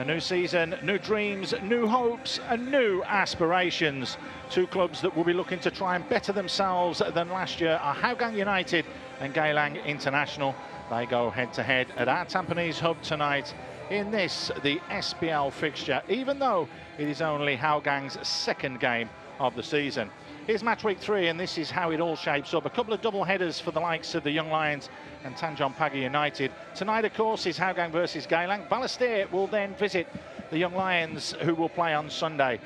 A new season, new dreams, new hopes and new aspirations. Two clubs that will be looking to try and better themselves than last year are Hougang United and Geylang International. They go head-to-head at our Tampines Hub tonight in this, the SPL fixture, even though it is only Hougang's second game of the season. Here's match week 3, and this is how it all shapes up. A couple of double headers for the likes of the Young Lions and Tanjong Pagar United. Tonight, of course, is Hougang versus Geylang. Balestier will then visit the Young Lions, who will play on Sunday.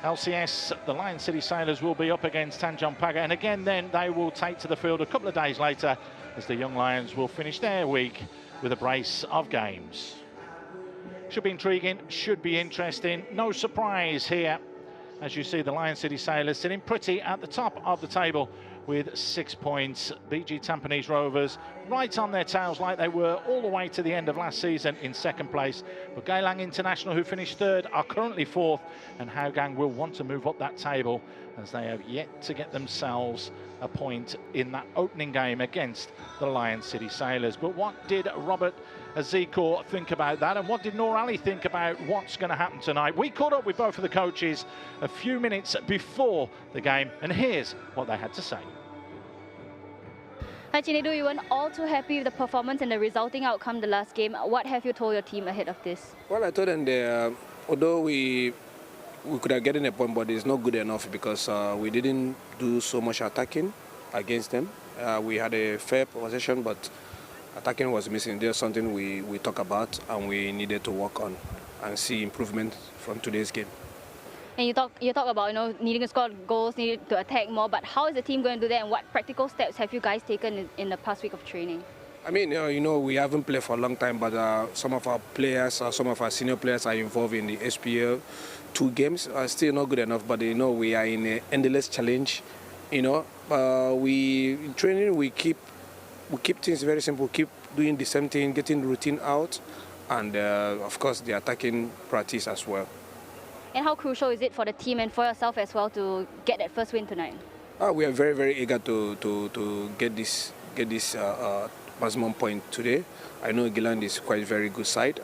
LCS, the Lion City Sailors, will be up against Tanjong Pagar, and again then they will take to the field a couple of days later as the Young Lions will finish their week with a brace of games. Should be intriguing, should be interesting. No surprise here, as you see the Lion City Sailors sitting pretty at the top of the table with 6 points. BG Tampines Rovers right on their tails like they were all the way to the end of last season in second place. But Geylang International, who finished third, are currently fourth, and Hougang will want to move up that table as they have yet to get themselves a point in that opening game against the Lion City Sailors. But what did Robert Azikor think about that, and what did Noor Ali think about what's going to happen tonight? We caught up with both of the coaches a few minutes before the game, and here's what they had to say. Hi Chinedu, you weren't all too happy with the performance and the resulting outcome the last game. What have you told your team ahead of this? Well, I told them although we could have gotten a point, but it's not good enough because we didn't do so much attacking against them. We had a fair possession, but attacking was missing. There's something we talk about and we needed to work on and see improvement from today's game. And you talk about needing to score goals, needing to attack more, but how is the team going to do that, and what practical steps have you guys taken in the past week of training? I mean, we haven't played for a long time, but some of our players, some of our senior players are involved in the SPL. 2 games are still not good enough, but we are in an endless challenge. In training we keep things very simple, keep doing the same thing, getting routine out, and of course the attacking practice as well. And how crucial is it for the team and for yourself as well to get that first win tonight? We are very, very eager to get this maximum point today. I know Geylang is quite a very good side,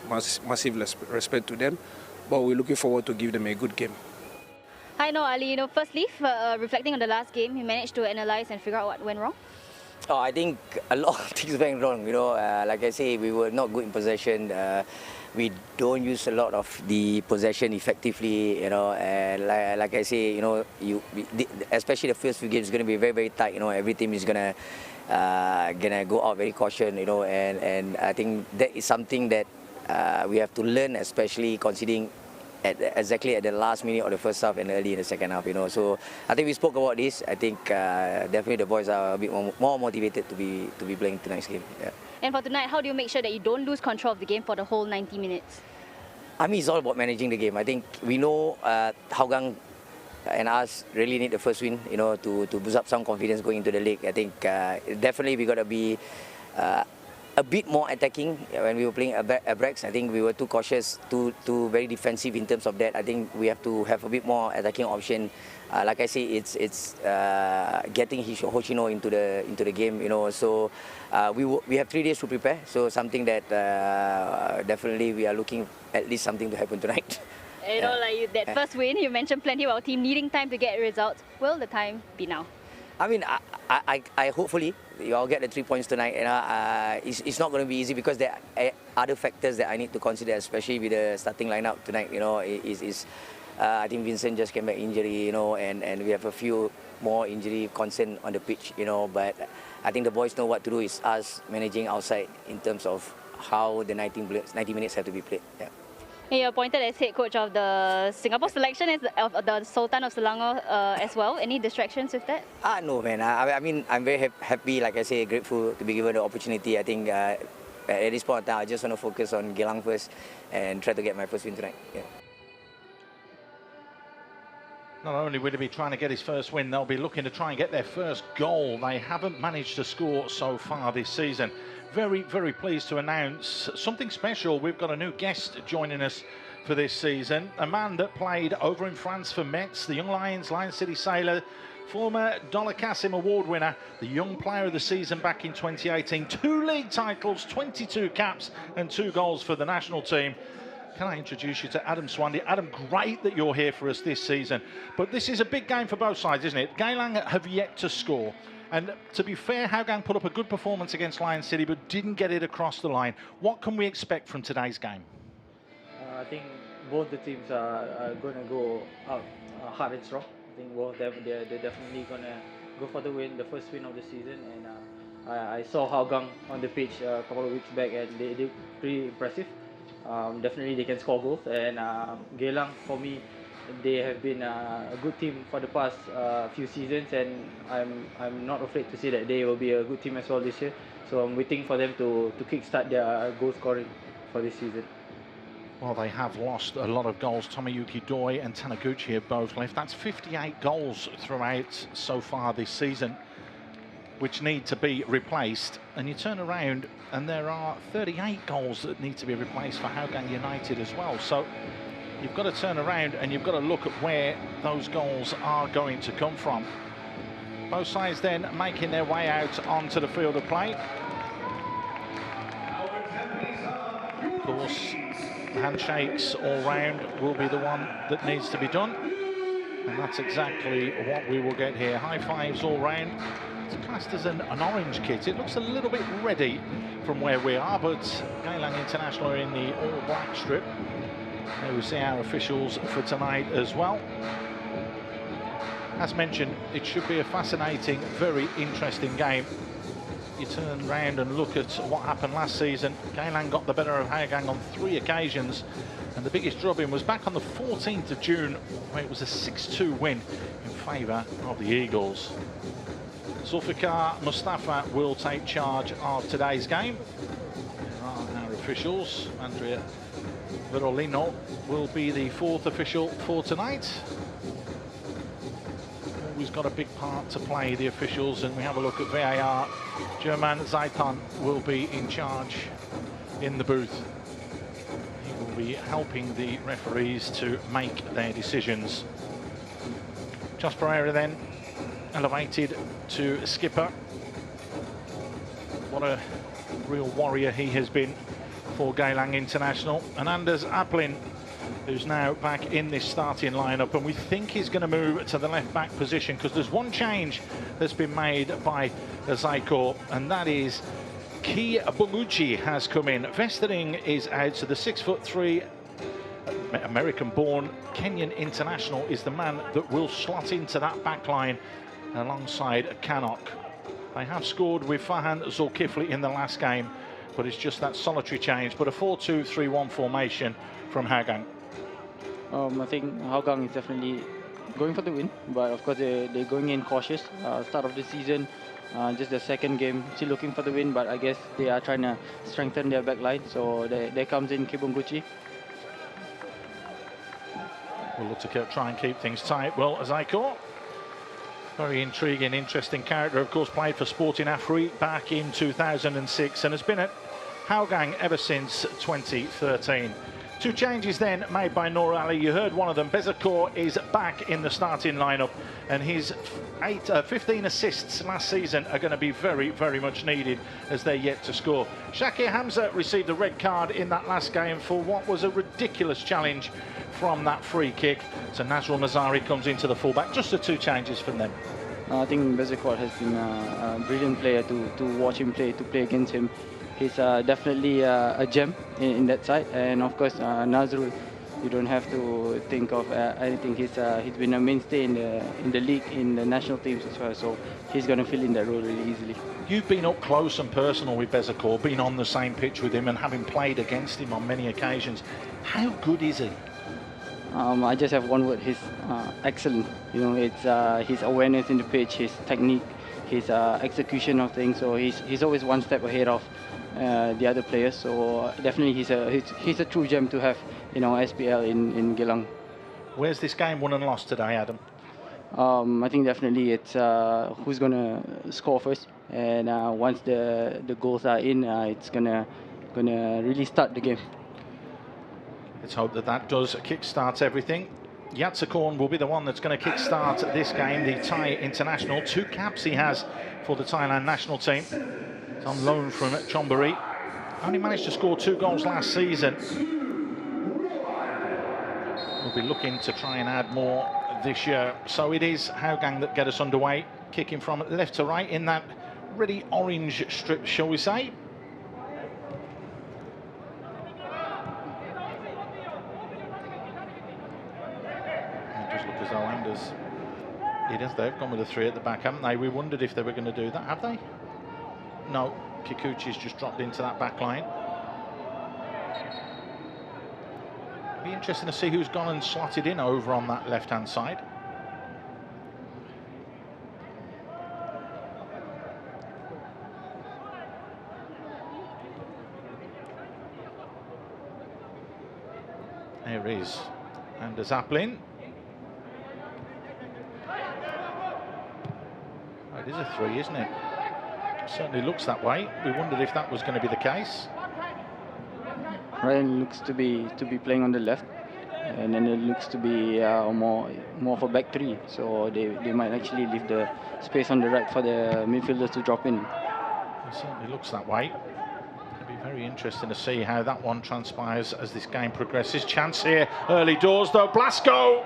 massive respect to them, but we're looking forward to give them a good game. Hi Noor Ali, firstly, reflecting on the last game, you managed to analyse and figure out what went wrong? Oh, I think a lot of things went wrong. Like I say, we were not good in possession. We don't use a lot of the possession effectively. And like I say, especially the first few games is going to be very, very tight. Every team is gonna go out very cautious. And I think that is something that we have to learn, especially considering exactly at the last minute of the first half and early in the second half. So I think we spoke about this. I think definitely the boys are a bit more motivated to be playing tonight's game. Yeah. And for tonight, how do you make sure that you don't lose control of the game for the whole 90 minutes? I mean, it's all about managing the game. I think we know Hougang and us really need the first win, to boost up some confidence going into the league. I think definitely we got to be a bit more attacking when we were playing Abrex. I think we were too cautious, too very defensive in terms of that. I think we have to have a bit more attacking option. Like I say, it's getting Hoshino into the game. So we have 3 days to prepare. So something that definitely we are looking at least something to happen tonight. That first win, you mentioned plenty about our team needing time to get results. Will the time be now? I mean, I hopefully you all get the 3 points tonight. It's not going to be easy because there are other factors that I need to consider, especially with the starting lineup tonight. I think Vincent just came back injury, and we have a few more injury concern on the pitch, But I think the boys know what to do. Is us managing outside in terms of how the 90 minutes have to be played. Yeah. You're appointed as head coach of the Singapore selection, of the Sultan of Selangor as well. Any distractions with that? No, man. I mean, I'm very happy, like I say, grateful to be given the opportunity. I think at this point in time, I just want to focus on Geylang first and try to get my first win tonight. Yeah. Not only will he be trying to get his first win, they'll be looking to try and get their first goal. They haven't managed to score so far this season. Very, very pleased to announce something special. We've got a new guest joining us for this season. A man that played over in France for Metz, the Young Lions, Lion City Sailor, former Dollar Kassim Award winner, the Young Player of the Season back in 2018. 2 league titles, 22 caps and 2 goals for the national team. can I introduce you to Adam Swandi? Adam, great that you're here for us this season. But this is a big game for both sides, isn't it? Geylang have yet to score. And to be fair, Hougang put up a good performance against Lion City, but didn't get it across the line. What can we expect from today's game? I think both the teams are going to go out hard and strong. I think both they're definitely going to go for the win, the first win of the season. And I saw Hougang on the pitch a couple of weeks back, and they're pretty impressive. Definitely they can score goals. And Geylang, for me, they have been a good team for the past few seasons, and I'm not afraid to say that they will be a good team as well this year. So I'm waiting for them to kickstart their goal scoring for this season. Well, they have lost a lot of goals. Tomoyuki Doi and Taniguchi have both left. That's 58 goals throughout so far this season, which need to be replaced. And you turn around and there are 38 goals that need to be replaced for Hougang United as well. So you've got to turn around and you've got to look at where those goals are going to come from. Both sides then making their way out onto the field of play. Of course, handshakes all round will be the one that needs to be done, and that's exactly what we will get here. High fives all round. It's classed as an orange kit. It looks a little bit reddy from where we are, but Geylang International are in the all-black strip. There we see our officials for tonight as well. As mentioned, it should be a fascinating, very interesting game. You turn round and look at what happened last season. Geylang got the better of Hougang on 3 occasions, and the biggest drubbing was back on the 14th of June, where it was a 6-2 win in favour of the Eagles. Zulfikar Mustafa will take charge of today's game. There are our officials. Andrea Verolino will be the 4th official for tonight. Always got a big part to play, the officials, and we have a look at VAR. German Zaitan will be in charge in the booth. He will be helping the referees to make their decisions. Jos Pereira then elevated to skipper. What a real warrior he has been for Geylang International. And Anders Aplin, who's now back in this starting lineup, and we think he's going to move to the left back position, because there's one change that's been made by Zaiko, and that is Ki Bumuchi has come in. Vestering is out, so the 6'3" American-born Kenyan international is the man that will slot into that back line alongside Kanok. They have scored with Fahan Zulkifli in the last game, but it's just that solitary change. But a 4-2-3-1 formation from Hougang. I think Hougang is definitely going for the win, but of course they're going in cautious. Start of the season, just the second game, still looking for the win, but I guess they are trying to strengthen their back line. So there comes in Kibunguchi. We'll look to try and keep things tight. Well, Zaiko, very intriguing, interesting character. Of course, played for Sporting Afri back in 2006 and has been at Hougang ever since 2013. 2 changes then made by Noor Ali. You heard one of them. Bezakor is back in the starting lineup, and his 15 assists last season are going to be very, very much needed as they're yet to score. Shakir Hamza received a red card in that last game for what was a ridiculous challenge from that free kick. So Nazrul Nazari comes into the fullback. Just the 2 changes from them. I think Bezakor has been a brilliant player to watch him play, to play against him. He's definitely a gem in that side, and of course Nazrul, you don't have to think of anything. He's been a mainstay in the league, in the national teams as well, so he's going to fill in that role really easily. You've been up close and personal with Bezakor, been on the same pitch with him and having played against him on many occasions. How good is he? I just have one word: he's excellent. You know, it's his awareness in the pitch, his technique, his execution of things. So he's always one step ahead of the other players. So definitely he's a true gem to have, you know, SPL in Geylang. Where's this game won and lost today, Adam? I think definitely it's who's gonna score first, and once the goals are in, it's gonna really start the game. Let's hope that does kick-start everything. Yatsakorn will be the one that's going to kick-start this game, the Thai international. 2 caps he has for the Thailand national team. He's on loan from Chonburi. Only managed to score 2 goals last season. We'll be looking to try and add more this year. So it is Hougang that get us underway, kicking from left to right in that really orange strip, shall we say. It just looks as though Anders, they've gone with a 3 at the back, haven't they? We wondered if they were going to do that, have they? No, Kikuchi's just dropped into that back line. Be interesting to see who's gone and slotted in over on that left-hand side. There is Anders Applin. Oh, it is a 3, isn't it? Certainly looks that way. We wondered if that was going to be the case. Ryan looks to be playing on the left, and then it looks to be more of a back 3. So they might actually leave the space on the right for the midfielders to drop in. It certainly looks that way. It'll be very interesting to see how that one transpires as this game progresses. Chance here, early doors though. Blasco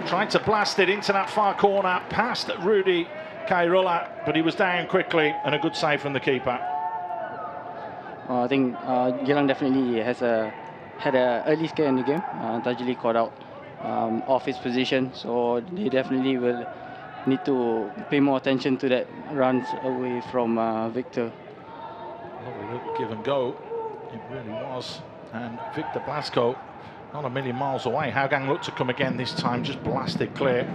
tried to blast it into that far corner, past Rudy Kairola, but he was down quickly, and a good save from the keeper. I think Geylang definitely had an early scare in the game. Tajili caught out off his position, so they definitely will need to pay more attention to that runs away from Victor. Lovely little give and go, it really was. And Victor Blasco, not a million miles away. Hougang looked to come again this time, just blasted clear.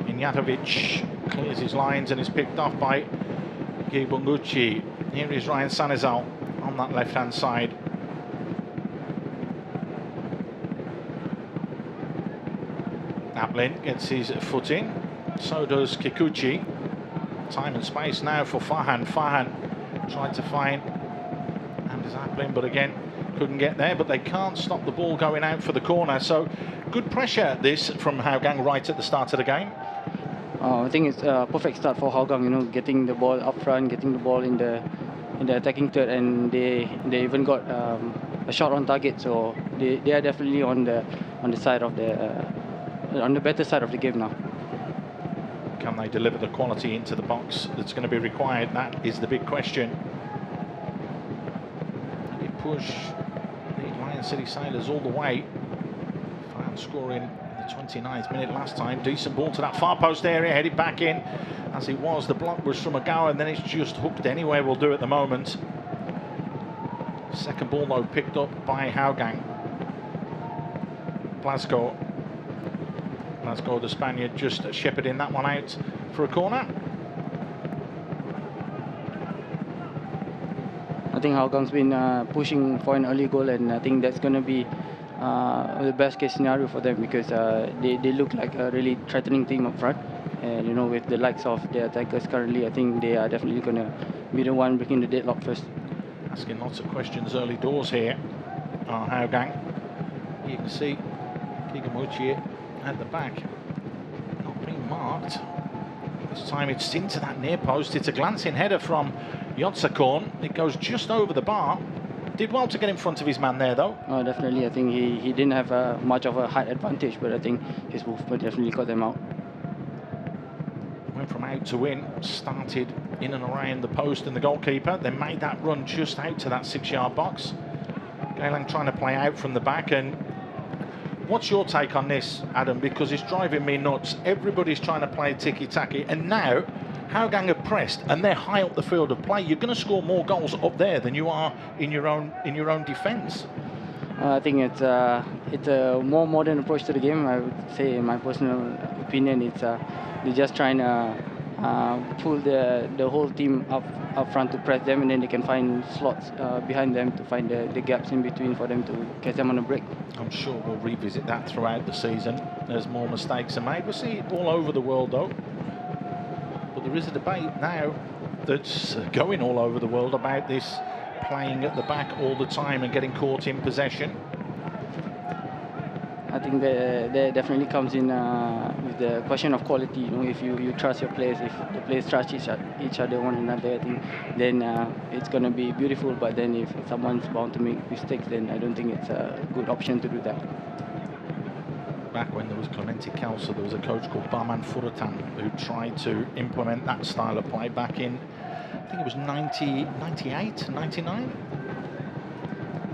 Inyatovic clears his lines and is picked off by Gibunguchi. Here is Ryan Sanizal on that left-hand side. Applin gets his foot in, so does Kikuchi. Time and space now for Farhan. Farhan tried to find Anders Applin, but again couldn't get there, but they can't stop the ball going out for the corner. So good pressure this from Hougang right at the start of the game. I think it's a perfect start for Hougang, getting the ball up front, getting the ball in the attacking third, and they even got a shot on target, so they are definitely on the side of the better side of the game now. Can they deliver the quality into the box that's going to be required? That is the big question. They push the Lion City Sailors all the way. Fan scoring in the 29th minute last time. Decent ball to that far post area, headed back in as it was. The block was from Agawa, and then it's just hooked anywhere will do at the moment. Second ball though picked up by Hougang. Blasco, the Spaniard, just shepherding that one out for a corner. I think Hougang's been pushing for an early goal, and I think that's going to be the best case scenario for them, because they look like a really threatening team up front, and with the likes of their attackers currently, I think they are definitely going to be the one breaking the deadlock first. Asking lots of questions early doors here are Hougang. You can see Kigamuchi at the back, not being marked. This time it's into that near post. It's a glancing header from Yotsakorn. It goes just over the bar. Did well to get in front of his man there, though. Oh, definitely. I think he didn't have much of a height advantage, but I think his movement definitely got them out. Went from out to in, started in and around the post and the goalkeeper, then made that run just out to that 6-yard box. Geylang trying to play out from the back. And what's your take on this, Adam? Because it's driving me nuts. Everybody's trying to play ticky-tacky, and now Hougang have pressed and they're high up the field of play. You're going to score more goals up there than you are in your own defence. I think it's a more modern approach to the game. I would say, in my personal opinion, it's they're just trying to pull the whole team up front to press them, and then they can find slots behind them to find the gaps in between for them to catch them on a break. I'm sure we'll revisit that throughout the season as more mistakes are made. We'll see it all over the world, though. But there is a debate now that's going all over the world about this playing at the back all the time and getting caught in possession. I think that definitely comes in with the question of quality. If you trust your players, if the players trust each other, one another, I think then it's going to be beautiful. But then if someone's bound to make mistakes, then I don't think it's a good option to do that. back when there was Clemente Kelso, there was a coach called Barman Furatan who tried to implement that style of play back in, I think it was 98, 99.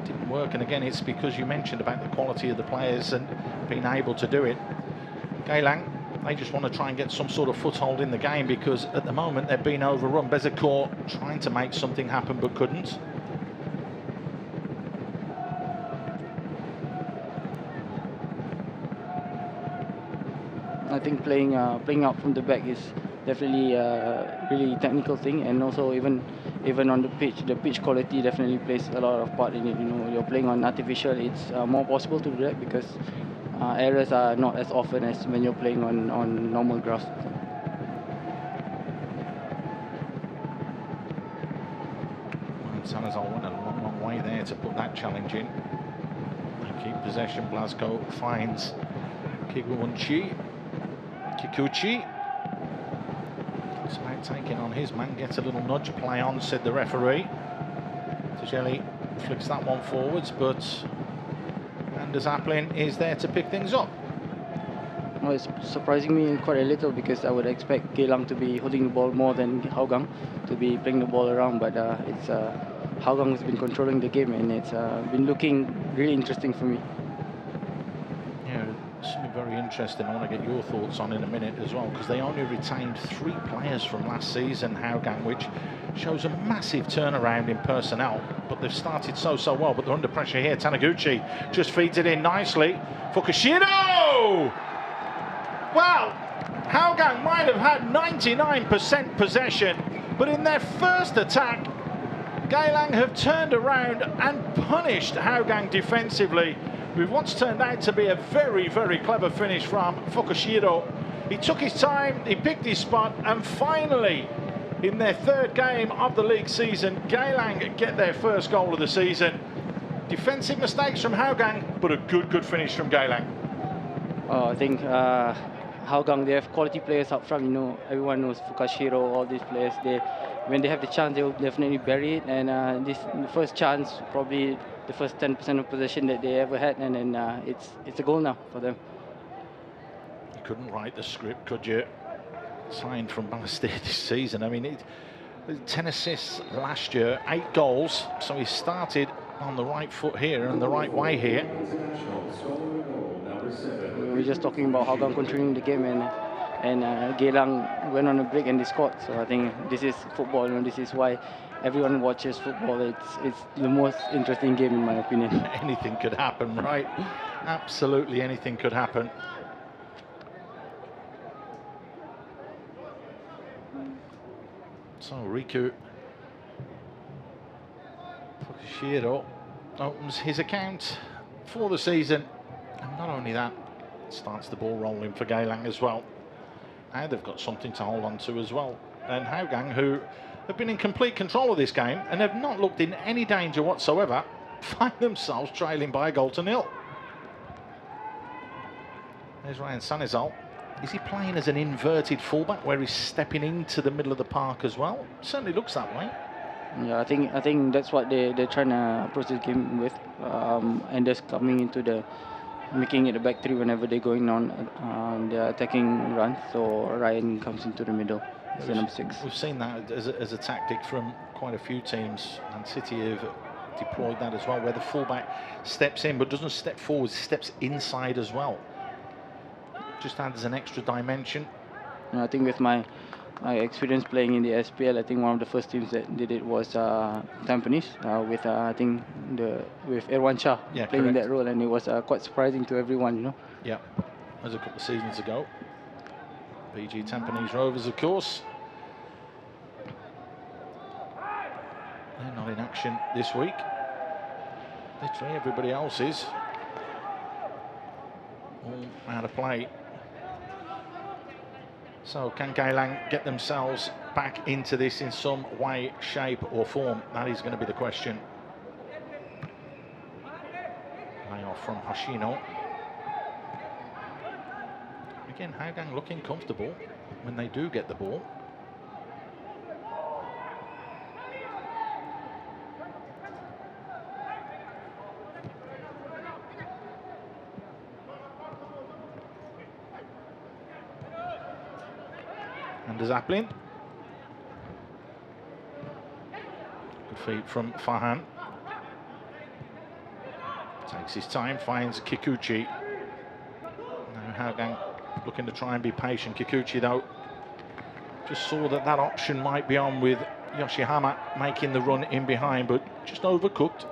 Didn't work, and again, it's because you mentioned about the quality of the players and being able to do it. Geylang, they just want to try and get some sort of foothold in the game because at the moment they're being overrun. Bezecourt trying to make something happen but couldn't. I think playing out from the back is definitely a really technical thing, and also even on the pitch quality definitely plays a lot of part in it. You know, you're playing on artificial, it's more possible to do that because errors are not as often as when you're playing on normal grass. Salazar went a long way there to put that challenge in. They keep possession. Blasco finds Kikuchi. It's about taking on his man, gets a little nudge, play on, said the referee. Tajeli flicks that one forwards, but Anders Aplin is there to pick things up. Well, it's surprising me quite a little because I would expect Geylang to be holding the ball more than Hougang, to be playing the ball around, but it's Hougang has been controlling the game, and it's been looking really interesting for me. Yeah, something very interesting I want to get your thoughts on in a minute as well, because they only retained 3 players from last season, Hougang, which shows a massive turnaround in personnel, but they've started so well, but they're under pressure here. Taniguchi just feeds it in nicely. Fukushiro! Well, Hougang might have had 99% possession, but in their first attack, Geylang have turned around and punished Hougang defensively with what's turned out to be a very clever finish from Fukushiro. He took his time, he picked his spot, and finally, in their 3rd game of the league season, Geylang get their first goal of the season. Defensive mistakes from Hougang, but a good finish from Geylang. Oh, I think Hougang, they have quality players up front. You know, everyone knows Fukushiro, all these players. When they have the chance, they will definitely bury it. And the first chance, probably the first 10% of possession that they ever had, and then it's a goal now for them. You couldn't write the script, could you? Signed from Balestier this season. I mean, 10 assists last year, 8 goals. So he started on the right foot here and the right way here. We were just talking about Hougang controlling the game, and Geylang went on a break and they scored. So I think this is football, and this is why everyone watches football. It's the most interesting game in my opinion. Anything could happen, right? Absolutely anything could happen. So Riku Fukushiro opens his account for the season, and not only that, starts the ball rolling for Geylang as well. Now they've got something to hold on to as well. And Hougang, who have been in complete control of this game and have not looked in any danger whatsoever, find themselves trailing by 1-0. There's Ryan Sanizal. Is he playing as an inverted fullback where he's stepping into the middle of the park as well? Certainly looks that way. Yeah, I think that's what they're trying to approach this game with, and just coming into making it a back 3 whenever they're going on their attacking run. So Ryan comes into the middle as the number 6. We've seen that as a tactic from quite a few teams, and City have deployed that as well, where the fullback steps in but doesn't step forward, steps inside as well. Just adds an extra dimension. I think with my experience playing in the SPL, I think one of the first teams that did it was Tampines with I think with Erwan Shah playing in that role, and it was quite surprising to everyone, you know. Yeah, that was a couple of seasons ago. PG Tampines Rovers, of course. They're not in action this week. Literally everybody else is all out of play. So can Geylang get themselves back into this in some way, shape or form? That is going to be the question. Layoff from Hoshino. Again, Hougang looking comfortable when they do get the ball. Zaplin. Good feet from Farhan. Takes his time, finds Kikuchi. Now Hougang looking to try and be patient. Kikuchi, though, just saw that option might be on with Yoshihama making the run in behind, but just overcooked.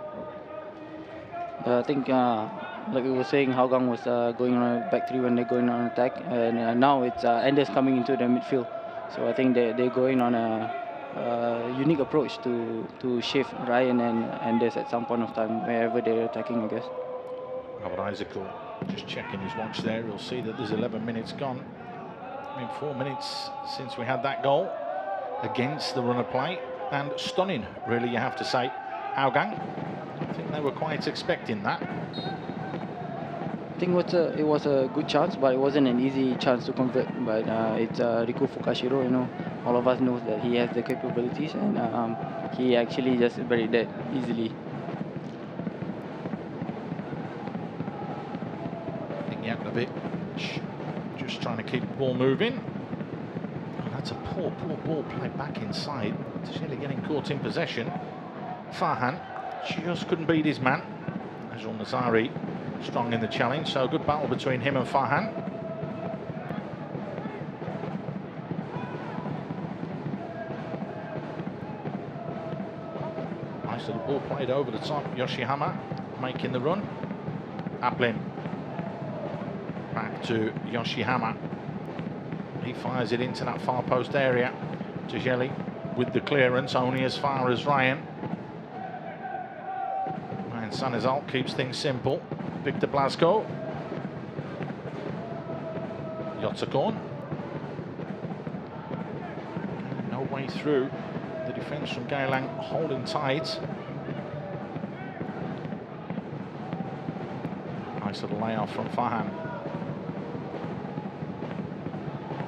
I think, like we were saying, Hougang was going on a back three when they're going on attack, and now it's Anders coming into the midfield. So I think they're going on a unique approach to shift Ryan and Anders at some point of time, wherever they're attacking, I guess. Robert Isaacl just checking his watch there. He'll see that there's 11 minutes gone. I mean, 4 minutes since we had that goal against the run of play, and stunning, really, you have to say. Hougang, I think they were quite expecting that. I think it was a good chance, but it wasn't an easy chance to convert. But it's Riku Fukashiro, you know, all of us know that he has the capabilities, and he actually just buried that easily. Yakovic just trying to keep the ball moving. Oh, that's a poor ball played back inside. Tasheli getting caught in possession. Farhan just couldn't beat his man. Najul Nazari strong in the challenge, so a good battle between him and Farhan. Nice little ball played over the top. Yoshihama making the run. Aplin back to Yoshihama. He fires it into that far post area. Tajeli with the clearance, only as far as Ryan. Ryan Sanizal keeps things simple. Victor Blasco. Yotzakorn. No way through. The defence from Geylang holding tight. Nice little layoff from Farhan.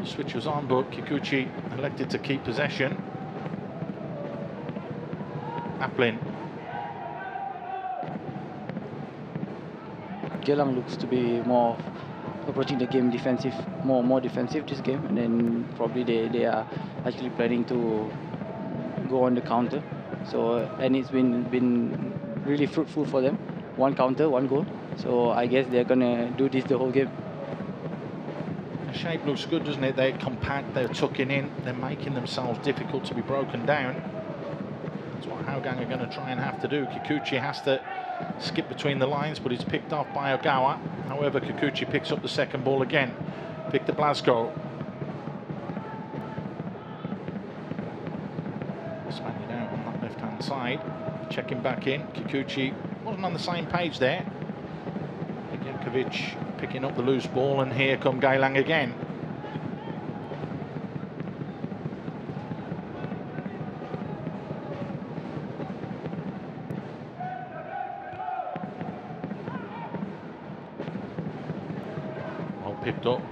The switch was on, but Kikuchi elected to keep possession. Aplin. Geylang looks to be more approaching the game defensive, more defensive this game, and then probably they are actually planning to go on the counter. So and it's been really fruitful for them. One counter, one goal. So I guess they're gonna do this the whole game. The shape looks good, doesn't it? They're compact, they're tucking in, they're making themselves difficult to be broken down. That's what Hougang are going to try and have to do. Kikuchi has to skip between the lines, but he's picked off by Ogawa. However, Kikuchi picks up the second ball again. Victor Blasco. Spaniard out on that left-hand side. Checking back in. Kikuchi wasn't on the same page there. Jankovic picking up the loose ball, and here come Geylang again. Well picked up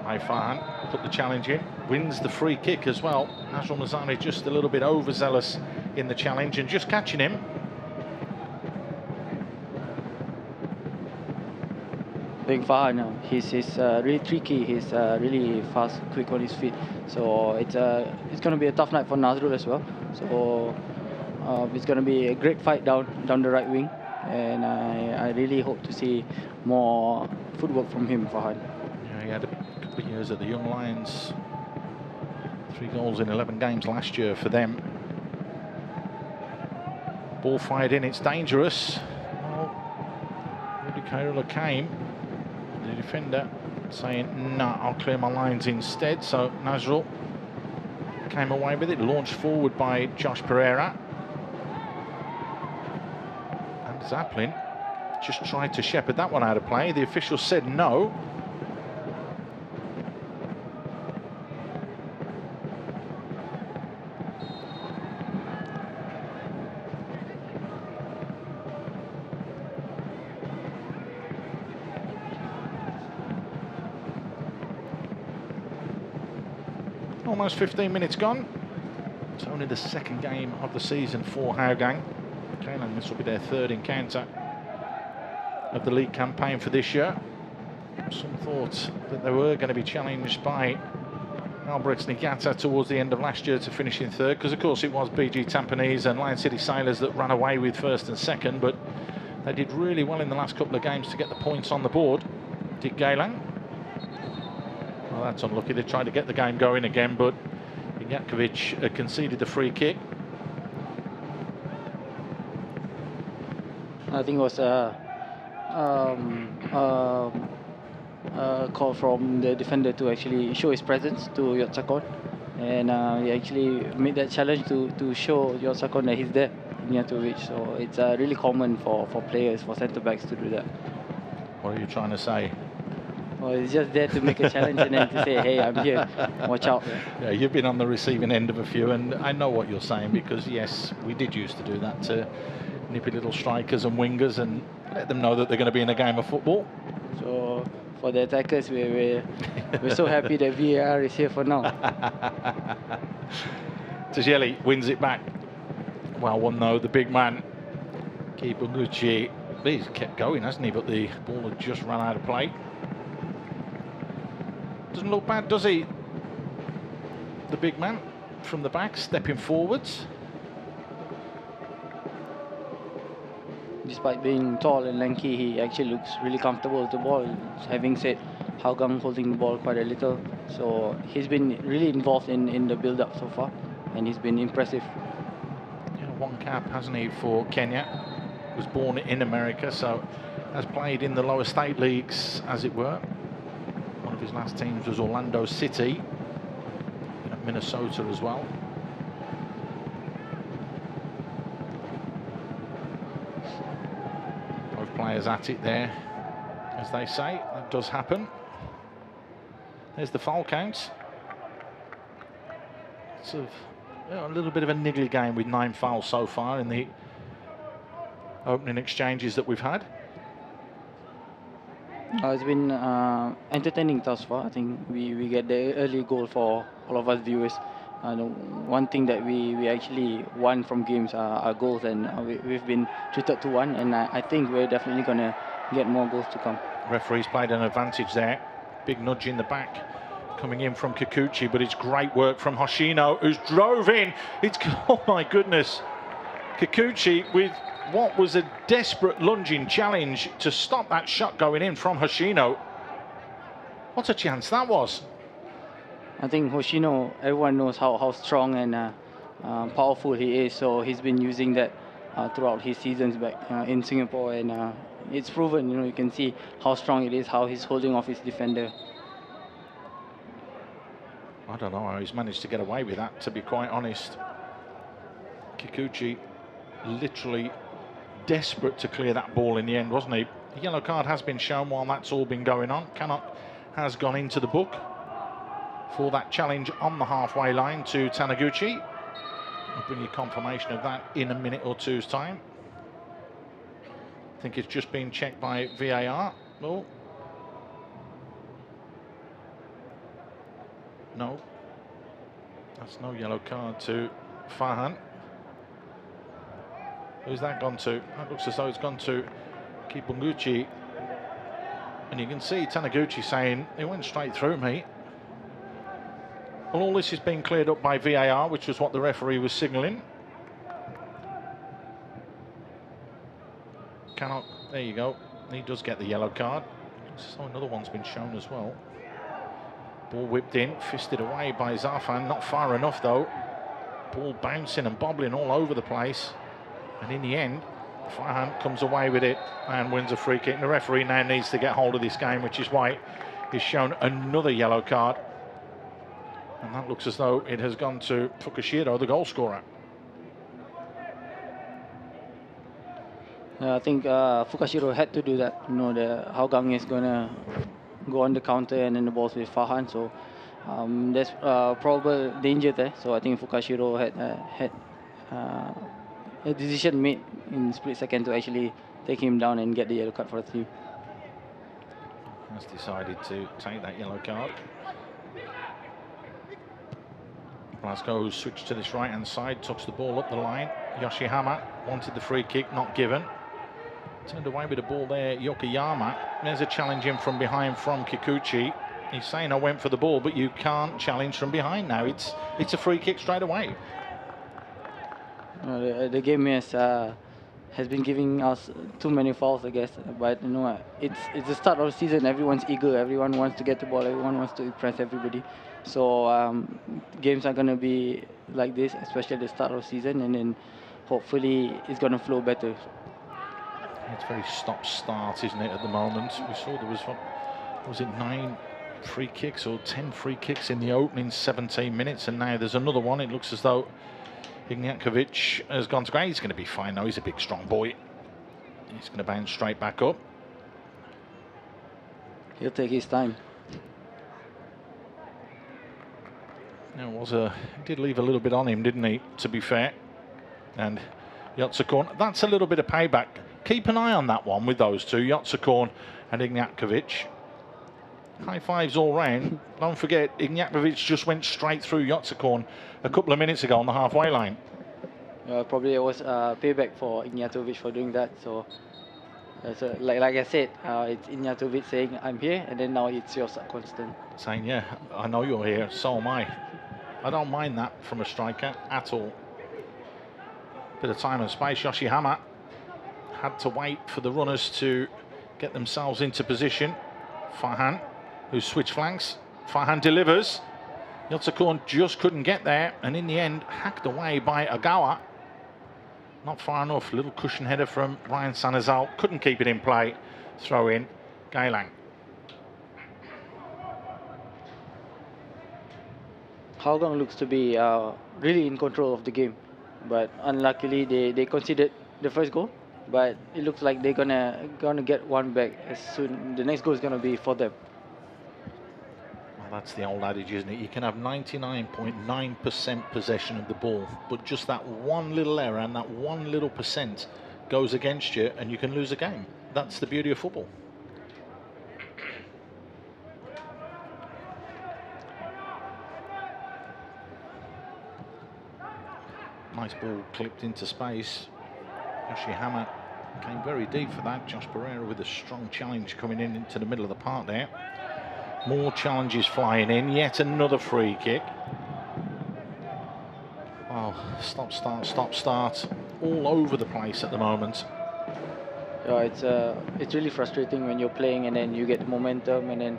by Farhan, put the challenge in, wins the free kick as well. Nazrul Nazari just a little bit overzealous in the challenge and just catching him. I think Farhan, he's really tricky. He's really fast, quick on his feet. So it's going to be a tough night for Nazrul as well. So it's going to be a great fight down the right wing, and I really hope to see more footwork from him, Farhan. Yeah, he had a couple of years at the Young Lions. 3 goals in 11 games last year for them. Ball fired in, it's dangerous. Well, Rudy Kairula came. The defender saying, no, I'll clear my lines instead. So Nazrul came away with it, launched forward by Josh Pereira. And Zaplin just tried to shepherd that one out of play. The official said no. Almost 15 minutes gone. It's only the second game of the season for Hougang. Geylang, this will be their 3rd encounter of the league campaign for this year. Some thought that they were going to be challenged by Albrechts Niigata towards the end of last year to finish in third, because of course it was BG Tampines and Lion City Sailors that ran away with first and second, but they did really well in the last couple of games to get the points on the board. Did Geylang. Well, that's unlucky. They tried to get the game going again, but Ignatkovic conceded the free kick. I think it was a call from the defender to actually show his presence to Yotsakon, and he actually made that challenge to show Yotsakon that he's there, Ignatkovic. So it's really common for players, for centre backs to do that. What are you trying to say? Well, he's just there to make a challenge and then to say, hey, I'm here, watch out. Yeah, you've been on the receiving end of a few, and I know what you're saying, because yes, we did used to do that to nippy little strikers and wingers and let them know that they're going to be in a game of football. So for the attackers, we're so happy that VAR is here for now. Tajeli wins it back. Well won though, the big man, Kipunguchi. He's kept going, hasn't he? But the ball had just run out of play. Doesn't look bad, does he? The big man from the back, stepping forwards. Despite being tall and lanky, he actually looks really comfortable with the ball. Having said, Hougang holding the ball quite a little, so he's been really involved in the build-up so far, and he's been impressive. Yeah, one cap, hasn't he, for Kenya? Was born in America, so has played in the lower state leagues, as it were. One of his last teams was Orlando City, at Minnesota as well. Both players at it there, as they say. That does happen. There's the foul count. It's a little bit of a niggly game with 9 fouls so far in the opening exchanges that we've had. It's been entertaining thus far. I think we get the early goal for all of us viewers. One thing that we actually won from games are goals, and we've been treated to one, and I think we're definitely going to get more goals to come. Referee's played an advantage there. Big nudge in the back coming in from Kikuchi, but it's great work from Hoshino, who's drove in. It's, oh my goodness, Kikuchi with what was a desperate lunging challenge to stop that shot going in from Hoshino. What a chance that was. I think Hoshino, everyone knows how strong and powerful he is, so he's been using that throughout his seasons back in Singapore, and it's proven. You can see how strong it is, how he's holding off his defender. I don't know how he's managed to get away with that, to be quite honest. Kikuchi literally desperate to clear that ball in the end, wasn't he? A yellow card has been shown while that's all been going on. Canuck has gone into the book for that challenge on the halfway line to Taniguchi. I'll bring you confirmation of that in a minute or two's time. I think it's just been checked by VAR. Oh. No. That's no yellow card to Farhan. Who's that gone to? That looks as though it's gone to Kipunguchi. And you can see Taniguchi saying, it went straight through me. Well, all this has been cleared up by VAR, which was what the referee was signalling. Cannot, there you go. He does get the yellow card. So another one's been shown as well. Ball whipped in, fisted away by Zafan. Not far enough though. Ball bouncing and bobbling all over the place. And in the end, Farhan comes away with it and wins a free kick. And the referee now needs to get hold of this game, which is why he's shown another yellow card. And that looks as though it has gone to Fukushiro, the goal scorer. I think Fukushiro had to do that. The Hougang is going to go on the counter and then the ball's with Farhan. So there's probable danger there. So I think Fukushiro had a decision made in split second to actually take him down and get the yellow card for the team. Has decided to take that yellow card. Glasgow switched to this right hand side, tucks the ball up the line. Yoshihama wanted the free kick, not given. Turned away with the ball there, Yokoyama. There's a challenge in from behind from Kikuchi. He's saying I went for the ball, but you can't challenge from behind now. It's a free kick straight away. The game has been giving us too many fouls, I guess. But you know, it's the start of the season. Everyone's eager. Everyone wants to get the ball. Everyone wants to impress everybody. So games are gonna be like this, especially at the start of the season, and then hopefully it's gonna flow better. It's very stop-start, isn't it, at the moment? We saw there was it 9 free kicks or 10 free kicks in the opening 17 minutes, and now there's another one. It looks as though Ignjakovic has gone to ground. He's going to be fine though. He's a big, strong boy. He's going to bounce straight back up. He'll take his time. Now, he did leave a little bit on him, didn't he, to be fair? And Yotsukorn, that's a little bit of payback. Keep an eye on that one with those two, Yotsukorn and Ignjakovic. High fives all round. Don't forget, Ignjakovic just went straight through Yotsukorn a couple of minutes ago on the halfway line. Probably it was payback for Ignjatovic for doing that. So, like I said, it's Ignjatovic saying, I'm here, and then now it's your constant. Saying, yeah, I know you're here, so am I. I don't mind that from a striker at all. Bit of time and space. Yoshihama had to wait for the runners to get themselves into position. Farhan, who switched flanks. Farhan delivers. Yotsukorn just couldn't get there, and in the end, hacked away by Agawa. Not far enough. Little cushion header from Ryan Sanazal. Couldn't keep it in play. Throw in. Geylang. Hougang looks to be really in control of the game, but unluckily they conceded the first goal. But it looks like they're gonna get one back as soon. The next goal is gonna be for them. Well, that's the old adage, isn't it? You can have 99.9% possession of the ball, but just that one little error and that one little percent goes against you, and you can lose a game. That's the beauty of football. Nice ball clipped into space. Yoshihama came very deep for that. Josh Pereira with a strong challenge coming in into the middle of the park there. More challenges flying in. Yet another free kick. Oh, stop, start. All over the place at the moment. Yeah, it's really frustrating when you're playing and then you get the momentum and then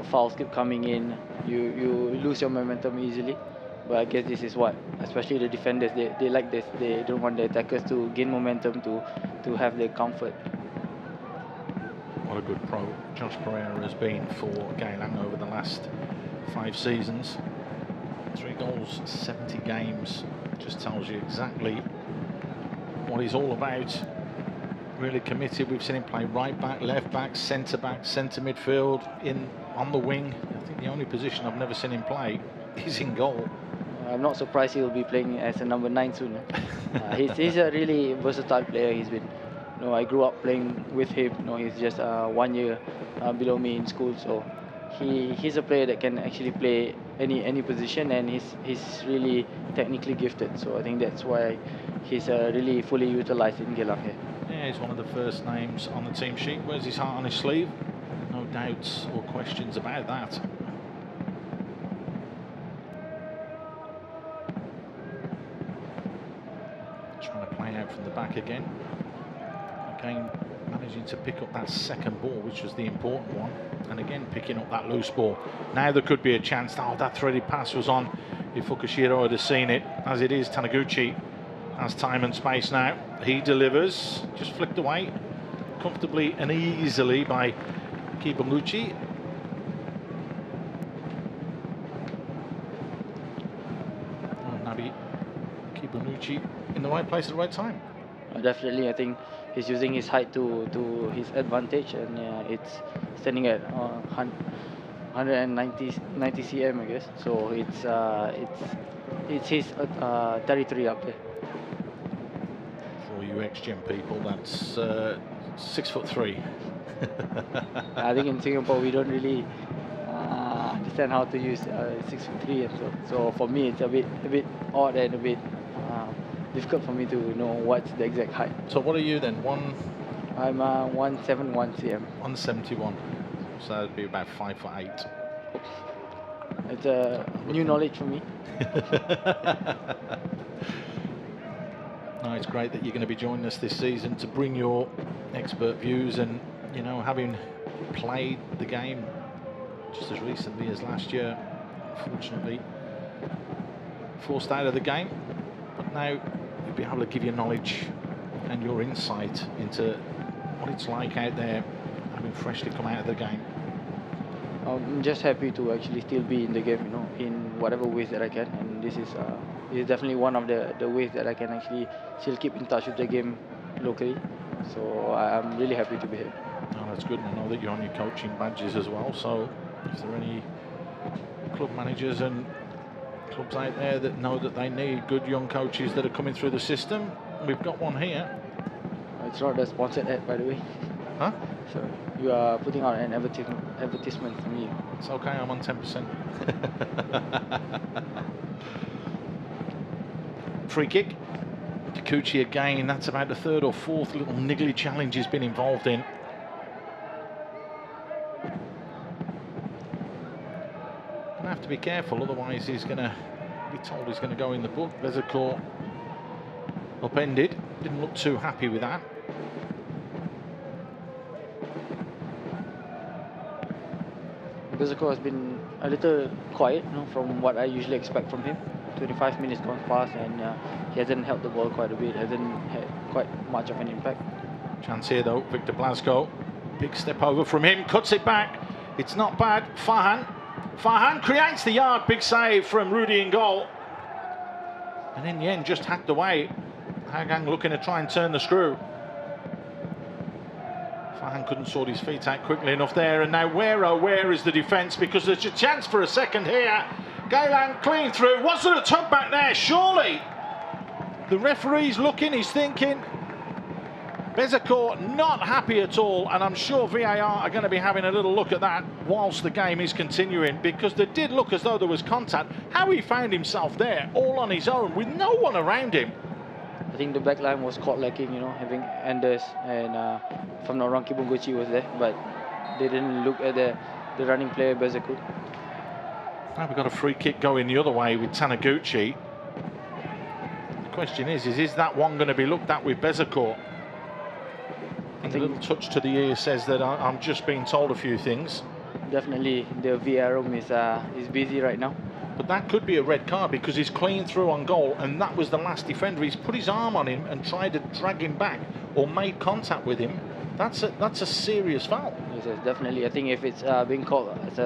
fouls keep coming in. You lose your momentum easily. But I guess this is what, especially the defenders, they like this. They don't want the attackers to gain momentum to have their comfort. What a good pro Josh Pereira has been for Geylang over the last 5 seasons. 3 goals, 70 games. Just tells you exactly what he's all about. Really committed. We've seen him play right back, left back, centre midfield, on the wing. I think the only position I've never seen him play is in goal. I'm not surprised he'll be playing as a number 9 soon. He's a really versatile player. He's been, I grew up playing with him. He's just 1 year below me in school, so he's a player that can actually play any position, and he's really technically gifted. So I think that's why he's really fully utilized in Geylang here. Yeah, he's one of the first names on the team sheet. Wears his heart on his sleeve. No doubts or questions about that. Trying to play out from the back again. Again, managing to pick up that second ball, which was the important one. And again, picking up that loose ball. Now there could be a chance. Oh, that threaded pass was on if Fukushiro had seen it. As it is, Taniguchi has time and space now. He delivers, just flicked away comfortably and easily by Kibamuchi. Nabi Kibamuchi in the right place at the right time. Definitely, I think he's using his height to his advantage, and it's standing at 190 cm, I guess. So it's his territory up there. For you ex-gym people, that's 6'3". I think in Singapore we don't really understand how to use 6'3", and so for me it's a bit odd and a bit difficult for me to know what's the exact height. So what are you then? I'm 171 cm. 171. So that'd be about 5'8". It's a new knowledge for me. No, it's great that you're going to be joining us this season to bring your expert views, and you know, having played the game just as recently as last year, unfortunately forced out of the game, but now you'll be able to give your knowledge and your insight into what it's like out there, having freshly come out of the game. I'm just happy to actually still be in the game, you know, in whatever ways that I can, and this is definitely one of the ways that I can actually still keep in touch with the game locally. So I'm really happy to be here. Oh, that's good. I know that you're on your coaching badges as well. So, is there any club managers and clubs out there that know that they need good young coaches that are coming through the system? We've got one here. It's not a sponsored ad, by the way. Huh? So you are putting out an advertisement for me. It's okay, I'm on 10%. Free kick. Takuchi again. That's about the third or fourth little niggly challenge he's been involved in. Gonna have to be careful, otherwise he's going to be told he's going to go in the book. Bezecourt upended. Didn't look too happy with that. Bezecourt has been a little quiet, you know, from what I usually expect from him. 25 minutes gone past, and he hasn't held the ball quite a bit, hasn't had quite much of an impact. Chance here though, Victor Blasco. Big step over from him, cuts it back. It's not bad. Farhan creates the yard, big save from Rudy in goal. And in the end, just hacked away. Hougang looking to try and turn the screw. Farhan couldn't sort his feet out quickly enough there, and now where is the defence, because there's a chance for a second here. Geylang clean through. Was there a tug back there? Surely. The referee's looking, he's thinking. Bezecourt not happy at all, and I'm sure VAR are going to be having a little look at that whilst the game is continuing, because there did look as though there was contact. How he found himself there all on his own with no one around him. I think the back line was caught lacking, you know, having Anders and if I'm not wrong, Kibunguchi was there, but they didn't look at the running player Bezecourt. Now we've got a free kick going the other way with Taniguchi. The question is that one going to be looked at with Bezecourt? I think a little touch to the ear says that I'm just being told a few things. Definitely the VAR room is busy right now. But that could be a red card because he's clean through on goal, and that was the last defender. He's put his arm on him and tried to drag him back or made contact with him. That's a serious foul. Yes, definitely. I think if it's being called as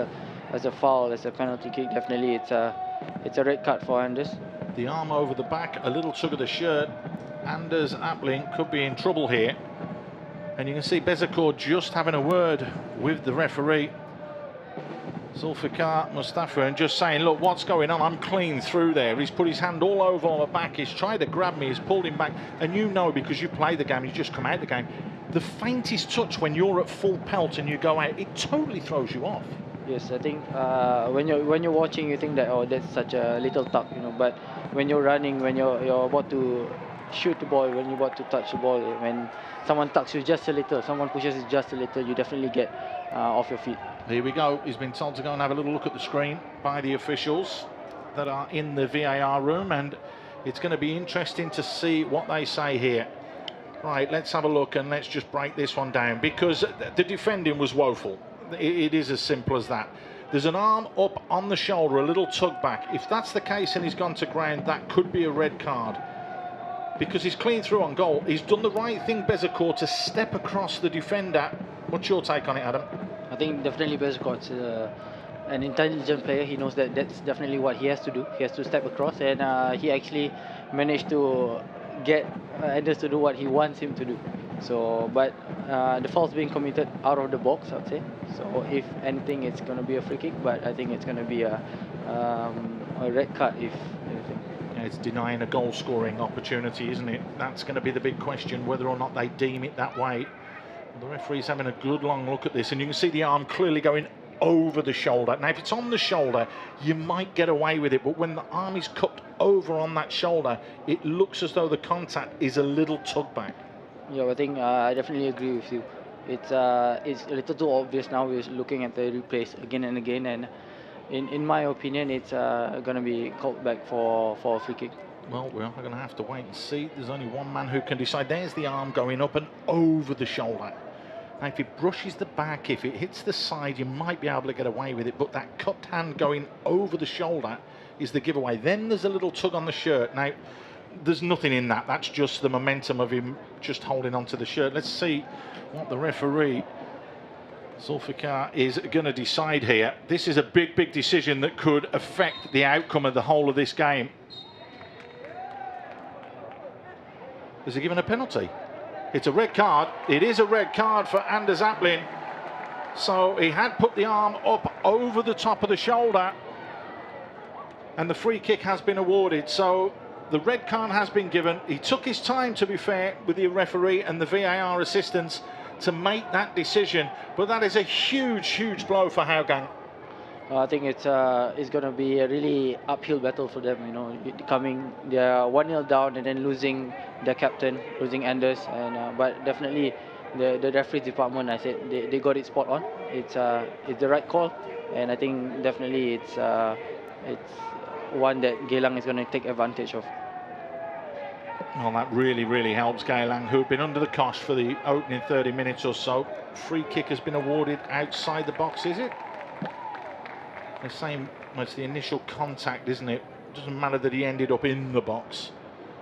a foul, as a penalty kick, definitely it's a red card for Anders. The arm over the back, a little tug of the shirt. Anders Appling could be in trouble here. And you can see Bezecourt just having a word with the referee, Zulfikar Mustafa, and just saying, look, what's going on? I'm clean through there. He's put his hand all over my back. He's tried to grab me. He's pulled him back. And you know, because you play the game, you just come out the game, the faintest touch when you're at full pelt and you go out, it totally throws you off. Yes, I think when you're watching, you think that, oh, that's such a little tug, you know. But when you're running, when you're about to shoot the ball, when you're about to touch the ball, when someone tugs you just a little, someone pushes you just a little, you definitely get off your feet. Here we go. He's been told to go and have a little look at the screen by the officials that are in the VAR room, and it's going to be interesting to see what they say here. Right, let's have a look and let's just break this one down, because the defending was woeful. It is as simple as that. There's an arm up on the shoulder, a little tug back. If that's the case and he's gone to ground, that could be a red card, because he's clean through on goal. He's done the right thing, Bezecourt, to step across the defender. What's your take on it, Adam? I think definitely Bezecourt's an intelligent player. He knows that that's definitely what he has to do. He has to step across, and he actually managed to get Anders to do what he wants him to do. So, but the foul's being committed out of the box, I'd say. So, if anything, it's going to be a free kick, but I think it's going to be a red card, if anything. Yeah, it's denying a goal-scoring opportunity, isn't it? That's going to be the big question, whether or not they deem it that way. The referee's having a good long look at this, and you can see the arm clearly going over the shoulder. Now, if it's on the shoulder, you might get away with it, but when the arm is cupped over on that shoulder, it looks as though the contact is a little tug back. Yeah, I think I definitely agree with you. It's a little too obvious now. We're looking at the replays again and again, and in my opinion, it's going to be called back for a free kick. Well, we're going to have to wait and see. There's only one man who can decide. There's the arm going up and over the shoulder. Now, if it brushes the back, if it hits the side, you might be able to get away with it. But that cupped hand going over the shoulder is the giveaway. Then there's a little tug on the shirt. Now, there's nothing in that. That's just the momentum of him just holding onto the shirt. Let's see what the referee, Zulfikar, is going to decide here. This is a big, big decision that could affect the outcome of the whole of this game. Is he given a penalty? It's a red card. It is a red card for Anders Aplin. So he had put the arm up over the top of the shoulder, and the free kick has been awarded. So the red card has been given. He took his time, to be fair, with the referee and the VAR assistants to make that decision. But that is a huge, huge blow for Hougang. I think it's going to be a really uphill battle for them. You know, they're 1-0 down and then losing their captain, losing Anders, and but definitely the referee department, I said they got it spot on. It's the right call, and I think definitely it's one that Geylang is going to take advantage of. Well, that really, really helps Geylang, who have been under the cosh for the opening 30 minutes or so. Free kick has been awarded outside the box, is it? The same as the initial contact, isn't it? It doesn't matter that he ended up in the box.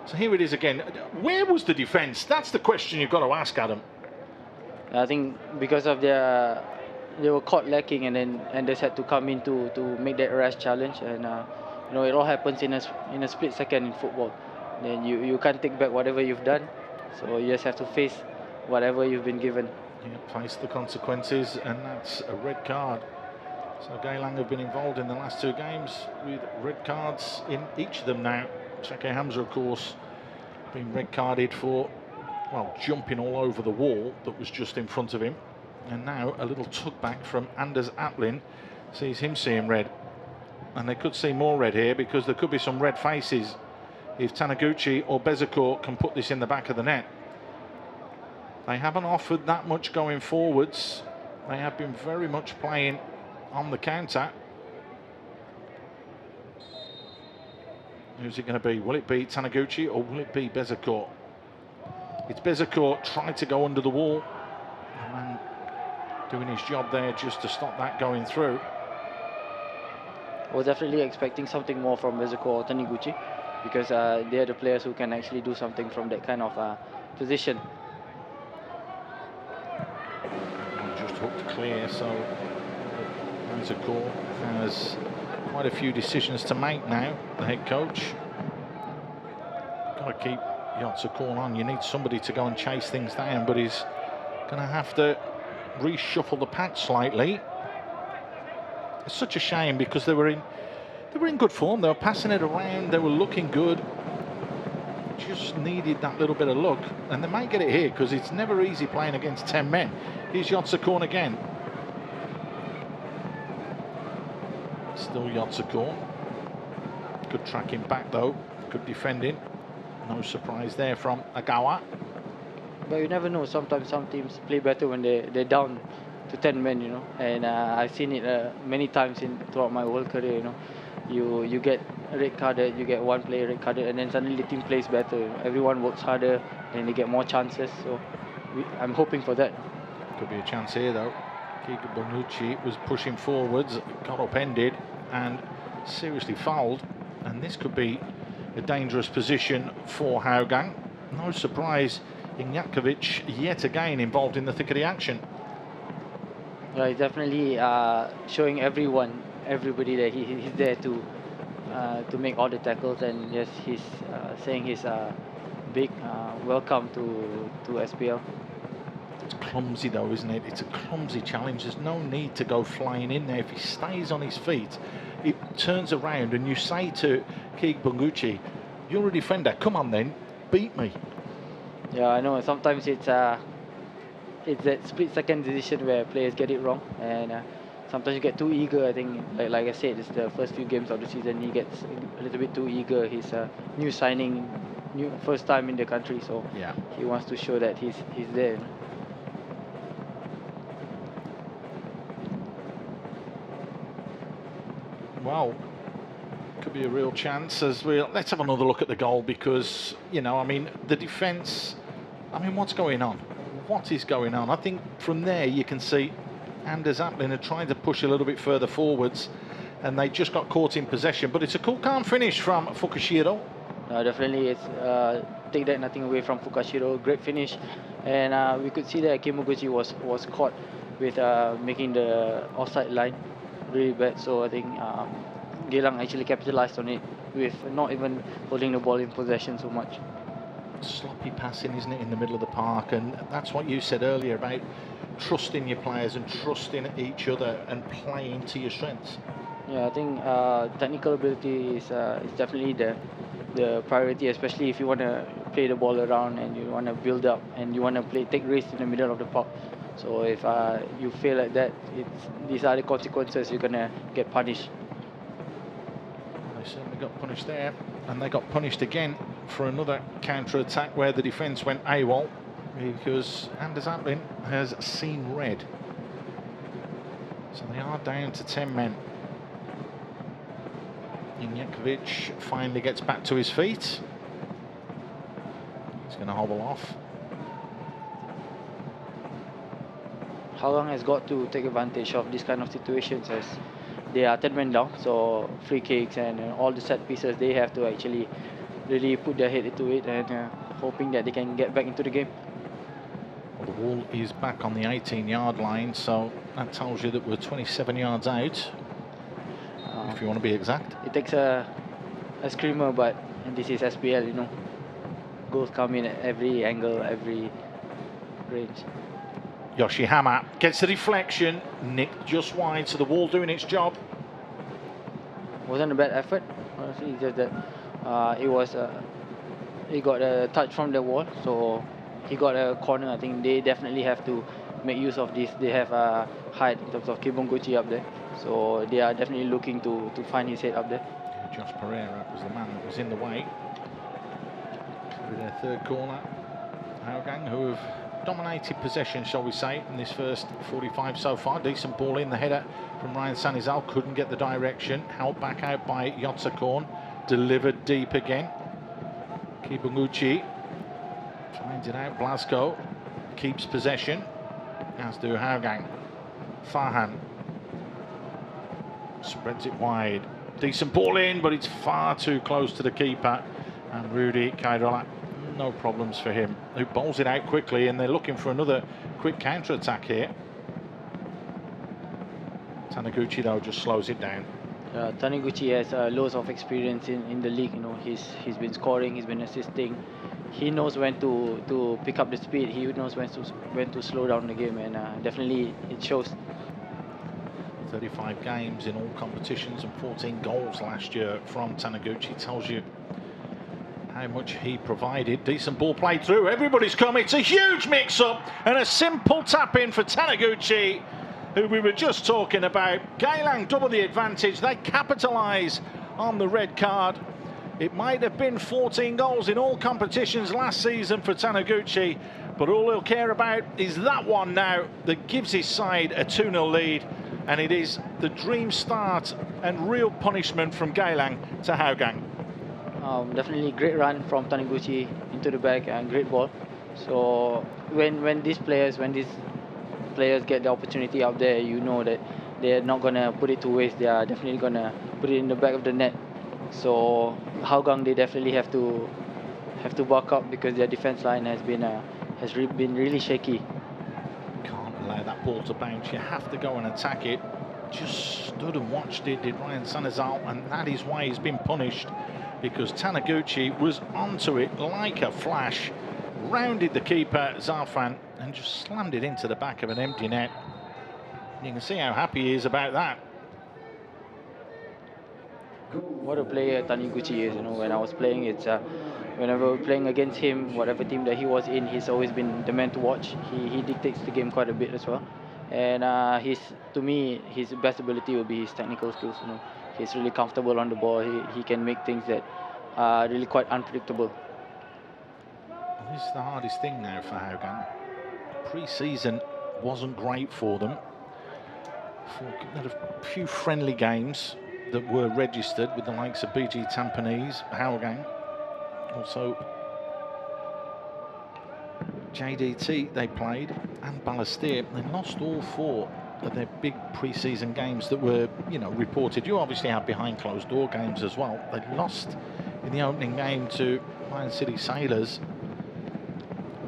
So here it is again. Where was the defence? That's the question you've got to ask, Adam. I think because of they were caught lacking, and then Anders had to come in to make that rash challenge, and you know, it all happens in a split second in football. Then you can't take back whatever you've done, so you just have to face whatever you've been given. Yeah, face the consequences, and that's a red card. So Geylang have been involved in the last two games with red cards in each of them now. Cheikh Hamza, of course, being red carded for, well, jumping all over the wall that was just in front of him. And now a little tug back from Anders Aplin sees him seeing red. And they could see more red here, because there could be some red faces if Taniguchi or Bezecourt can put this in the back of the net. They haven't offered that much going forwards. They have been very much playing on the counter. Who's it going to be? Will it be Taniguchi or will it be Bezecourt? It's Bezecourt trying to go under the wall, and doing his job there just to stop that going through. I was definitely expecting something more from Bezecourt or Taniguchi, because they are the players who can actually do something from that kind of position. Just hooked clear, so Bezecourt has quite a few decisions to make now, the head coach. Got to keep Yotsukorn on. You need somebody to go and chase things down, but he's going to have to reshuffle the pack slightly. It's such a shame, because they were in good form. They were passing it around. They were looking good. Just needed that little bit of luck, and they might get it here, because it's never easy playing against 10 men. Here's Yotsukorn again. Still Yotsukorn. Good tracking back though. Good defending. No surprise there from Agawa. But you never know. Sometimes some teams play better when they're down to 10 men, you know. And I've seen it many times throughout my whole career, you know. You get red carded, you get one player red carded, and then suddenly the team plays better. You know? Everyone works harder, and they get more chances. So I'm hoping for that. Could be a chance here though. Keegan Bonucci was pushing forwards, got upended and seriously fouled, and this could be a dangerous position for Hougang. No surprise, Injakovic yet again involved in the thick of the action. Yeah, he's definitely showing everybody that he's there to make all the tackles, and yes, he's saying his big welcome to SPL. It's clumsy though, isn't it? It's a clumsy challenge. There's no need to go flying in there. If he stays on his feet, it turns around, and you say to Keegan Bonucci, you're a defender, come on then, beat me. Yeah, I know. Sometimes it's that split-second decision where players get it wrong, and sometimes you get too eager. I think, like I said, it's the first few games of the season. He gets a little bit too eager. He's a new signing, first time in the country, so yeah, he wants to show that he's there. Well, could be a real chance. Let's have another look at the goal, because, you know, I mean, the defence, I mean, what's going on? What is going on? I think from there you can see Anders Aplin are trying to push a little bit further forwards, and they just got caught in possession. But it's a cool, calm finish from Fukushiro. Definitely, it's take that nothing away from Fukushiro. Great finish, and we could see that Kimoguchi was caught with making the offside line really bad. So I think Geylang actually capitalized on it with not even holding the ball in possession so much. Sloppy passing, isn't it, in the middle of the park? And that's what you said earlier about trusting your players and trusting each other and playing to your strengths. Yeah, I think technical ability is definitely the priority, especially if you want to play the ball around and you want to build up and you want to take risks in the middle of the park. So if you fail like that, these are the consequences. You're gonna get punished. They certainly got punished there, and they got punished again for another counter-attack where the defence went AWOL because Anders Aplin has seen red. So they are down to 10 men. Injakovic finally gets back to his feet. He's going to hobble off. Hougang has got to take advantage of this kind of situations, as they are 10 men down, so free kicks and all the set pieces, they have to actually really put their head into it and hoping that they can get back into the game. Well, the ball is back on the 18-yard line, so that tells you that we're 27 yards out, if you want to be exact. It takes a screamer, but this is SPL, you know. Goals come in at every angle, every range. Yoshihama gets the deflection, nicked just wide, so the wall doing its job. Wasn't a bad effort, honestly, just that he got a touch from the wall, so he got a corner. I think they definitely have to make use of this. They have a height in terms of Kibonguchi up there, so they are definitely looking to find his head up there. Josh Pereira was the man that was in the way. With their third corner, Hougang, who have dominated possession, shall we say, in this first 45 so far. Decent ball in, the header from Ryan Sanizal, couldn't get the direction, held back out by Yotsakorn, delivered deep again. Kibonguchi finds it out, Blasco keeps possession, as do Hougang. Farhan spreads it wide, decent ball in, but it's far too close to the keeper, and Rudy Kairola, no problems for him, who bowls it out quickly, and they're looking for another quick counter-attack here. Taniguchi, though, just slows it down. Taniguchi has loads of experience in the league. You know, he's been scoring, he's been assisting. He knows when to pick up the speed. He knows when to slow down the game, and definitely it shows. 35 games in all competitions and 14 goals last year from Taniguchi tells you how much he provided. Decent ball played through, everybody's come. It's a huge mix-up and a simple tap-in for Taniguchi, who we were just talking about. Geylang double the advantage. They capitalise on the red card. It might have been 14 goals in all competitions last season for Taniguchi, but all he'll care about is that one now that gives his side a 2-0 lead, and it is the dream start and real punishment from Geylang to Hougang. Definitely great run from Taniguchi into the back and great ball. So when these players get the opportunity out there, you know that they're not gonna put it to waste. They are definitely gonna put it in the back of the net. So Hougang, they definitely have to buck up, because their defense line has been really shaky. Can't allow that ball to bounce. You have to go and attack it. Just stood and watched it, did Ryan Sanizal, and that is why he's been punished, because Taniguchi was onto it like a flash, rounded the keeper Zarfan and just slammed it into the back of an empty net. You can see how happy he is about that. What a player Taniguchi is. You know, when I was playing, whenever we're playing against him, whatever team that he was in, he's always been the man to watch. He dictates the game quite a bit as well, and to me, his best ability will be his technical skills. You know, he's really comfortable on the ball. He can make things that are really quite unpredictable. This is the hardest thing now for Hougang. Pre-season wasn't great for them. Had a few friendly games, that were registered with the likes of BG Tampines, Hougang, also JDT they played, and Balestier. They lost all 4 of their big pre-season games that were, reported. You obviously have behind closed door games as well. They lost in the opening game to Lion City Sailors.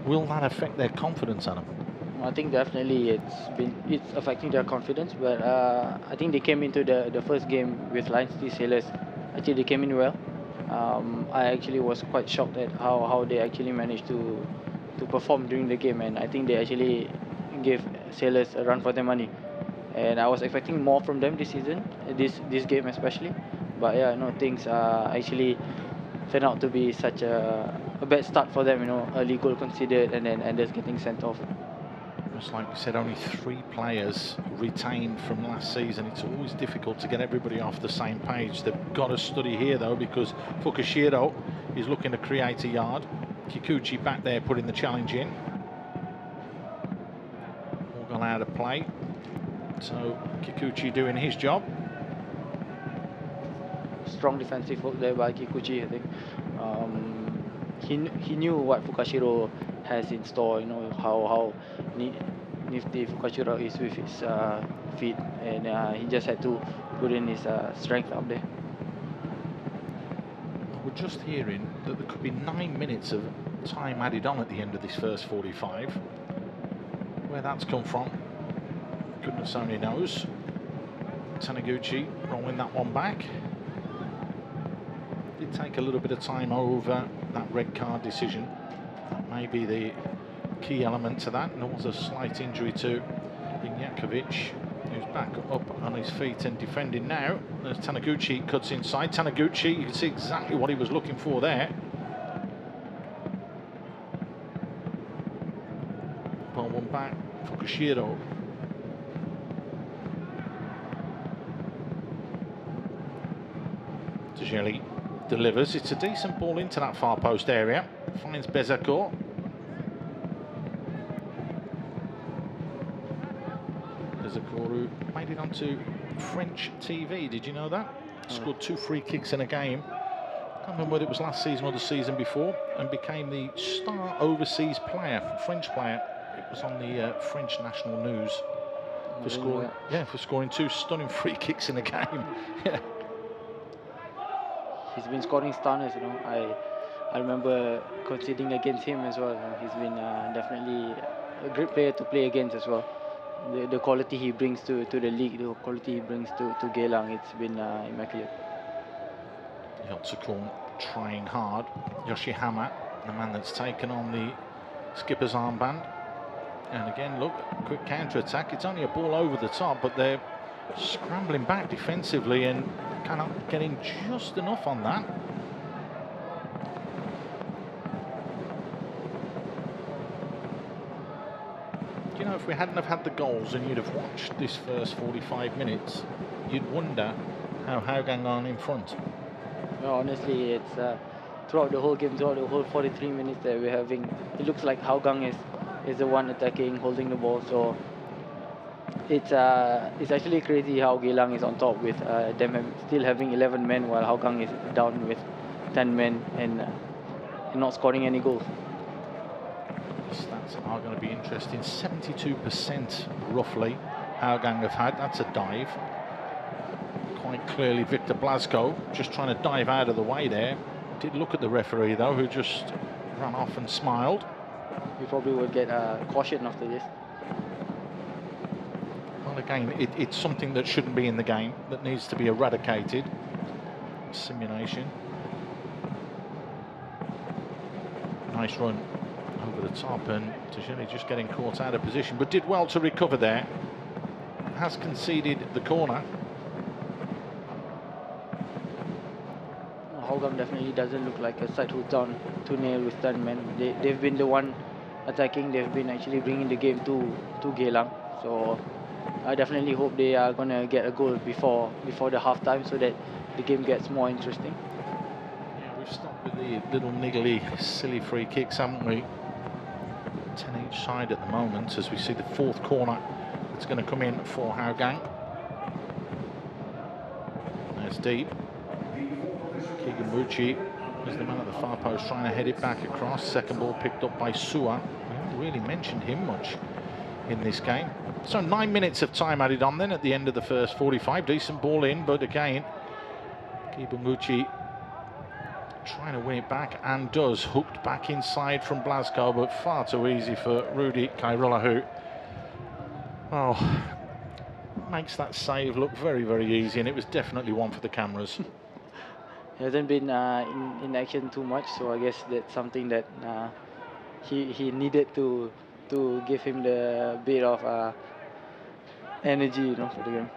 Will that affect their confidence, Adam? I think definitely it's affecting their confidence, but I think they came into the first game with Lion City Sailors. Actually, they came in well. I actually was quite shocked at how they actually managed to perform during the game, and I think they actually gave Sailors a run for their money. And I was expecting more from them this season, this game especially. But yeah, things actually turned out to be such a bad start for them. Early goal conceded, and then Anders getting sent off. Just like we said, only 3 players retained from last season. It's always difficult to get everybody off the same page. They've got to study here though, because Fukushiro is looking to create a yard. Kikuchi back there putting the challenge in. All gone out of play. So Kikuchi doing his job. Strong defensive work there by Kikuchi, I think. He knew what Fukushiro has in store, how nifty Fukushiro is with his feet, and he just had to put in his strength up there. We're just hearing that there could be 9 minutes of time added on at the end of this first 45. Where that's come from, goodness only knows. Taniguchi rolling that one back. Did take a little bit of time over that red card decision. That may be the key element to that. And there was a slight injury to Inyakovic, who's back up on his feet and defending now. As Taniguchi cuts inside. Taniguchi, you can see exactly what he was looking for there. Ball one back, Fukushiro. Tajeli delivers. It's a decent ball into that far post area. Finds Bezacourt. Bezacourt, who made it onto French TV. Did you know that? Scored 2 free kicks in a game. I can't remember whether it was last season or the season before, and became the star overseas player, French player. It was on the French national news for scoring 2 stunning free kicks in a game. Yeah. He's been scoring stunners, I remember conceding against him as well. He's been definitely a great player to play against as well. The quality he brings to the league, the quality he brings to Geylang, it's been immaculate. Yotsukun trying hard. Yoshihama, the man that's taken on the skipper's armband. And again, look, quick counter-attack. It's only a ball over the top, but they're scrambling back defensively and kind of getting just enough on that. If we hadn't have had the goals and you'd have watched this first 45 minutes, you'd wonder how Hougang are in front. No, honestly, it's throughout the whole game, throughout the whole 43 minutes that we're having, it looks like Hougang is the one attacking, holding the ball. So it's actually crazy how Geylang is on top with them still having 11 men while Hougang is down with 10 men and not scoring any goals. The stats are going to be interesting. 72% roughly Hougang have had. That's a dive. Quite clearly Victor Blasco just trying to dive out of the way there. Did look at the referee though, who just ran off and smiled. We probably would get a caution after this. Well, again, it's something that shouldn't be in the game, that needs to be eradicated. Simulation. Nice run over the top, and Tajani just getting caught out of position, but did well to recover there. Has conceded the corner. Hougang definitely doesn't look like a side who's down 2-0 with 10 men. They've been the one attacking. They've been actually bringing the game to Geylang. So I definitely hope they are going to get a goal before the half-time so that the game gets more interesting. Yeah, we've stopped with the little niggly, silly free kicks, haven't we? 10 each side at the moment, as we see the fourth corner that's going to come in for Hougang. It's deep. Keegan is the man at the far post trying to head it back across. Second ball picked up by Sua. We haven't really mentioned him much in this game. So 9 minutes of time added on then at the end of the first 45. Decent ball in, but again, Keegan trying to win it back, and does. Hooked back inside from Blasco, but far too easy for Rudy Kairola, who, well, makes that save look very, very easy, and it was definitely one for the cameras. He hasn't been in action too much, so I guess that's something that he needed to give him the bit of energy, you know, for the game.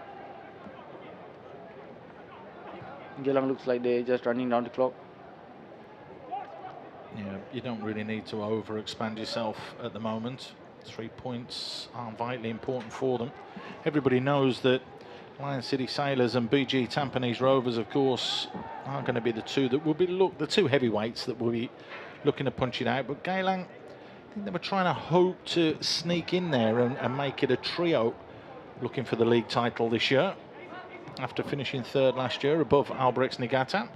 Geylang looks like they're just running down the clock. Yeah, you don't really need to overexpand yourself at the moment. 3 points are vitally important for them. Everybody knows that Lion City Sailors and BG Tampines Rovers, of course, are going to be the two that will be the two heavyweights that will be looking to punch it out. But Geylang, I think they were trying to hope to sneak in there and make it a trio, looking for the league title this year, after finishing third last year above Albrechts Niigata.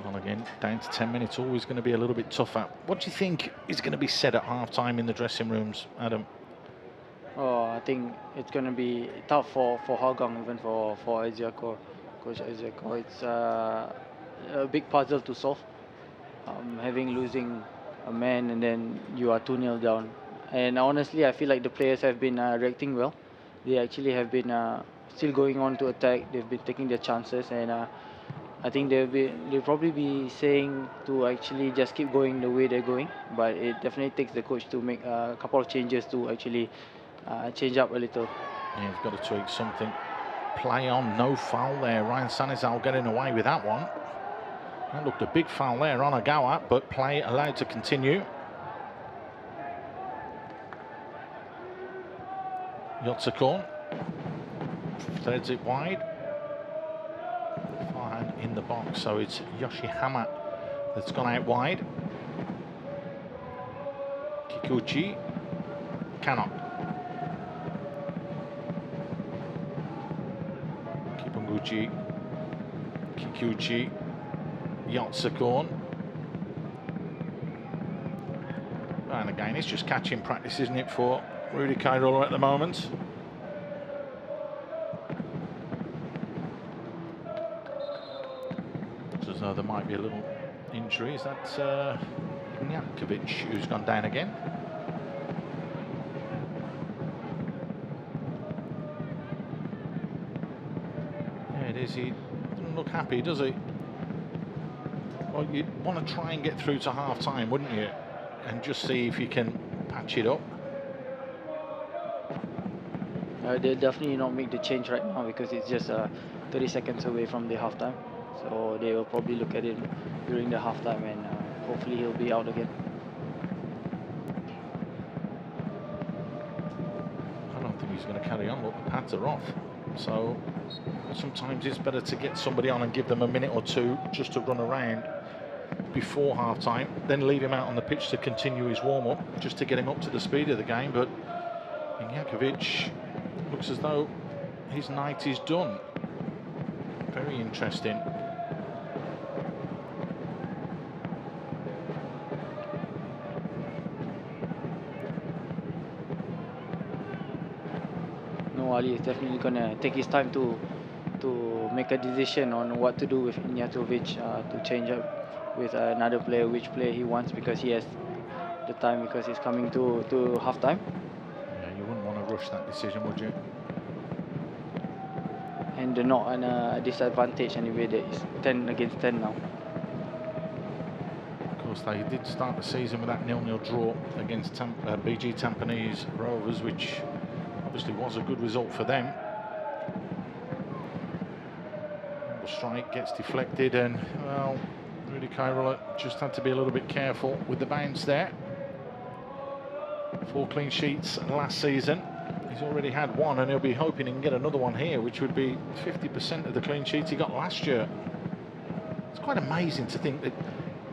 Well, again, down to 10 minutes, always going to be a little bit tougher. What do you think is going to be said at half-time in the dressing rooms, Adam? Oh, I think it's going to be tough for Hougang, even for Coach Ezekiel. It's a big puzzle to solve. Losing a man and then you are 2-0 down. And honestly, I feel like the players have been reacting well. They actually have been still going on to attack. They've been taking their chances, and I think they'll probably be saying to actually just keep going the way they're going. But it definitely takes the coach to make a couple of changes to actually change up a little. Yeah, you've got to tweak something. Play on, no foul there. Ryan Sanizal getting away with that one. That looked a big foul there on Agawa, but play allowed to continue. Yotsakon threads it wide. Farhan in the box, so it's Yoshihama that's gone out wide. Kikuchi cannot. Kipunguchi, Kikuchi, Yotsakon. And again, it's just catching practice, isn't it, for Rudy Kairola at the moment? Looks as though there might be a little injury. Is that Nyakovic who's gone down again? Yeah, it is. He doesn't look happy, does he? Well, you'd want to try and get through to half-time, wouldn't you? And just see if you can patch it up. They'll definitely not make the change right now because it's just 30 seconds away from the halftime. So they will probably look at it during the halftime, and hopefully he'll be out again. I don't think he's going to carry on. Look, the pads are off. So sometimes it's better to get somebody on and give them a minute or two just to run around before half-time, then leave him out on the pitch to continue his warm-up, just to get him up to the speed of the game. But Nyakovic looks as though his night is done. Very interesting. No, Ali is definitely going to take his time to make a decision on what to do with Ignjatovic, to change up with another player, which player he wants, because he has the time, because he's coming to half-time. Yeah, you wouldn't want to rush that decision, would you? And they're not on a disadvantage anyway. That is 10 against 10 now. Of course, they did start the season with that 0-0 draw against BG Tampines Rovers, which obviously was a good result for them. The strike gets deflected, and, well, Rudy Kairola just had to be a little bit careful with the bounce there. 4 clean sheets last season. He's already had one, and he'll be hoping he can get another one here, which would be 50% of the clean sheets he got last year. It's quite amazing to think that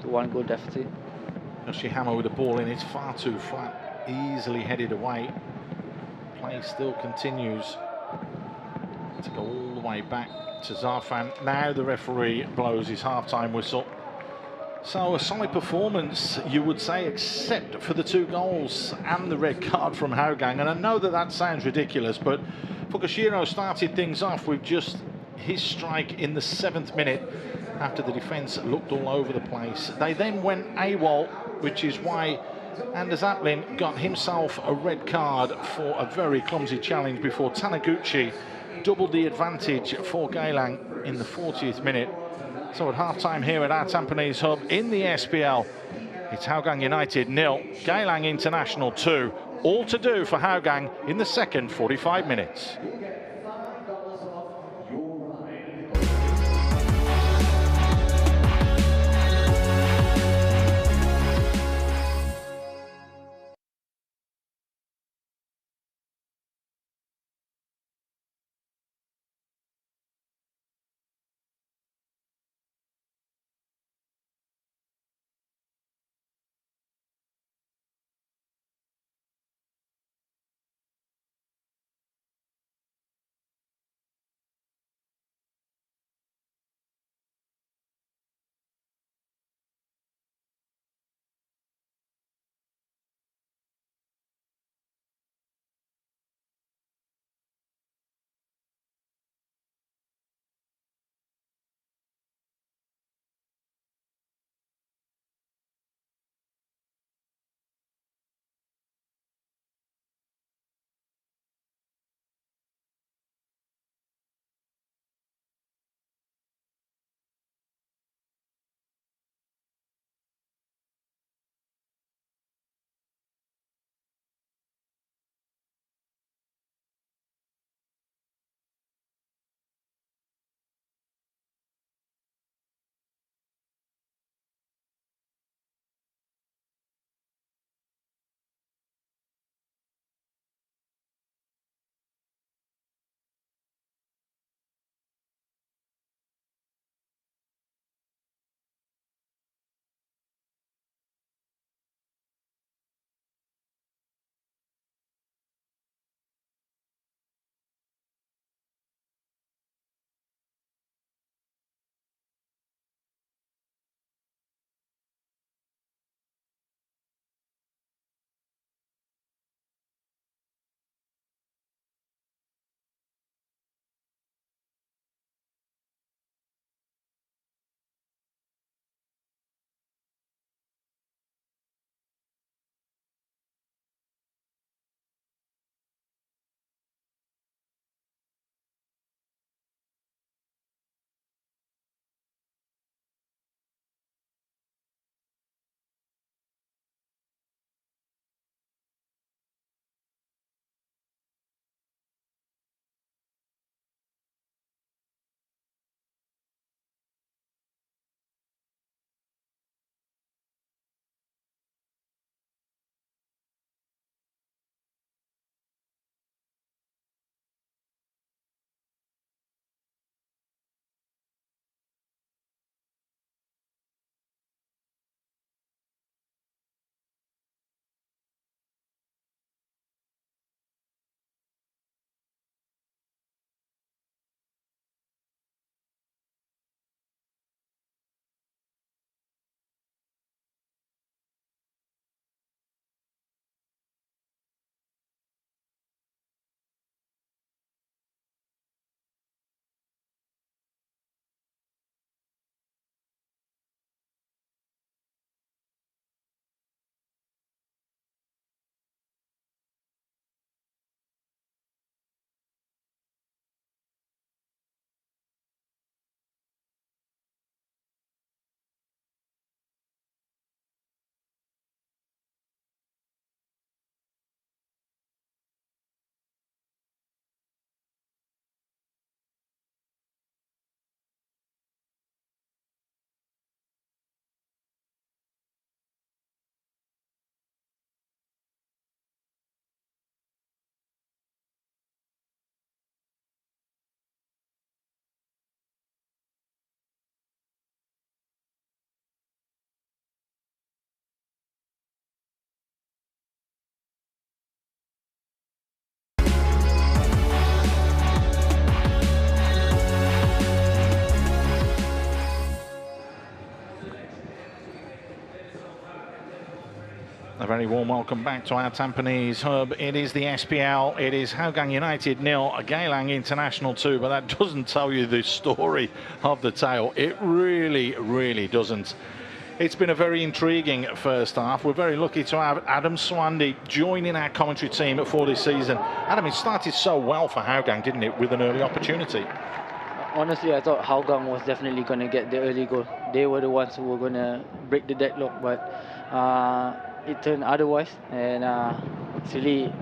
to 1 goal deficit. Yoshi Hammer with the ball in, it's far too flat, easily headed away. Play still continues to go all the way back to Zarfan. Now the referee blows his half-time whistle. So a solid performance, you would say, except for the 2 goals and the red card from Hougang. And I know that that sounds ridiculous, but Fukushiro started things off with just his strike in the 7th minute after the defence looked all over the place. They then went AWOL, which is why Anders Atlin got himself a red card for a very clumsy challenge before Taniguchi doubled the advantage for Geylang in the 40th minute. So at half-time here at our Tampines Hub in the SPL, it's Hougang United 0, Geylang International 2. All to do for Hougang in the second 45 minutes. very warm welcome back to our Tampines Hub. It is the SPL, it is Hougang United 0, Geylang International 2, but that doesn't tell you the story of the tale. It really, really doesn't. It's been a very intriguing first half. We're very lucky to have Adam Swandi joining our commentary team for this season. Adam, it started so well for Hougang, didn't it, with an early opportunity? Honestly, I thought Hougang was definitely going to get the early goal. They were the ones who were going to break the deadlock, but it turned otherwise, and it's really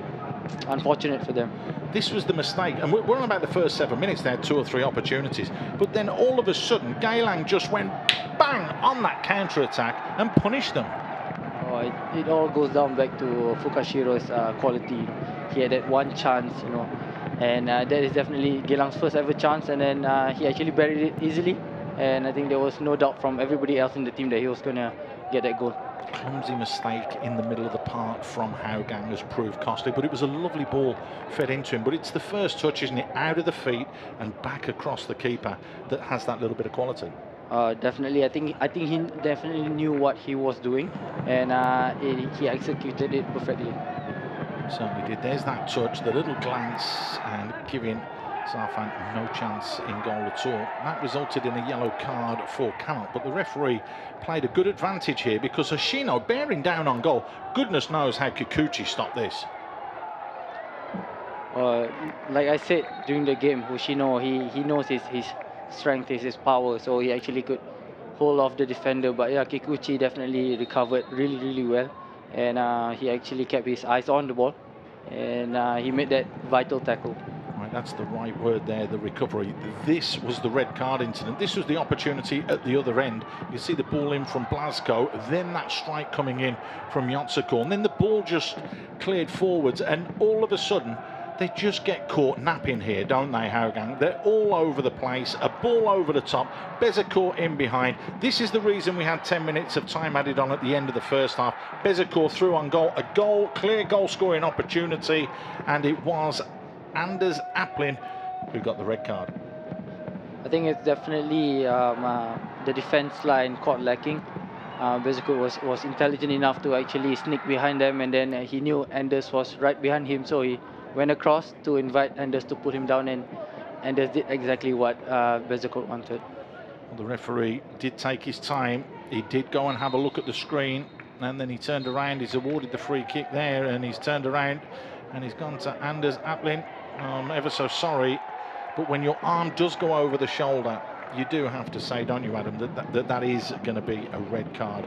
unfortunate for them. This was the mistake, and we're on about the first 7 minutes. They had 2 or 3 opportunities, but then all of a sudden Geylang just went bang on that counter-attack and punished them. Oh, it all goes down back to Fukashiro's quality. He had that one chance, you know, and that is definitely Geylang's first ever chance, and then he actually buried it easily, and I think there was no doubt from everybody else in the team that he was going to get that goal. Clumsy mistake in the middle of the park from Hougang has proved costly, but it was a lovely ball fed into him. But it's the first touch, isn't it, out of the feet and back across the keeper that has that little bit of quality. Definitely, I think he definitely knew what he was doing, and he executed it perfectly. Certainly did. There's that touch, the little glance, and giving Sarfan no chance in goal at all. That resulted in a yellow card for Canot, but the referee played a good advantage here because Hoshino bearing down on goal. Goodness knows how Kikuchi stopped this. Like I said during the game, Hoshino, he knows his strength, his power, so he actually could hold off the defender. But yeah, Kikuchi definitely recovered really, really well, and he actually kept his eyes on the ball, and he made that vital tackle. Right, that's the right word there, the recovery. This was the red card incident. This was the opportunity at the other end. You see the ball in from Blasco, then that strike coming in from Yotsuko, and then the ball just cleared forwards, and all of a sudden they just get caught napping here, don't they, Hougang? They're all over the place, a ball over the top, Bezecourt in behind. This is the reason we had 10 minutes of time added on at the end of the first half. Bezecourt through on goal, a goal, clear goal scoring opportunity, and it was Anders Applin who got the red card. I think it's definitely the defense line caught lacking. Bezecourt was intelligent enough to actually sneak behind them, and then he knew Anders was right behind him, so he went across to invite Anders to put him down, and Anders did exactly what Bezecourt wanted. Well, the referee did take his time. He did go and have a look at the screen, and then he turned around. He's awarded the free kick there, and he's turned around and he's gone to Anders Applin. I'm ever so sorry, but when your arm does go over the shoulder, you do have to say, don't you, Adam, that is going to be a red card.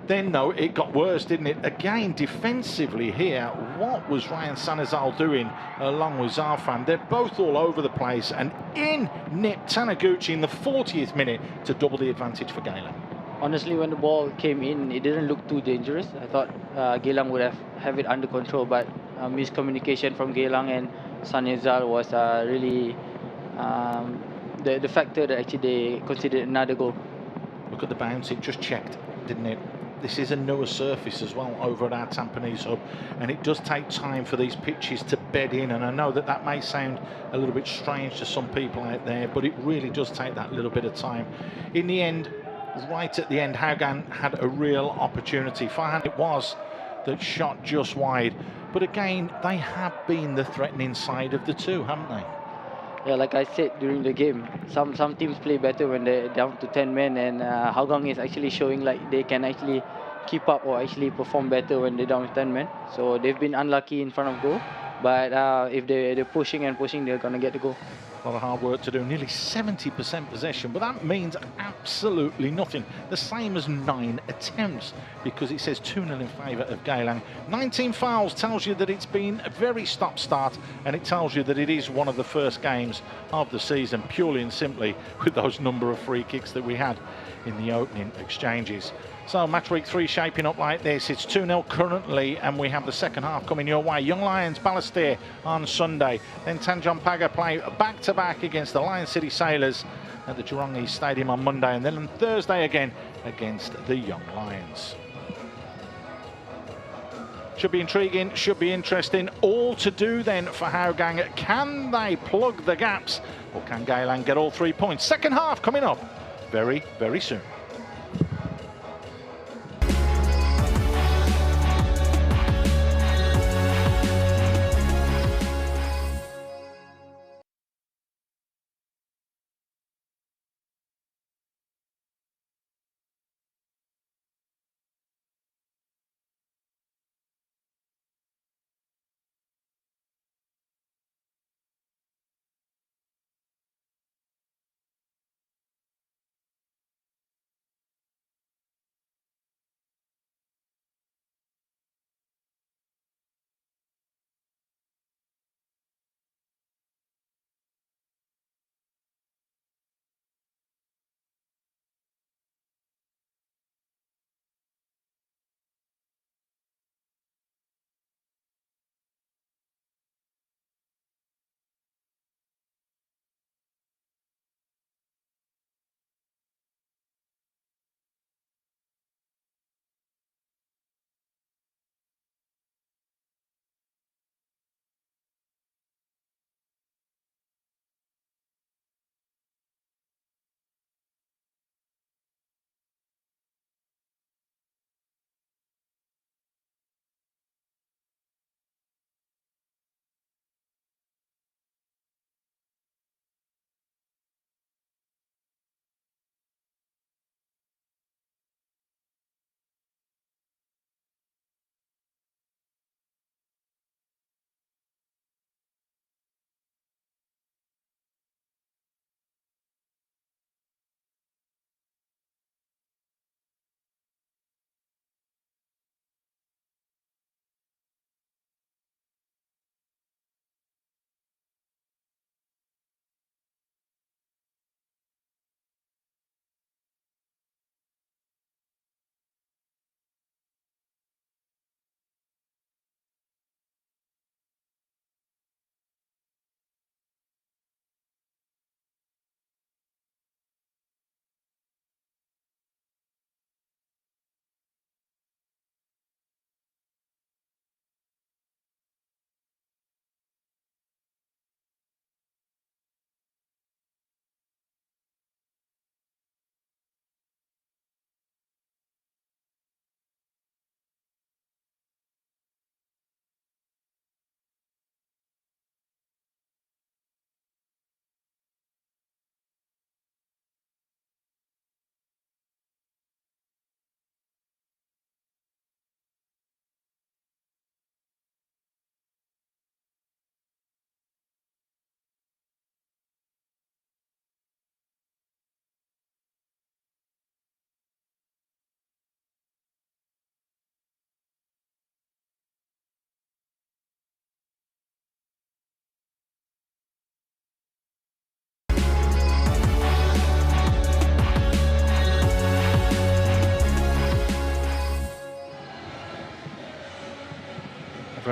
Then, no, it got worse, didn't it? Again, defensively here, what was Ryan Sanizal doing along with Zarfan? They're both all over the place, and in nipped Taniguchi in the 40th minute to double the advantage for Geylang. Honestly, when the ball came in, it didn't look too dangerous. I thought Geylang would have it under control, but miscommunication from Geylang and Sanizal was really the factor that actually they considered another goal. Look at the bounce, it just checked, didn't it? This is a newer surface as well over at our Tampines Hub, and it does take time for these pitches to bed in, and I know that may sound a little bit strange to some people out there, but it really does take that little bit of time. In the end, right at the end, Hougang had a real opportunity. Farhan it was that shot just wide, but again, they have been the threatening side of the two, haven't they? Yeah, like I said during the game, some teams play better when they're down to 10 men, and Hougang is actually showing like they can actually keep up or actually perform better when they're down to 10 men. So they've been unlucky in front of goal, but if they're pushing and pushing, they're going to get the goal. A lot of hard work to do, nearly 70% possession, but that means absolutely nothing. The same as 9 attempts, because it says 2-0 in favour of Geylang. 19 fouls tells you that it's been a very stop-start, and it tells you that it is one of the first games of the season, purely and simply with those number of free kicks that we had in the opening exchanges. So match week 3 shaping up like this. It's 2-0 currently, and we have the second half coming your way. Young Lions, Balestier on Sunday. Then Tanjong Pagar play back-to-back against the Lion City Sailors at the Jurong East Stadium on Monday, and then on Thursday again against the Young Lions. Should be intriguing, should be interesting. All to do then for Hougang. Can they plug the gaps, or can Geylang get all 3 points? Second half coming up very, very soon.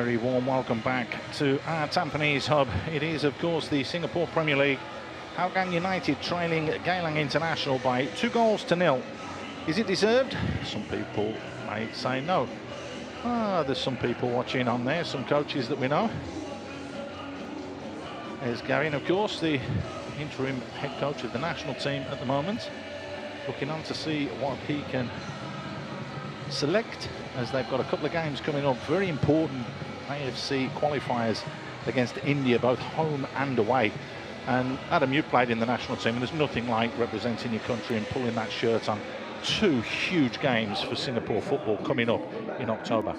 very warm welcome back to our Tampines Hub. It is, of course, the Singapore Premier League. Hougang United trailing Geylang International by 2-0. Is it deserved? Some people may say no. There's some people watching on there, some coaches that we know. There's Gary, of course, the interim head coach of the national team at the moment, looking on to see what he can select, as they've got a couple of games coming up, very important AFC qualifiers against India, both home and away. And Adam, you played in the national team, and there's nothing like representing your country and pulling that shirt on. 2 huge games for Singapore football coming up in October.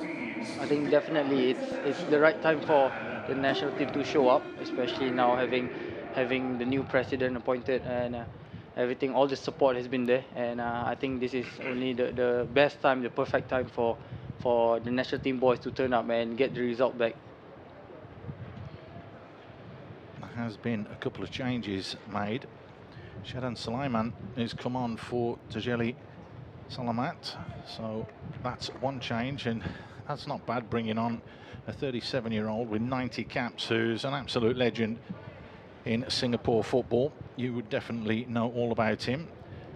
I think definitely it's the right time for the national team to show up, especially now having the new president appointed, and everything, all the support has been there, and I think this is only the best time, the perfect time for the national team boys to turn up and get the result back. There has been a couple of changes made. Shadan Sulaiman has come on for Tajeli Salamat, so that's one change, and that's not bad, bringing on a 37-year-old with 90 caps who's an absolute legend in Singapore football. You would definitely know all about him.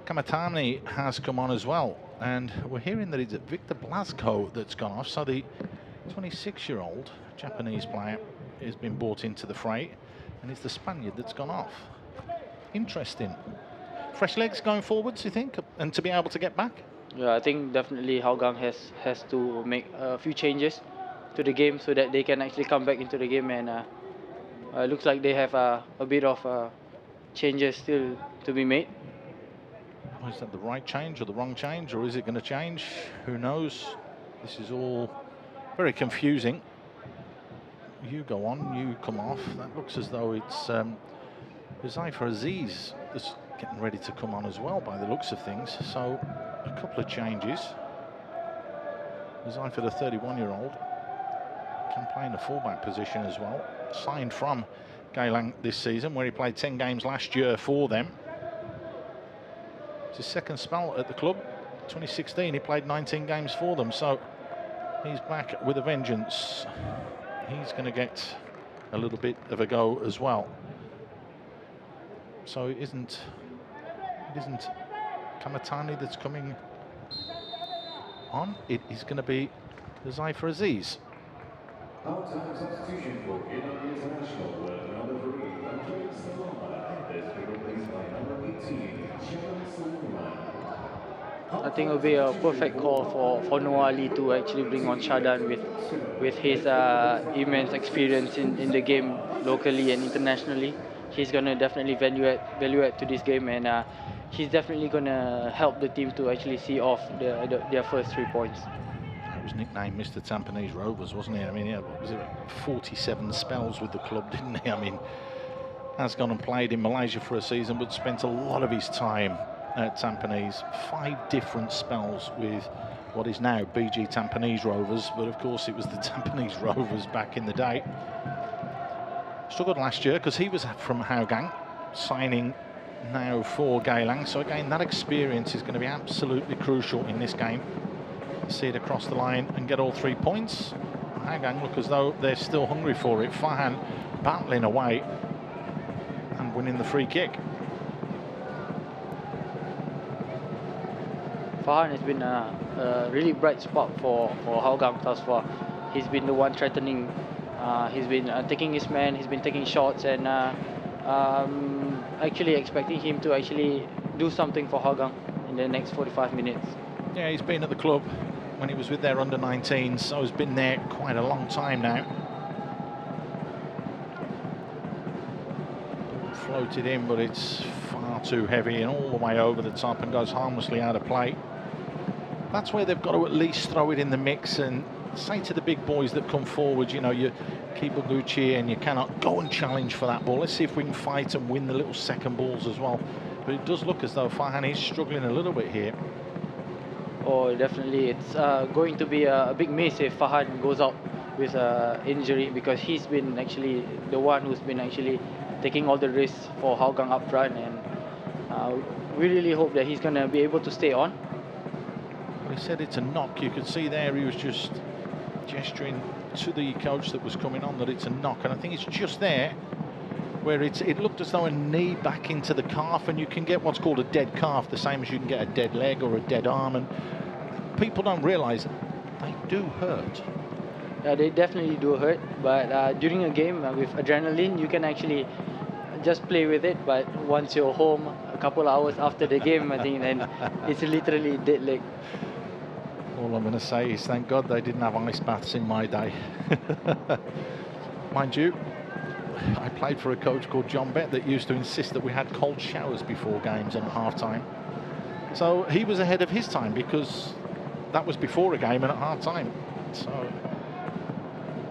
Kamatani has come on as well, and we're hearing that it's Victor Blasco that's gone off, so the 26-year-old Japanese player has been brought into the fray, and it's the Spaniard that's gone off. Interesting. Fresh legs going forwards, you think, and to be able to get back? Yeah, I think definitely Hougang has to make a few changes to the game so that they can actually come back into the game, and it looks like they have a bit of changes still to be made. Is that the right change or the wrong change, or is it going to change? Who knows? This is all very confusing. You go on, you come off. That looks as though it's Zaifa Aziz that's getting ready to come on as well by the looks of things. So a couple of changes. Zaifa, the 31-year-old, can play in the fullback position as well. Signed from Geylang this season, where he played 10 games last year for them. It's his second spell at the club. 2016, he played 19 games for them, so he's back with a vengeance. He's going to get a little bit of a go as well. So it isn't Kamatani that's coming on. It is going to be Zaifa Aziz. Halftime substitution for Geylang International with number 3, Tampines Hub, is replaced by number 18, Shadan Sulaiman. I think it will be a perfect call for Noah Ali to actually bring on Shadan with his immense experience in the game locally and internationally. He's going to definitely value add to this game, and he's definitely going to help the team to actually see off their first 3 points. He was nicknamed Mr. Tampines Rovers, wasn't he? I mean, yeah, what was it, 47 spells with the club, didn't he? I mean, has gone and played in Malaysia for a season, but spent a lot of his time at Tampines. 5 different spells with what is now BG Tampines Rovers, but of course it was the Tampines Rovers back in the day. Struggled last year because he was from Hougang, signing now for Geylang. So again, that experience is going to be absolutely crucial in this game. See it across the line and get all 3 points. Hougang look as though they're still hungry for it. Farhan battling away and winning the free kick. Farhan has been a really bright spot for Hougang thus far. He's been the one threatening. He's been taking his man. He's been taking shots, and actually expecting him to actually do something for Hougang in the next 45 minutes. Yeah, he's been at the club when he was with their under-19s, so he's been there quite a long time now. Floated in, but it's far too heavy and all the way over the top and goes harmlessly out of play. That's where they've got to at least throw it in the mix and say to the big boys that come forward, you know, you keep Gucci and you cannot go and challenge for that ball. Let's see if we can fight and win the little second balls as well. But it does look as though Farhan is struggling a little bit here. Oh, definitely. It's going to be a big miss if Farhan goes out with injury, because he's been actually the one who's been actually taking all the risks for Hougang up front, and we really hope that he's going to be able to stay on. Well, he said it's a knock. You could see there he was just gesturing to the coach that was coming on that it's a knock, and I think it's just there where it looked as though a knee back into the calf, and you can get what's called a dead calf, the same as you can get a dead leg or a dead arm, and people don't realise they do hurt. Yeah, they definitely do hurt, but during a game with adrenaline, you can actually just play with it. But once you're home, a couple hours after the game, I think then it's literally dead leg. All I'm going to say is thank God they didn't have ice baths in my day. Mind you, I played for a coach called John Bett that used to insist that we had cold showers before games and at half-time. So he was ahead of his time because that was before a game and at half-time. So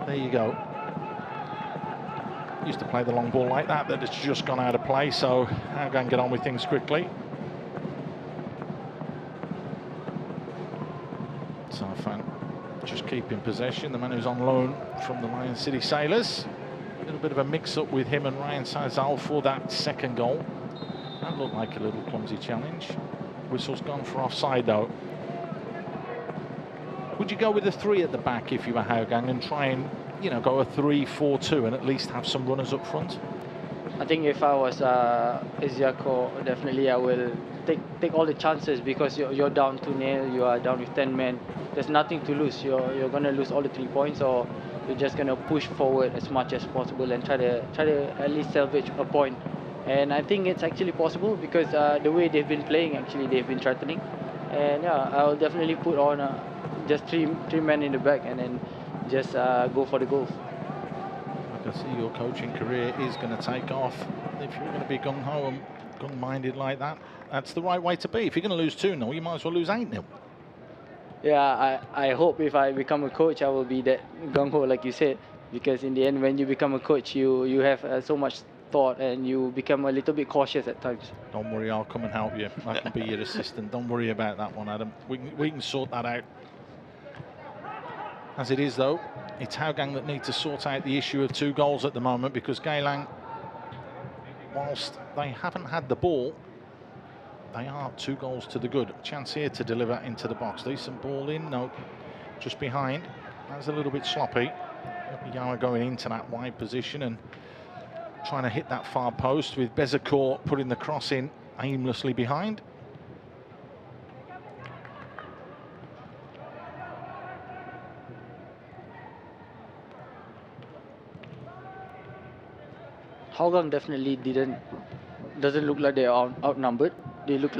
there you go. Used to play the long ball like that it's just gone out of play, so I'm going to get on with things quickly. Sarfan just keeping possession, the man who's on loan from the Lion City Sailors. A little bit of a mix-up with him and Ryan Sazal for that second goal. That looked like a little clumsy challenge. Whistle's gone for offside though. Would you go with a 3 at the back if you were Hougang and try and, you know, go a 3-4-2 and at least have some runners up front? I think if I was Isiako, definitely I will take all the chances, because you're down 2-0, you are down with 10 men. There's nothing to lose. You're gonna lose all the 3 points, or you're just gonna push forward as much as possible and try to at least salvage a point. And I think it's actually possible because the way they've been playing, actually they've been threatening. And yeah, I'll definitely put on just three men in the back and then just go for the goals. I can see your coaching career is going to take off. If you're going to be gung-ho and gung-minded like that, that's the right way to be. If you're going to lose 2-0, you might as well lose 8-0. Yeah, I hope if I become a coach, I will be that gung-ho like you said, because in the end, when you become a coach, you have so much thought and you become a little bit cautious at times. Don't worry, I'll come and help you. I can be your assistant. Don't worry about that one, Adam. We can sort that out. As it is, though, it's Hougang that need to sort out the issue of 2 goals at the moment, because Geylang, whilst they haven't had the ball, they are 2 goals to the good. Chance here to deliver into the box. Decent ball in, no, just behind. That's a little bit sloppy. Yawa going into that wide position and trying to hit that far post, with Bezacourt putting the cross in aimlessly behind. Hougang definitely doesn't look like they are outnumbered. They look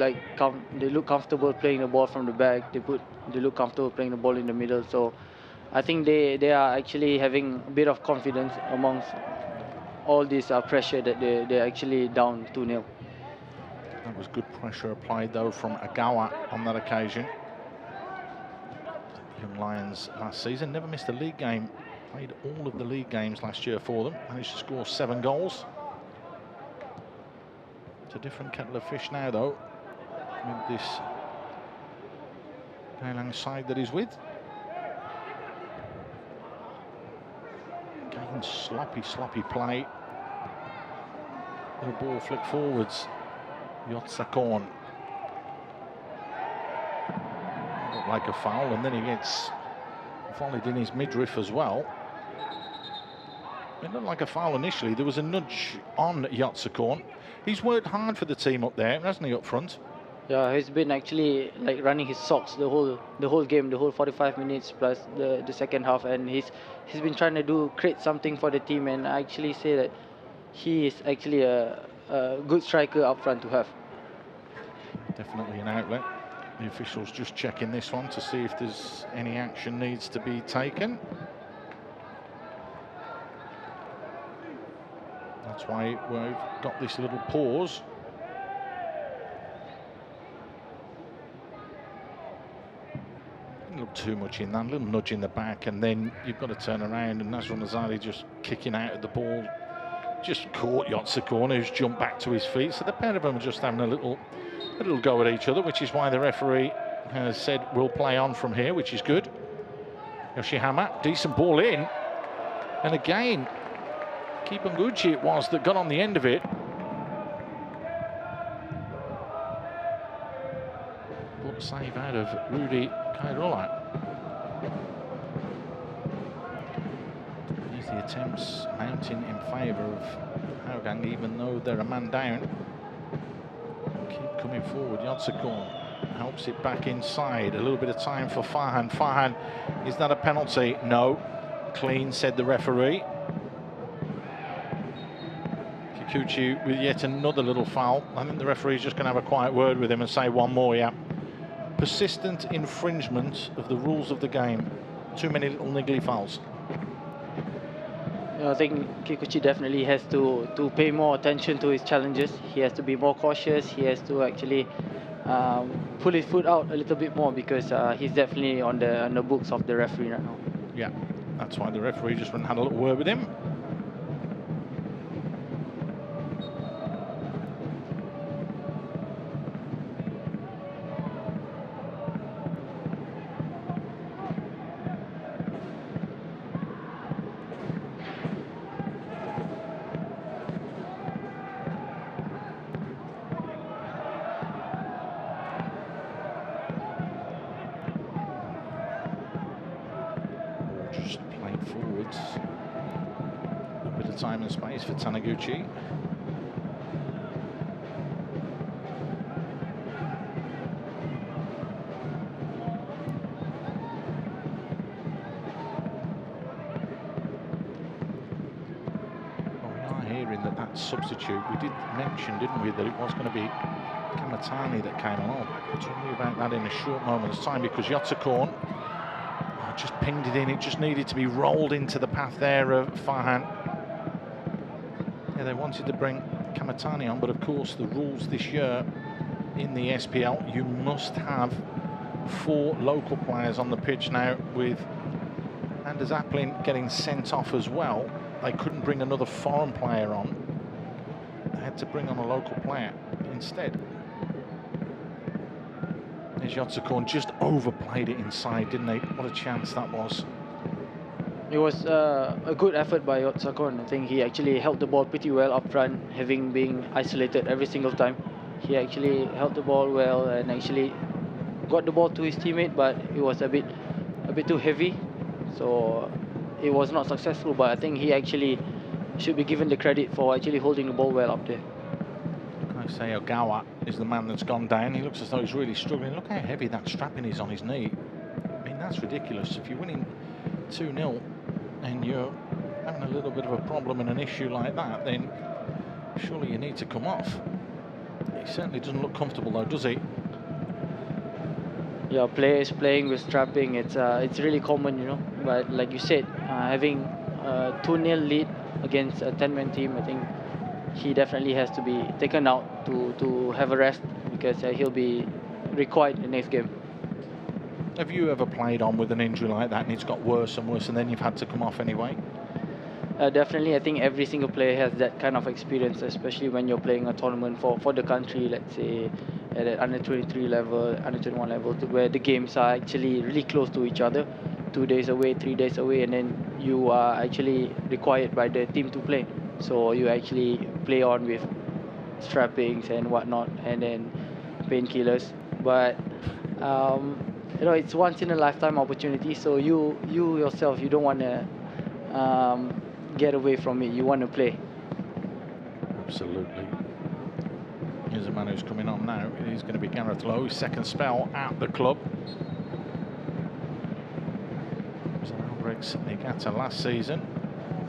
comfortable playing the ball from the back. They look comfortable playing the ball in the middle. So I think they are actually having a bit of confidence amongst all this pressure that they're actually down 2-0. That was good pressure applied though from Agawa on that occasion. Young Lions last season never missed a league game. Played all of the league games last year for them. Managed to score 7 goals. It's a different kettle of fish now, though, with this Geylang side that he's with. Again, sloppy play. The ball flick forwards. Yotsakorn. Looked like a foul, and then he gets volleyed in his midriff as well. It looked like a foul initially. There was a nudge on Yotsakorn. He's worked hard for the team up there, hasn't he, up front? Yeah, he's been actually like running his socks the whole game, the whole 45 minutes plus the second half, and he's been trying to create something for the team, and I actually say that he is actually a good striker up front to have. Definitely an outlet. The officials just checking this one to see if there's any action needs to be taken. That's why we've got this little pause. Didn't look too much in that, little nudge in the back, and then you've got to turn around, and Nazrul Nazari just kicking out of the ball, just caught Yotsakorn, who's jumped back to his feet. So the pair of them are just having a little go at each other, which is why the referee has said we'll play on from here, which is good. Yoshihama, decent ball in, and again, Kipunguchi it was that got on the end of it. Good save out of Rudy Kairola. The attempts mounting in favour of Hougang, even though they're a man down. Keep coming forward. Yotsukorn helps it back inside. A little bit of time for Farhan. Farhan, is that a penalty? No. Clean, said the referee. Kikuchi with yet another little foul. I think the referee's just going to have a quiet word with him and say one more, yeah. Persistent infringement of the rules of the game. Too many little niggly fouls. I think Kikuchi definitely has to pay more attention to his challenges. He has to be more cautious. He has to actually pull his foot out a little bit more, because he's definitely on the books of the referee right now. Yeah, that's why the referee just went and had a little word with him. Just played forwards. A bit of time and space for Taniguchi. Well, we are hearing that substitute, we did mention, didn't we, that it was going to be Kamatani that came along. We'll tell you about that in a short moment's time, because Yotsukorn just pinged it in. It just needed to be rolled into the path there of Farhan. Yeah, they wanted to bring Kamatani on, but of course the rules this year in the SPL, you must have 4 local players on the pitch now, with Anders Aplin getting sent off as well. They couldn't bring another foreign player on. They had to bring on a local player instead. Yotsukorn just overplayed it inside, didn't they? What a chance that was. It was a good effort by Yotsukorn. I think he actually held the ball pretty well up front, having been isolated every single time. He actually held the ball well and actually got the ball to his teammate, but it was a bit too heavy, so it was not successful. But I think he actually should be given the credit for actually holding the ball well up there. I say Ogawa is the man that's gone down. He looks as though he's really struggling. Look how heavy that strapping is on his knee. I mean, that's ridiculous. If you're winning 2-0 and you're having a little bit of a problem and an issue like that, then surely you need to come off. He certainly doesn't look comfortable though, does he? Yeah, players playing with strapping, it's really common, you know. But like you said, having a 2-0 lead against a 10-man team, I think he definitely has to be taken out to have a rest, because he'll be required in the next game. Have you ever played on with an injury like that and it's got worse and worse and then you've had to come off anyway? Definitely, I think every single player has that kind of experience, especially when you're playing a tournament for the country, let's say at an under 23 level, under 21 level, where the games are actually really close to each other, 2 days away, 3 days away, and then you are actually required by the team to play. So you actually play on with strappings and whatnot, and then painkillers. But you know, it's once in a lifetime opportunity. So you yourself, you don't want to get away from it. You want to play. Absolutely. Here's a man who's coming on now. He's going to be Gareth Lowe, his second spell at the club. He was at Albrecht's Niigata last season.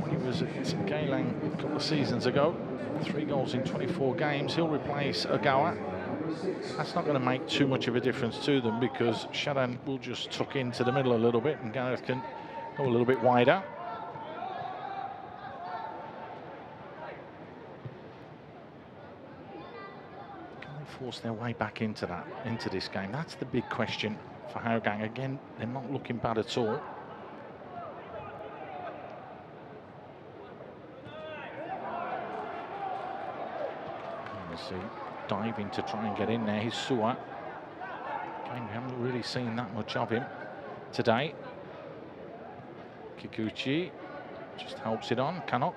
He was at Geylang a couple of seasons ago. 3 goals in 24 games. He'll replace Ogawa. That's not going to make too much of a difference to them, because Shadan will just tuck into the middle a little bit and Gareth can go a little bit wider. Can they force their way back into this game? That's the big question for Hougang. Again, they're not looking bad at all. See, diving to try and get in there. He's Suwa. Again, we haven't really seen that much of him today. Kikuchi just helps it on. Cannot.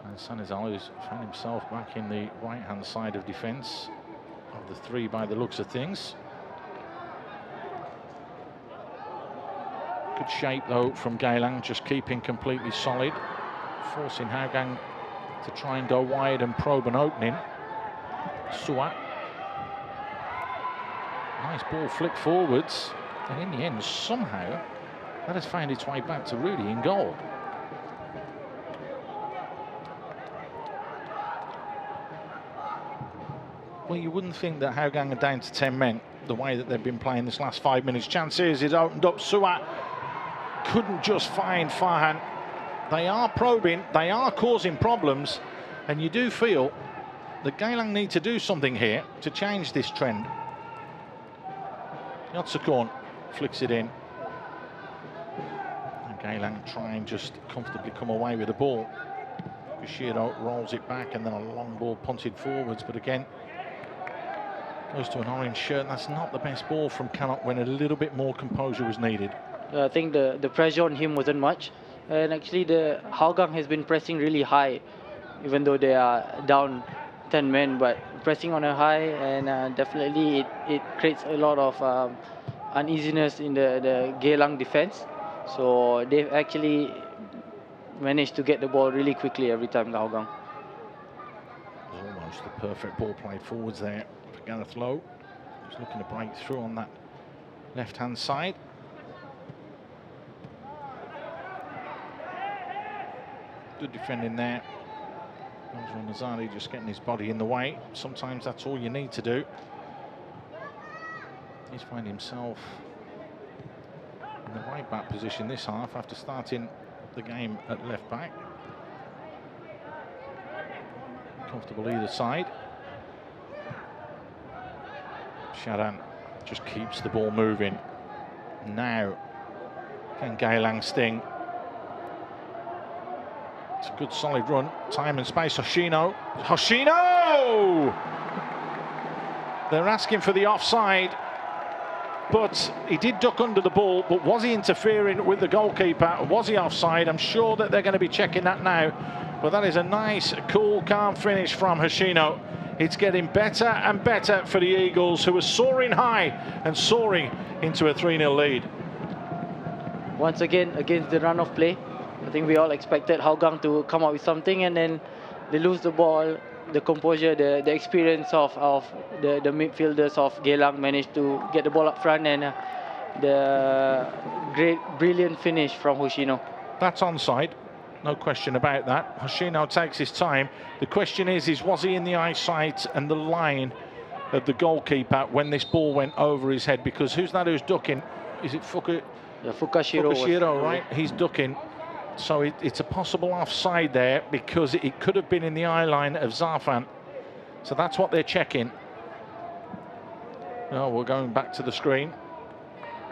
And Sanizal, who's found himself back in the right-hand side of defence of the 3 by the looks of things. Good Good shape though from Geylang, just keeping completely solid, forcing Hougang to try and go wide and probe an opening. Suat. Nice ball flicked forwards, and in the end somehow that has found its way back to Rudy in goal. Well, you wouldn't think that Hougang are down to 10 men the way that they've been playing this last 5 minutes. Chances, it opened up. Suat couldn't just find Farhan. They are probing, they are causing problems, and you do feel that Geylang need to do something here to change this trend. Yotsukorn flicks it in. And Geylang try and just comfortably come away with the ball. Kushiro rolls it back, and then a long ball punted forwards, but again goes to an orange shirt. That's not the best ball from Canop when a little bit more composure was needed. I think the pressure on him wasn't much, and actually the Hougang has been pressing really high, even though they are down 10 men, but pressing on a high, and definitely it creates a lot of uneasiness in the Geylang defense. So they've actually managed to get the ball really quickly every time, the Hougang. It was almost the perfect ball played forwards there for Gareth Lowe. He's looking to break through on that left-hand side. Good defending there. Nazari just getting his body in the way. Sometimes that's all you need to do. He's finding himself in the right back position this half after starting the game at left back. Comfortable either side. Sharan just keeps the ball moving. Now can Geylang sting? It's a good solid run. Time and space. Hoshino. Hoshino! They're asking for the offside, but he did duck under the ball. But was he interfering with the goalkeeper? Was he offside? I'm sure that they're going to be checking that now. But that is a nice, cool, calm finish from Hoshino. It's getting better and better for the Eagles, who are soaring high and soaring into a 3-0 lead. Once again, against the run of play, I think we all expected Hougang to come up with something, and then they lose the ball. The composure, the experience of the midfielders of Geylang managed to get the ball up front, and the great, brilliant finish from Hoshino. That's onside, no question about that. Hoshino takes his time. The question is was he in the eyesight and the line of the goalkeeper when this ball went over his head? Because who's that who's ducking? Is it Fukashiro? Yeah, Fukashiro, right? He's ducking. So it's a possible offside there, because it could have been in the eye line of Zarfan. So that's what they're checking. Oh, we're going back to the screen.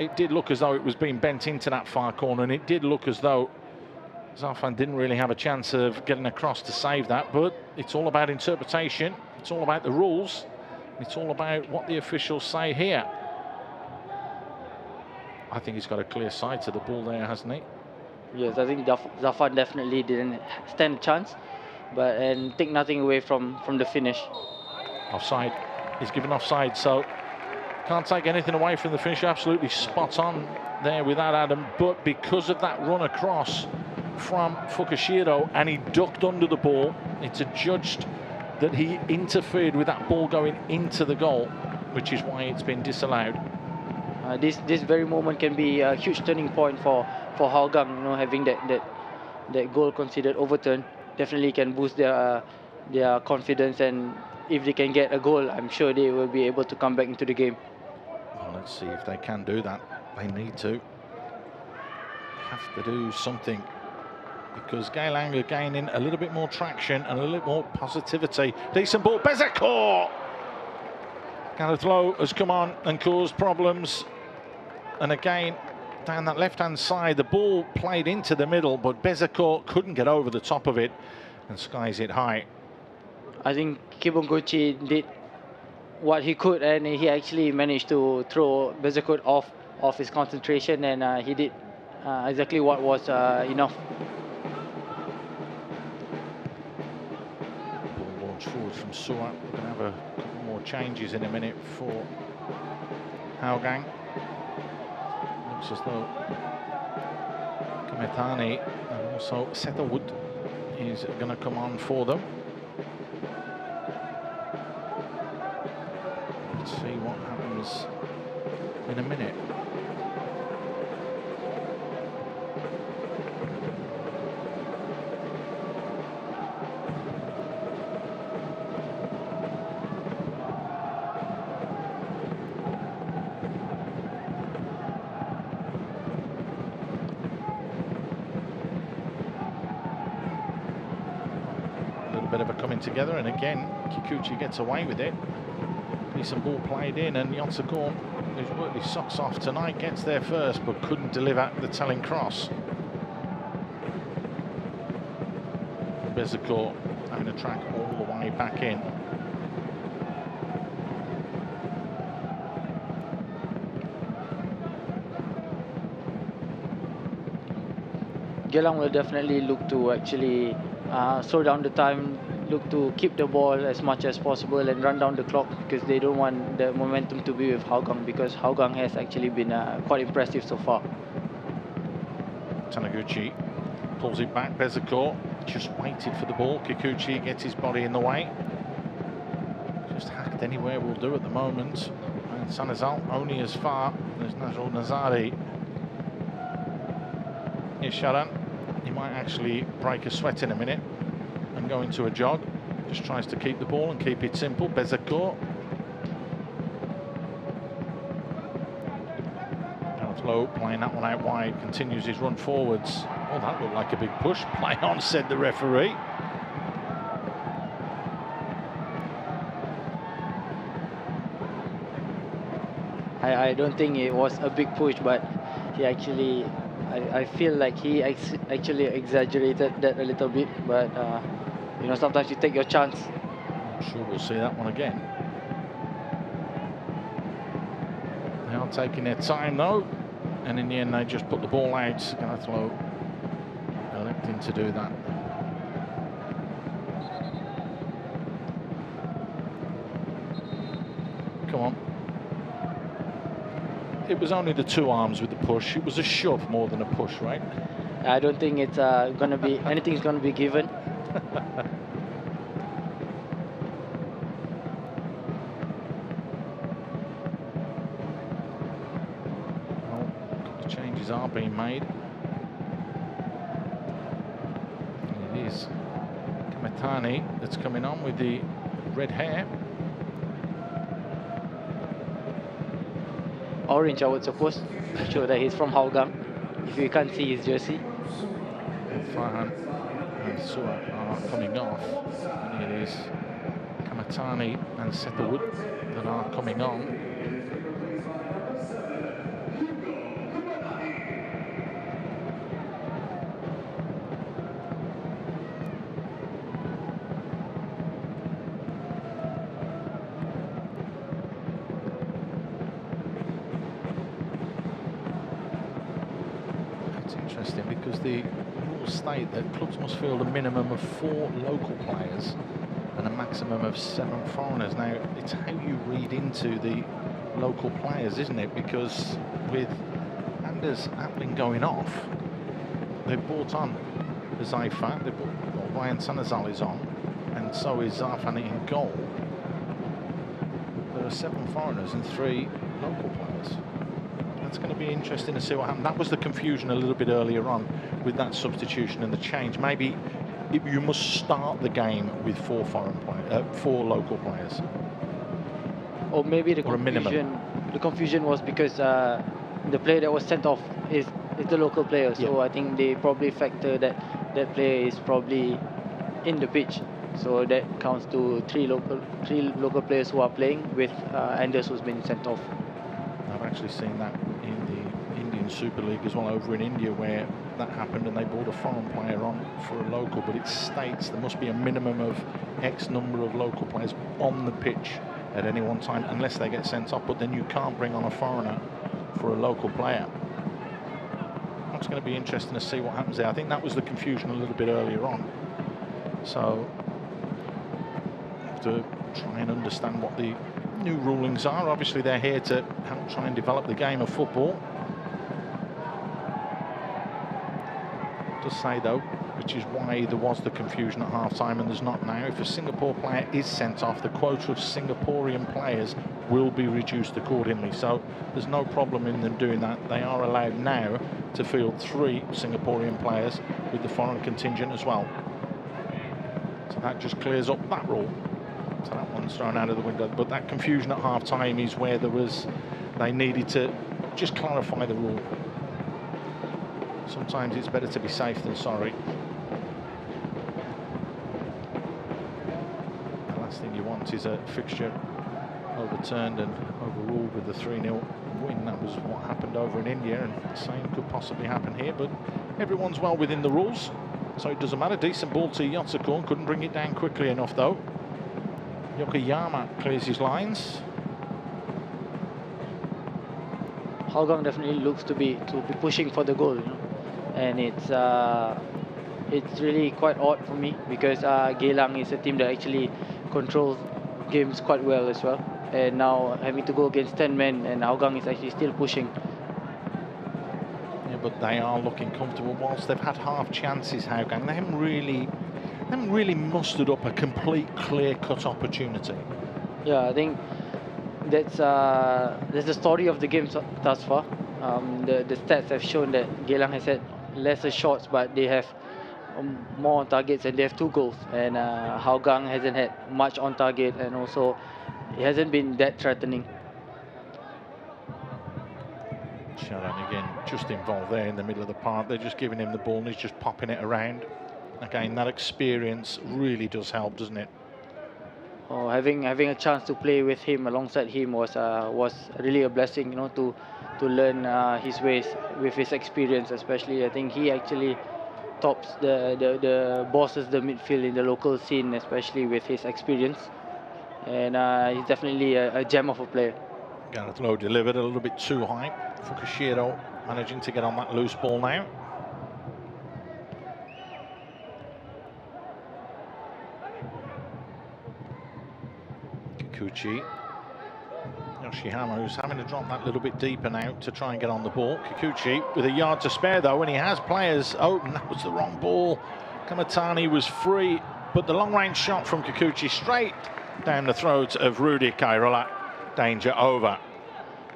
It did look as though it was being bent into that far corner, and it did look as though Zarfan didn't really have a chance of getting across to save that. But it's all about interpretation. It's all about the rules. It's all about what the officials say here. I think he's got a clear side to the ball there, hasn't he? Yes, I think Zarfan definitely didn't stand a chance, and take nothing away from the finish. Offside. He's given offside, so can't take anything away from the finish. Absolutely spot on there with that, Adam. But because of that run across from Fukashiro, and he ducked under the ball, it's adjudged that he interfered with that ball going into the goal, which is why it's been disallowed. This very moment can be a huge turning point for Hougang. Having that goal considered overturned definitely can boost their confidence, and if they can get a goal, I'm sure they will be able to come back into the game. Well, let's see if they can do that. They need to. Have to do something, because Geylang are gaining a little bit more traction and a little more positivity. Decent ball, Bezekor! Gareth Lowe has come on and caused problems. And again, down that left-hand side, the ball played into the middle, but Bezekor couldn't get over the top of it and skies it high. I think Kibonguchi did what he could, and he actually managed to throw Bezekor off his concentration, and he did exactly what was enough. Ball launched forward from Suat. We're going to have a couple more changes in a minute for Hougang. Looks as though Methani and also Setterwood is going to come on for them. Let's see what happens in a minute. Bit of a coming together, and again Kikuchi gets away with it. Decent ball played in, and Yotsuko, who's worked his socks off tonight, gets there first but couldn't deliver the telling cross. Bezakor having a track all the way back in. Geylang will definitely look to actually slow down the time, look to keep the ball as much as possible and run down the clock, because they don't want the momentum to be with Hougang, because Hougang has actually been quite impressive so far. Taniguchi pulls it back. Bezakor just waited for the ball. Kikuchi gets his body in the way. Just hacked anywhere will do at the moment. And Sanazal only as far as Najul Nazari. Here's Sharan. He might actually break a sweat in a minute and go into a jog. Just tries to keep the ball and keep it simple. Bezakor. Low playing that one out wide, continues his run forwards. Oh, that looked like a big push. Play on, said the referee. I don't think it was a big push, but he actually, I feel like he actually exaggerated that a little bit, but you know, sometimes you take your chance. I'm sure we'll see that one again. They are taking their time though, and in the end they just put the ball out. Ganathlo electing to do that. Come on. It was only the two arms with the push. It was a shove more than a push, right? I don't think it's gonna be anything's gonna be given. Well, the changes are being made. And it is Kamatani that's coming on with the red hair. Orange, I would suppose, to show that he's from Hougang, if you can't see his jersey. Farhan and Sua are coming off, and it is Kamatani and Setterwood that are coming on. Interesting, because the rules state that clubs must field a minimum of 4 local players and a maximum of 7 foreigners. Now, it's how you read into the local players, isn't it? Because with Anders Appling going off, they've brought on Zaifa, they've brought Ryan Sanazal is on, and so is Zafani in goal. There are 7 foreigners and 3 local players. It's going to be interesting to see what happens. That was the confusion a little bit earlier on with that substitution and the change. Maybe you must start the game with 4 local players, or maybe the confusion was because the player that was sent off is the local player. So I think they probably factor that player is probably in the pitch. So that counts to 3 local players who are playing, with Anders who's been sent off. I've actually seen that in the Indian Super League as well, over in India, where that happened and they brought a foreign player on for a local, but it states there must be a minimum of X number of local players on the pitch at any one time unless they get sent off, but then you can't bring on a foreigner for a local player. It's going to be interesting to see what happens there. I think that was the confusion a little bit earlier on, so we have to try and understand what the new rulings are. Obviously they're here to help try and develop the game of football. Just say though, which is why there was the confusion at half-time and there's not now. If a Singapore player is sent off, the quota of Singaporean players will be reduced accordingly. So there's no problem in them doing that. They are allowed now to field 3 Singaporean players with the foreign contingent as well. So that just clears up that rule. So that one's thrown out of the window. But that confusion at half-time is where they needed to just clarify the rule. Sometimes it's better to be safe than sorry. The last thing you want is a fixture overturned and overruled with the 3-0 win. That was what happened over in India, and the same could possibly happen here. But everyone's well within the rules, so it doesn't matter. Decent ball to Yotsukorn, couldn't bring it down quickly enough though. Yokoyama clears his lines. Hougang definitely looks to be pushing for the goal, you know? And it's really quite odd for me because Geylang is a team that actually controls games quite well as well. And now having to go against 10 men, and Hougang is actually still pushing. Yeah, but they are looking comfortable. Whilst they've had half chances, Hougang, they haven't really mustered up a complete clear-cut opportunity. Yeah, I think that's the story of the game thus far. The stats have shown that Geylang has had lesser shots, but they have more on targets, and they have 2 goals. And Hougang hasn't had much on target, and also it hasn't been that threatening. Sharan again just involved there in the middle of the park. They're just giving him the ball and he's just popping it around. Again, that experience really does help, doesn't it? Oh, having a chance to play with him, alongside him, was really a blessing, you know, to learn his ways with his experience. Especially, I think he actually tops the bosses, the midfield in the local scene, especially with his experience. And he's definitely a gem of a player. Gareth Lowe delivered a little bit too high. Fukushiro managing to get on that loose ball now. Kikuchi. Yoshihama, who's having to drop that little bit deeper now to try and get on the ball. Kikuchi with a yard to spare though, and he has players open. That was the wrong ball. Kamatani was free, but the long-range shot from Kikuchi straight down the throat of Rudy Kairola. Danger over.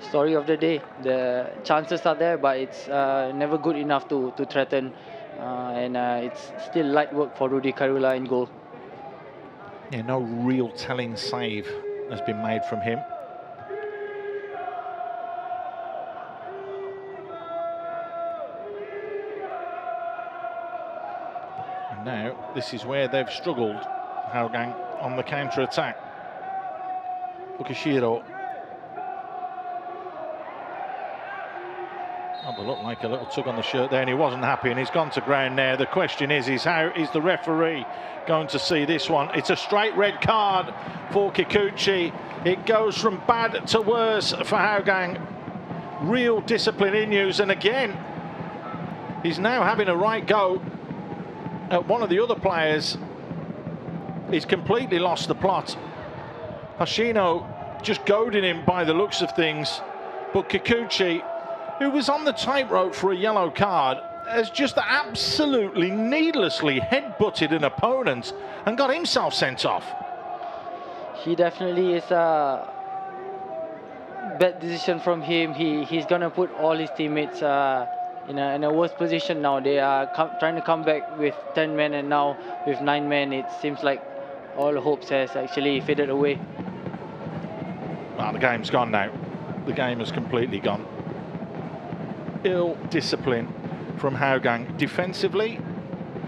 Story of the day. The chances are there, but it's never good enough to threaten. And it's still light work for Rudy Kairola in goal. Yeah, no real telling save has been made from him. And now this is where they've struggled, Hougang, on the counter-attack. Fukushiro. Oh, there looked like a little tug on the shirt there, and he wasn't happy, and he's gone to ground there. The question is how is the referee going to see this one? It's a straight red card for Kikuchi. It goes from bad to worse for Hougang. Real discipline in use, and again, he's now having a right go at one of the other players. He's completely lost the plot. Hoshino just goading him by the looks of things, but Kikuchi, who was on the tightrope for a yellow card, has just absolutely needlessly head-butted an opponent and got himself sent off. He definitely is a bad decision from him. He's going to put all his teammates in a worse position now. They are trying to come back with 10 men, and now with 9 men, it seems like all hopes has actually faded away. Well, the game's gone now. The game has completely gone. Ill discipline from Hougang, defensively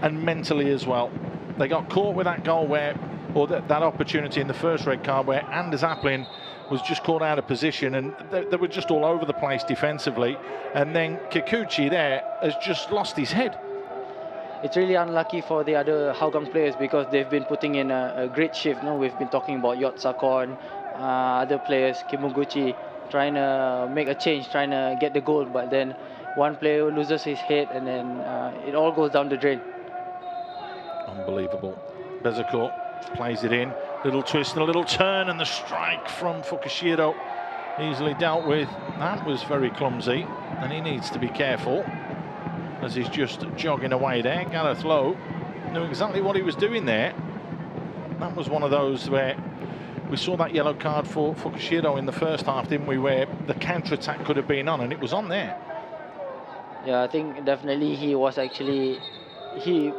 and mentally as well. They got caught with that goal that opportunity in the first red card where Anders Aplin was just caught out of position, and they were just all over the place defensively. And then Kikuchi there has just lost his head. It's really unlucky for the other Hougang players because they've been putting in a great shift. No, we've been talking about Yotsukorn, other players, Kimoguchi, trying to make a change, trying to get the goal, but then one player loses his head, and then it all goes down the drain. Unbelievable. Bezecourt plays it in, little twist and a little turn, and the strike from Fukushiro easily dealt with. That was very clumsy, and he needs to be careful. as he's just jogging away there. Gareth Lowe knew exactly what he was doing there. That was one of those where we saw that yellow card for Fukushiro in the first half, didn't we, where the counter-attack could have been on, and it was on there. Yeah, I think definitely he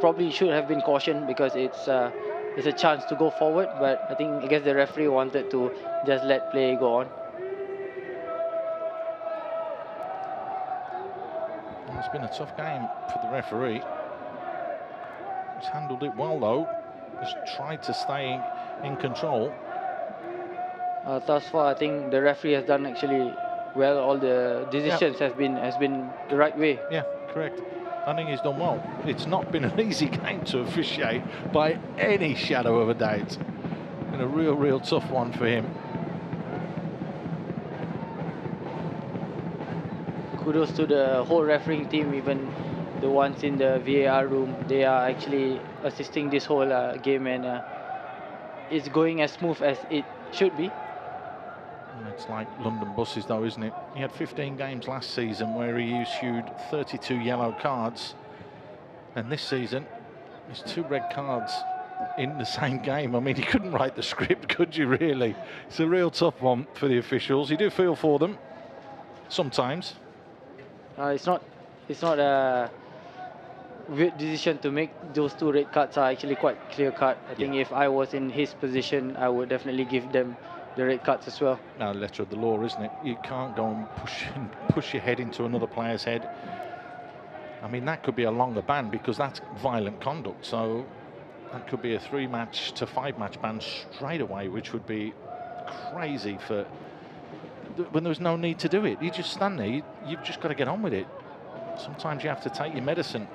probably should have been cautioned, because it's a chance to go forward, but I think, I guess, the referee wanted to just let play go on. It's been a tough game for the referee. He's handled it well, though. He's tried to stay in control. Thus far, I think the referee has done actually well. All the decisions has been the right way. Yeah, correct. I think he's done well. It's not been an easy game to officiate by any shadow of a doubt. Been a real tough one for him. Kudos to the whole refereeing team, even the ones in the VAR room. They are actually assisting this whole game, and it's going as smooth as it should be. It's like London buses, though, isn't it? He had 15 games last season where he issued 32 yellow cards, and this season there's 2 red cards in the same game. I mean, you couldn't write the script, could you, really? It's a real tough one for the officials. You do feel for them sometimes. It's not a weird decision to make. Those 2 red cards are actually quite clear cut. I think if I was in his position, I would definitely give them the red cards as well. Now, letter of the law, isn't it? You can't go and push your head into another player's head. I mean, that could be a longer ban, because that's violent conduct. So that could be a 3-match to 5-match ban straight away, which would be crazy for when there's no need to do it. You just stand there. You've just got to get on with it. Sometimes you have to take your medicine.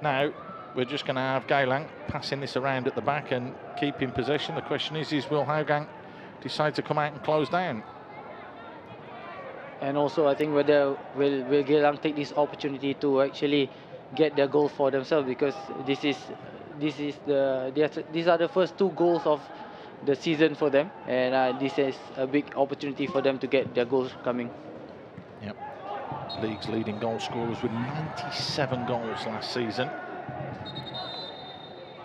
Now, we're just going to have Geylang passing this around at the back and keeping possession. The question is will Hougang decide to come out and close down? And also, I think whether will Geylang take this opportunity to actually get their goal for themselves, because these are the first 2 goals of the season for them, and this is a big opportunity for them to get their goals coming. Yep. League's leading goal scorers with 97 goals last season.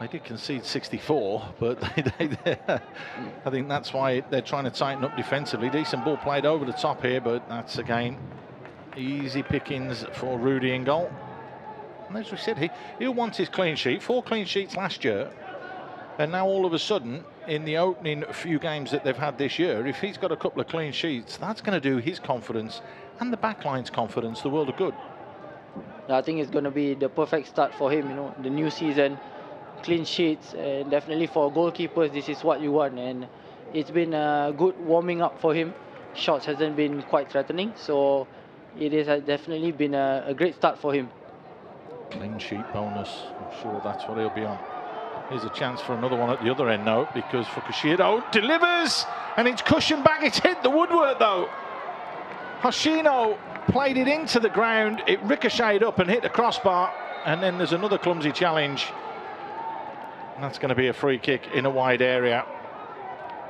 They did concede 64, but I think that's why they're trying to tighten up defensively. Decent ball played over the top here, but that's, again, easy pickings for Rudy in goal. And as we said, he'll want his clean sheet. 4 clean sheets last year, and now all of a sudden, in the opening few games that they've had this year, if he's got a couple of clean sheets, that's going to do his confidence and the backline's confidence the world of good. I think it's going to be the perfect start for him. You know, the new season, clean sheets, and definitely for goalkeepers, this is what you want. And it's been a good warming up for him. Shots hasn't been quite threatening, so it has definitely been a great start for him. Clean sheet bonus. I'm sure that's what he'll be on. Here's a chance for another one at the other end now, because Fukushiro delivers, and it's cushioned back. It's hit the woodwork, though. Hoshino played it into the ground. It ricocheted up and hit the crossbar, and then there's another clumsy challenge. And that's going to be a free kick in a wide area.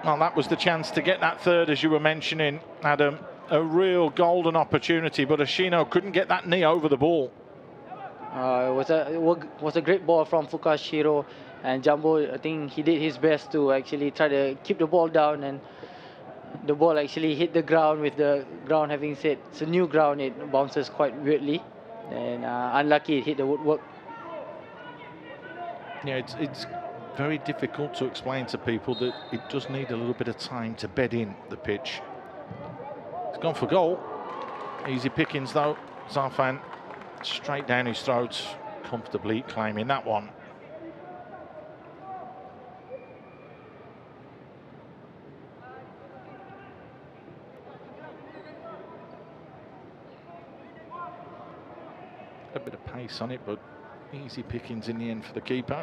Well, that was the chance to get that third, as you were mentioning, Adam. A real golden opportunity, but Hoshino couldn't get that knee over the ball. It was a great ball from Fukushiro, and Jumbo, I think he did his best to actually try to keep the ball down, and the ball actually hit the ground. With the ground having said it's a new ground, it bounces quite weirdly, and unlucky it hit the woodwork. Yeah, it's very difficult to explain to people that it does need a little bit of time to bed in the pitch. It's gone for goal. Easy pickings, though. Zarfan straight down his throat, comfortably claiming that one. A bit of pace on it, but easy pickings in the end for the keeper.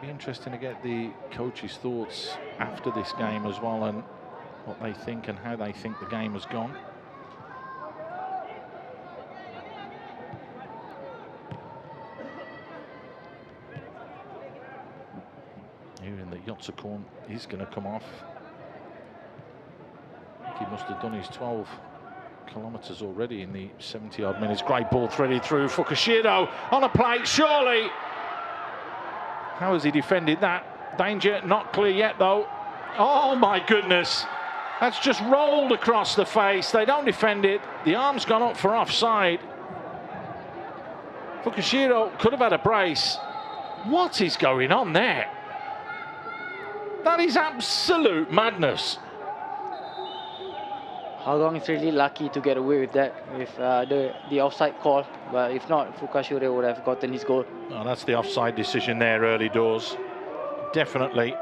Be interesting to get the coach's thoughts after this game as well, and what they think and how they think the game has gone. Hearing that Yotsukorn is going to come off. I think he must have done his 12 kilometres already in the 70-odd minutes. Great ball threaded through. Fukushiro on a plate, surely. How has he defended that? Danger not clear yet, though. Oh, my goodness. That's just rolled across the face. They don't defend it. The arm's gone up for offside. Fukushiro could have had a brace. What is going on there? That is absolute madness. Hougang is really lucky to get away with that, with the offside call. But if not, Fukushiro would have gotten his goal. Oh, that's the offside decision there early doors. Definitely.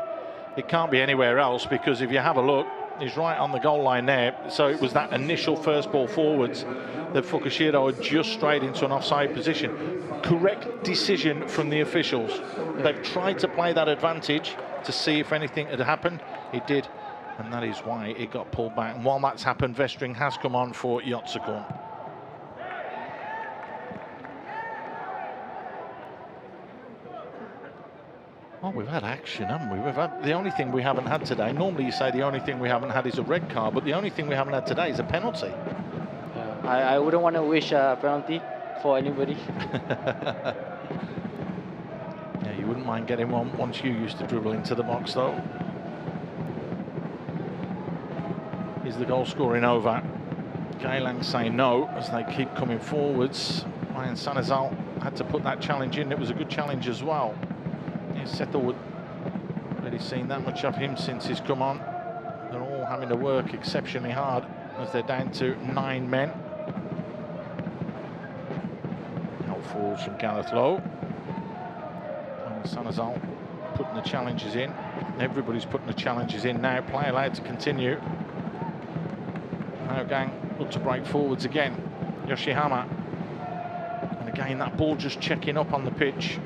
It can't be anywhere else, because if you have a look, he's right on the goal line there. So it was that initial first ball forwards that Fukushiro had just strayed into an offside position. Correct decision from the officials. They've tried to play that advantage to see if anything had happened. It did, and that is why it got pulled back. And while that's happened, Vestring has come on for Yotsukorn. Oh, we've had action, haven't we? We've had, the only thing we haven't had today, normally you say the only thing we haven't had is a red card, but the only thing we haven't had today is a penalty. I wouldn't want to wish a penalty for anybody. Yeah, you wouldn't mind getting one once you used to dribble into the box, though. Is the goal scoring over? Geylang saying no as they keep coming forwards. Ryan Sanazal had to put that challenge in. It was a good challenge as well. Settlewood, really seen that much of him since he's come on. They're all having to work exceptionally hard as they're down to 9 men. Help forwards from Gareth Lowe. And Sanazal putting the challenges in. Everybody's putting the challenges in now. Play allowed to continue. Hougang look to break forwards again. Yoshihama. And again, that ball just checking up on the pitch.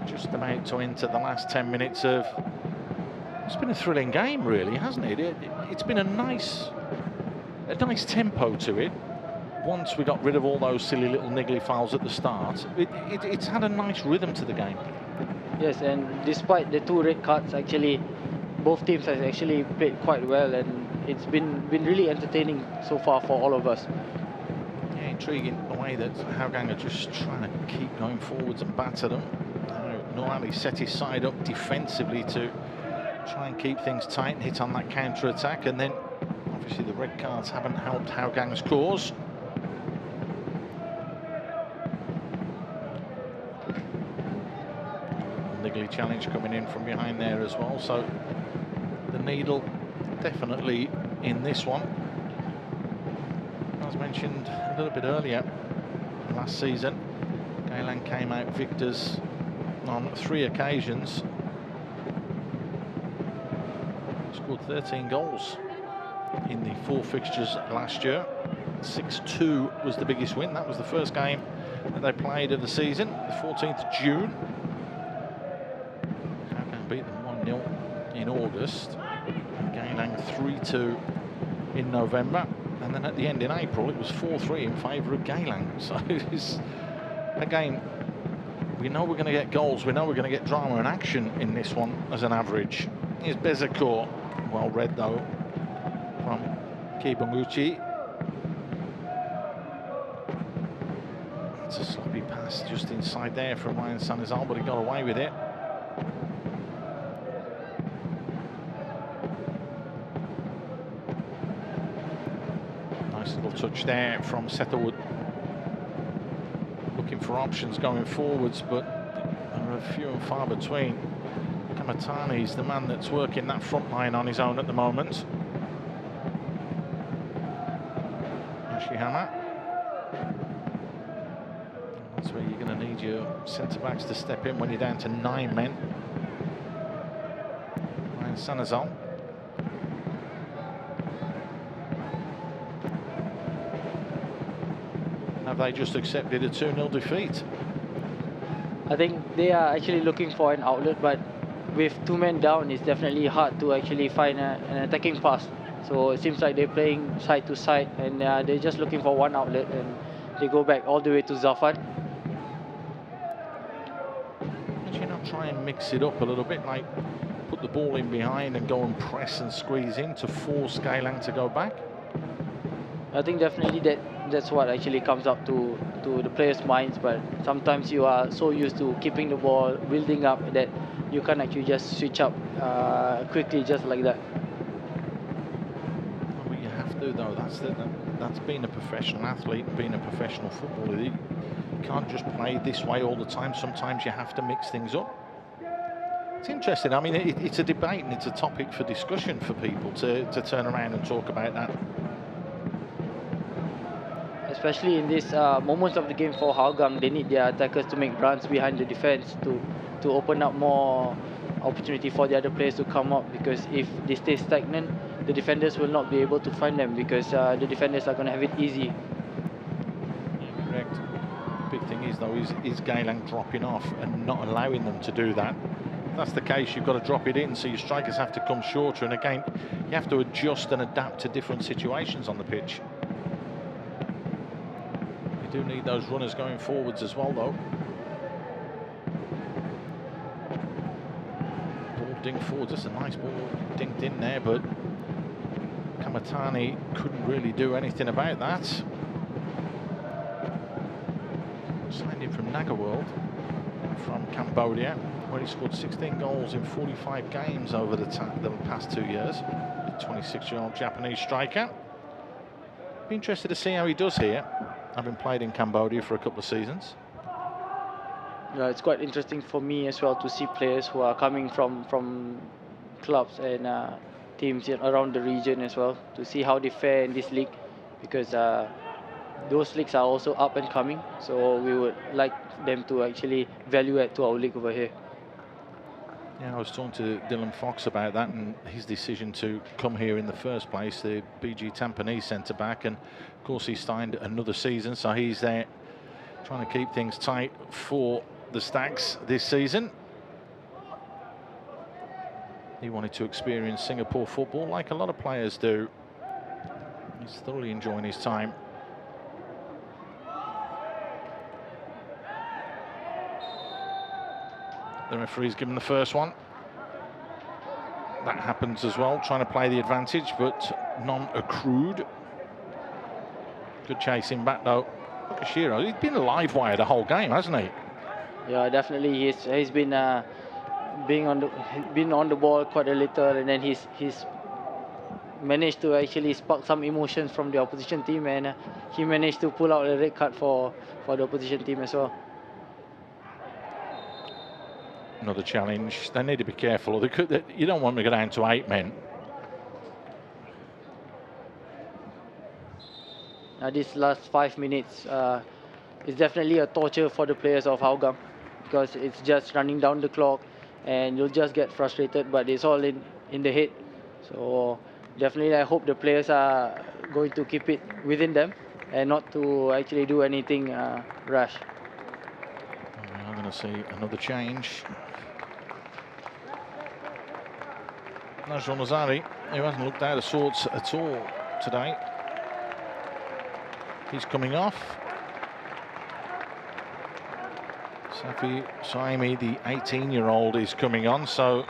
Just about to enter the last 10 minutes of... It's been a thrilling game, really, hasn't it? It's been a nice tempo to it. Once we got rid of all those silly little niggly fouls at the start, it's had a nice rhythm to the game. Yes, and despite the 2 red cards, actually, both teams have actually played quite well, and it's been really entertaining so far for all of us. Yeah, intriguing the way that Hougang are just trying to keep going forwards and batter them. Noali set his side up defensively to try and keep things tight and hit on that counter-attack, and then obviously the red cards haven't helped Hougang's cause. Niggly challenge coming in from behind there as well, so the needle definitely in this one. As mentioned a little bit earlier, last season Geylang came out victors on 3 occasions. Scored 13 goals in the 4 fixtures last year. 6-2 was the biggest win. That was the first game that they played of the season, the 14th of June. Hougang beat them 1-0 in August. Geylang 3-2 in November. And then at the end in April, it was 4-3 in favour of Geylang. So it's, again, we know we're going to get goals. We know we're going to get drama and action in this one as an average. Here's Bezacourt. Well read, though, from Kibonguchi. It's a sloppy pass just inside there from Ryan Sanazal, but he got away with it. Nice little touch there from Settlewood. Looking for options going forwards, but there are few and far between. Kamatani's the man that's working that front line on his own at the moment. Yoshihama. That's where you're going to need your centre-backs to step in when you're down to 9 men. Ryan Sanazal. Have they just accepted a 2-0 defeat? I think they are actually looking for an outlet, but with 2 men down, it's definitely hard to actually find an attacking pass. So it seems like they're playing side to side, and they're just looking for one outlet, and they go back all the way to Zafan. mix it up a little bit, like put the ball in behind and go and press and squeeze in to force Geylang to go back? I think definitely that's what actually comes up to the players' minds. But sometimes you are so used to keeping the ball, building up, that you can't actually just switch up quickly just like that. Well, you have to, though. That's being a professional athlete and being a professional footballer. You can't just play this way all the time. Sometimes you have to mix things up. It's interesting. I mean, it's a debate and it's a topic for discussion for people to turn around and talk about that. Especially in these moments of the game for Hougang, they need their attackers to make runs behind the defense to open up more opportunity for the other players to come up, because if they stay stagnant, the defenders will not be able to find them, because the defenders are going to have it easy. Yeah, correct. The big thing is, though, is Geylang dropping off and not allowing them to do that. If that's the case, you've got to drop it in, so your strikers have to come shorter, and again, you have to adjust and adapt to different situations on the pitch. You do need those runners going forwards as well, though. Ball dinged forwards. That's a nice ball dinged in there, but Kamatani couldn't really do anything about that. Signed in from Nagaworld from Cambodia, where he scored 16 goals in 45 games over the past 2 years. The 26-year-old Japanese striker. Be interested to see how he does here, having played in Cambodia for a couple of seasons. Yeah, it's quite interesting for me as well to see players who are coming from clubs and teams around the region as well, to see how they fare in this league, because those leagues are also up and coming, so we would like them to actually value add to our league over here. Yeah, I was talking to Dylan Fox about that and his decision to come here in the first place, the BG Tampines centre-back, and of course he signed another season, so he's there trying to keep things tight for the Stags this season. He wanted to experience Singapore football like a lot of players do. He's thoroughly enjoying his time. The referee's given the first one. That happens as well, trying to play the advantage, but non-accrued. Good chasing back, though. Look at Shiro. He's been a live wire the whole game, hasn't he? Yeah, definitely. He's been on the ball quite a little, and then he's managed to actually spark some emotions from the opposition team, and he managed to pull out a red card for the opposition team as well. Another challenge. They need to be careful. You don't want to go down to 8 men. These last 5 minutes is definitely a torture for the players of Hougang, because it's just running down the clock and you'll just get frustrated, but it's all in the head. So definitely I hope the players are going to keep it within them and not to actually do anything rash. I'm going to see another change. Najron Azari, who hasn't looked out of sorts at all today. He's coming off. Safi Saimi, the 18-year-old, is coming on, so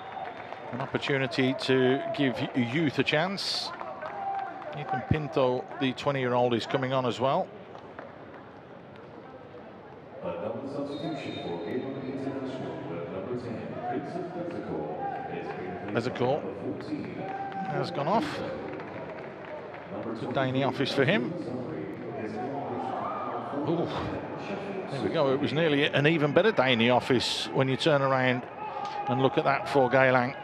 an opportunity to give youth a chance. Ethan Pinto, the 20-year-old, is coming on as well. Another substitution for Geylang International with number 10, Vincent There's a call. Has gone off. Good day in the office for him. Ooh, there we go. It was nearly an even better day in the office when you turn around and look at that for Geylang.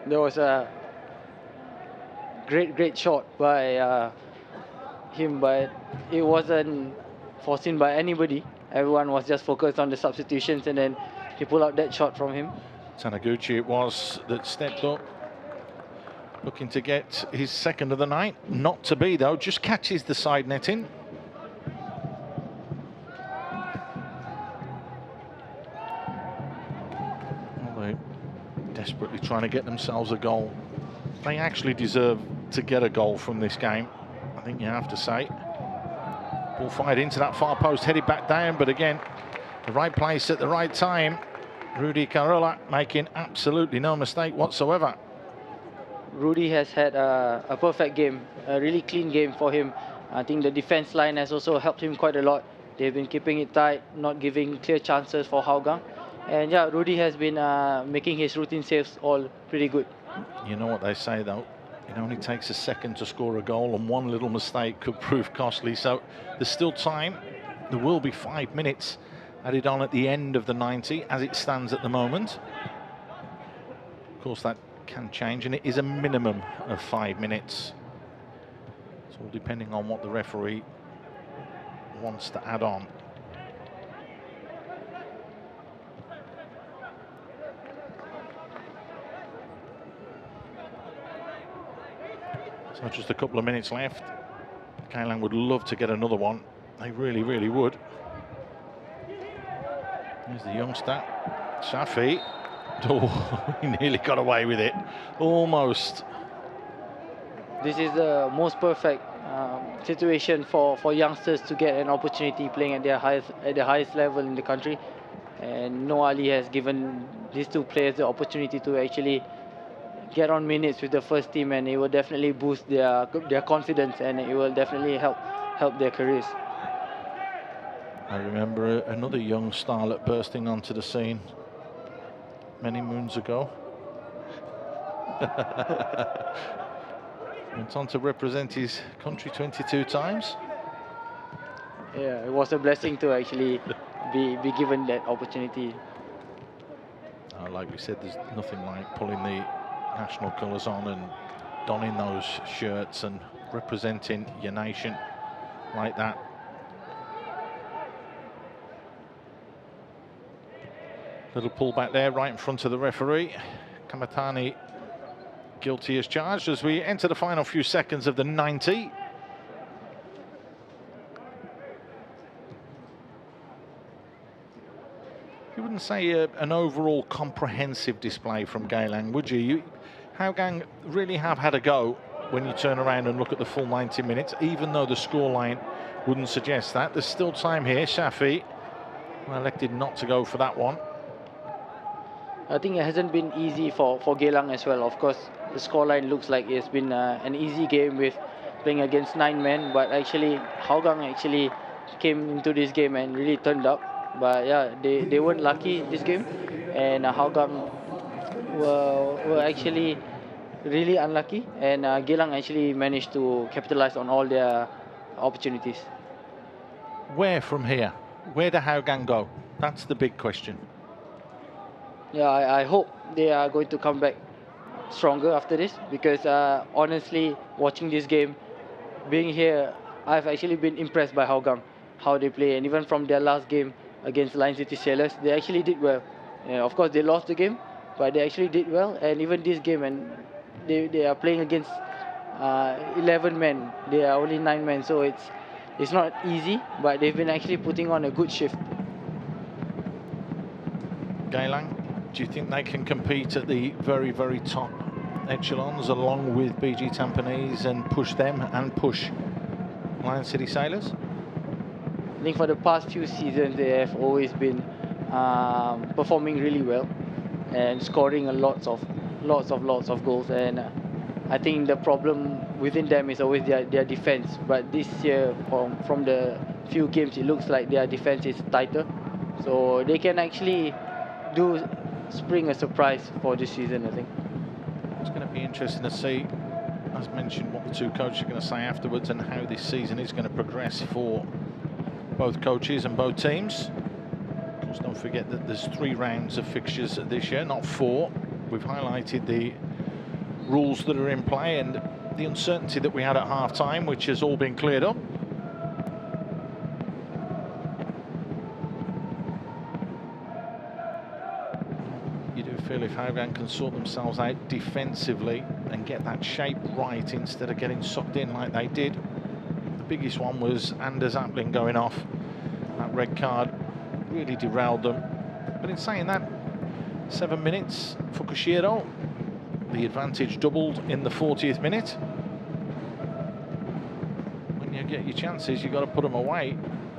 There was a great shot by him, but it wasn't foreseen by anybody. Everyone was just focused on the substitutions, and then he pulled out that shot from him. Taniguchi it was that stepped up, looking to get his second of the night. Not to be, though, just catches the side netting. Well, they're desperately trying to get themselves a goal. They actually deserve to get a goal from this game, I think you have to say. Ball fired into that far post, headed back down, but again, the right place at the right time. Rudy Carolla making absolutely no mistake whatsoever. Rudy has had a perfect game, a really clean game for him. I think the defense line has also helped him quite a lot. They've been keeping it tight, not giving clear chances for Hougang. And yeah, Rudy has been making his routine saves all pretty good. You know what they say though, it only takes a second to score a goal, and one little mistake could prove costly. So there's still time. There will be 5 minutes added on at the end of the 90 as it stands at the moment. Of course that can change, and it is a minimum of 5 minutes. It's all depending on what the referee wants to add on. So just a couple of minutes left. Geylang would love to get another one. They really, really would. There's the youngster, Shafi. Oh, he nearly got away with it. Almost. This is the most perfect situation for youngsters to get an opportunity playing at the highest level in the country. And Noah Ali has given these two players the opportunity to actually get on minutes with the first team, and it will definitely boost their confidence, and it will definitely help their careers. I remember another young starlet bursting onto the scene many moons ago. Went on to represent his country 22 times. Yeah, it was a blessing to actually be given that opportunity. Like we said, there's nothing like pulling the national colours on and donning those shirts and representing your nation like that. Little pullback there right in front of the referee. Kamatani guilty as charged as we enter the final few seconds of the 90. You wouldn't say an overall comprehensive display from Geylang, would you? Hougang really have had a go when you turn around and look at the full 90 minutes, even though the scoreline wouldn't suggest that. There's still time here. Shafi elected not to go for that one. I think it hasn't been easy for Geylang as well. Of course, the scoreline looks like it's been an easy game with playing against 9 men, but actually Hougang actually came into this game and really turned up. But yeah, they weren't lucky this game, and Hougang were actually really unlucky, and Geylang actually managed to capitalize on all their opportunities. Where from here? Where do Hougang go? That's the big question. Yeah, I hope they are going to come back stronger after this, because honestly, watching this game, being here, I've actually been impressed by Hougang, how they play, and even from their last game against Lion City Sailors, they actually did well. Of course, they lost the game, but they actually did well, and even this game, and they are playing against 11 men. They are only 9 men, so it's not easy, but they've been actually putting on a good shift. Geylang, do you think they can compete at the very, very top echelons along with BG Tampines and push them and push Lion City Sailors? I think for the past few seasons they have always been performing really well and scoring lots of goals, and I think the problem within them is always their defense. But this year, from the few games, it looks like their defense is tighter, so they can actually spring a surprise for this season, I think. It's going to be interesting to see, as mentioned, what the two coaches are going to say afterwards and how this season is going to progress for both coaches and both teams. Of course, don't forget that there's 3 rounds of fixtures this year, not 4. We've highlighted the rules that are in play and the uncertainty that we had at half-time, which has all been cleared up. You do feel if Hougang can sort themselves out defensively and get that shape right instead of getting sucked in like they did. The biggest one was Anders Appling going off. That red card really derailed them. But in saying that, 7 minutes for Kushiro. The advantage doubled in the 40th minute. When you get your chances, you've got to put them away,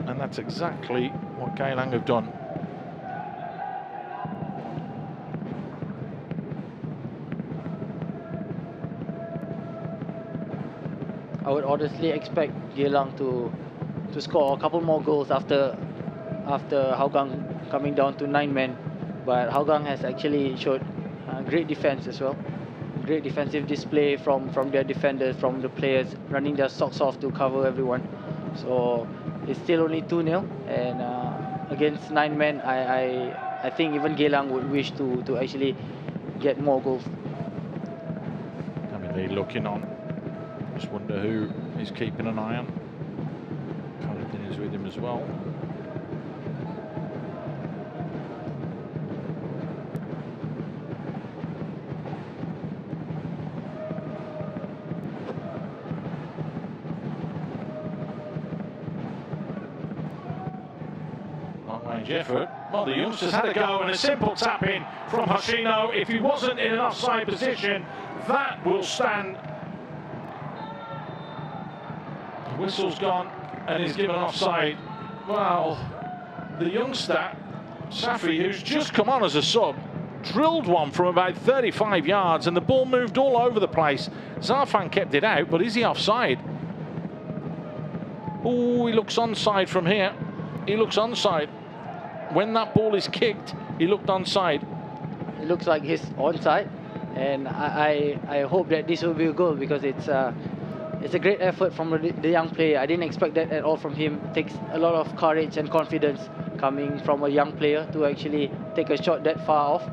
and that's exactly what Geylang have done. I would honestly expect Geylang to score a couple more goals after Hougang coming down to 9 men. But Hougang has actually showed great defense as well. Great defensive display from their defenders, from the players, running their socks off to cover everyone. So it's still only 2-0, and against 9 men, I think even Geylang would wish to actually get more goals. I mean, they're looking on. Just wonder who is keeping an eye on. Paladin is with him as well. Long-range effort. Well, the youngsters had a go and a simple tap in from Hoshino. If he wasn't in an offside position, that will stand. The whistle's gone and he's given offside. Well, the youngster, Safi, who's just come on as a sub, drilled one from about 35 yards and the ball moved all over the place. Zarfan kept it out, but is he offside? Oh, he looks onside from here. He looks onside. When that ball is kicked, he looked onside. It looks like he's onside, and I hope that this will be a goal, because it's a great effort from the young player. I didn't expect that at all from him. It takes a lot of courage and confidence coming from a young player to actually take a shot that far off.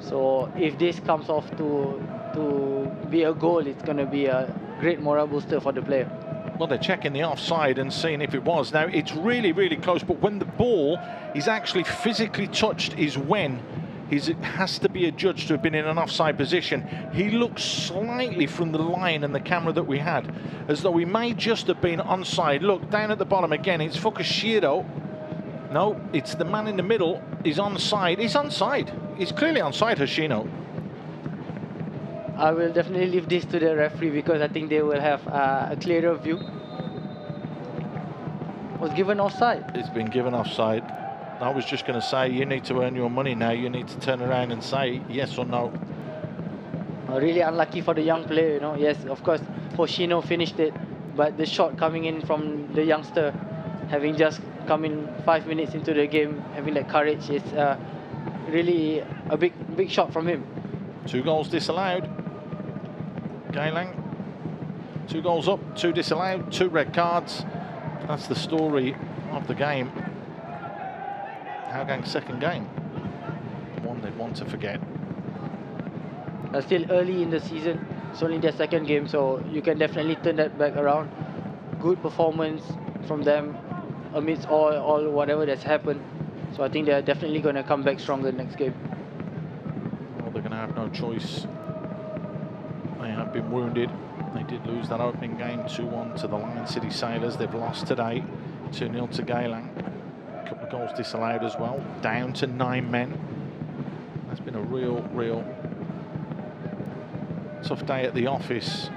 So if this comes off to be a goal, it's going to be a great morale booster for the player. Well, they're checking the offside and seeing if it was. Now, it's really, really close, but when the ball is actually physically touched is when it has to be adjudged to have been in an offside position. He looks slightly from the line and the camera that we had as though he may just have been onside. Look, down at the bottom again, it's Fukushiro. No, it's the man in the middle. He's onside. He's onside. He's clearly onside, Hoshino. I will definitely leave this to the referee, because I think they will have a clearer view. Was given offside. It's been given offside. I was just going to say, you need to earn your money now. You need to turn around and say yes or no. Really unlucky for the young player, you know. Yes, of course, Hoshino finished it, but the shot coming in from the youngster, having just come in 5 minutes into the game, having that courage, is really a big shot from him. 2 goals disallowed. Geylang, 2 goals up, 2 disallowed, 2 red cards. That's the story of the game. Hougang's second game. One they'd want to forget. Still early in the season. It's only their second game, so you can definitely turn that back around. Good performance from them amidst all whatever that's happened. So I think they're definitely going to come back stronger next game. Well, they're going to have no choice. They have been wounded. They did lose that opening game 2-1 to the Lion City Sailors. They've lost today 2-0 to Geylang. A couple of goals disallowed as well. Down to 9 men. That's been a real tough day at the office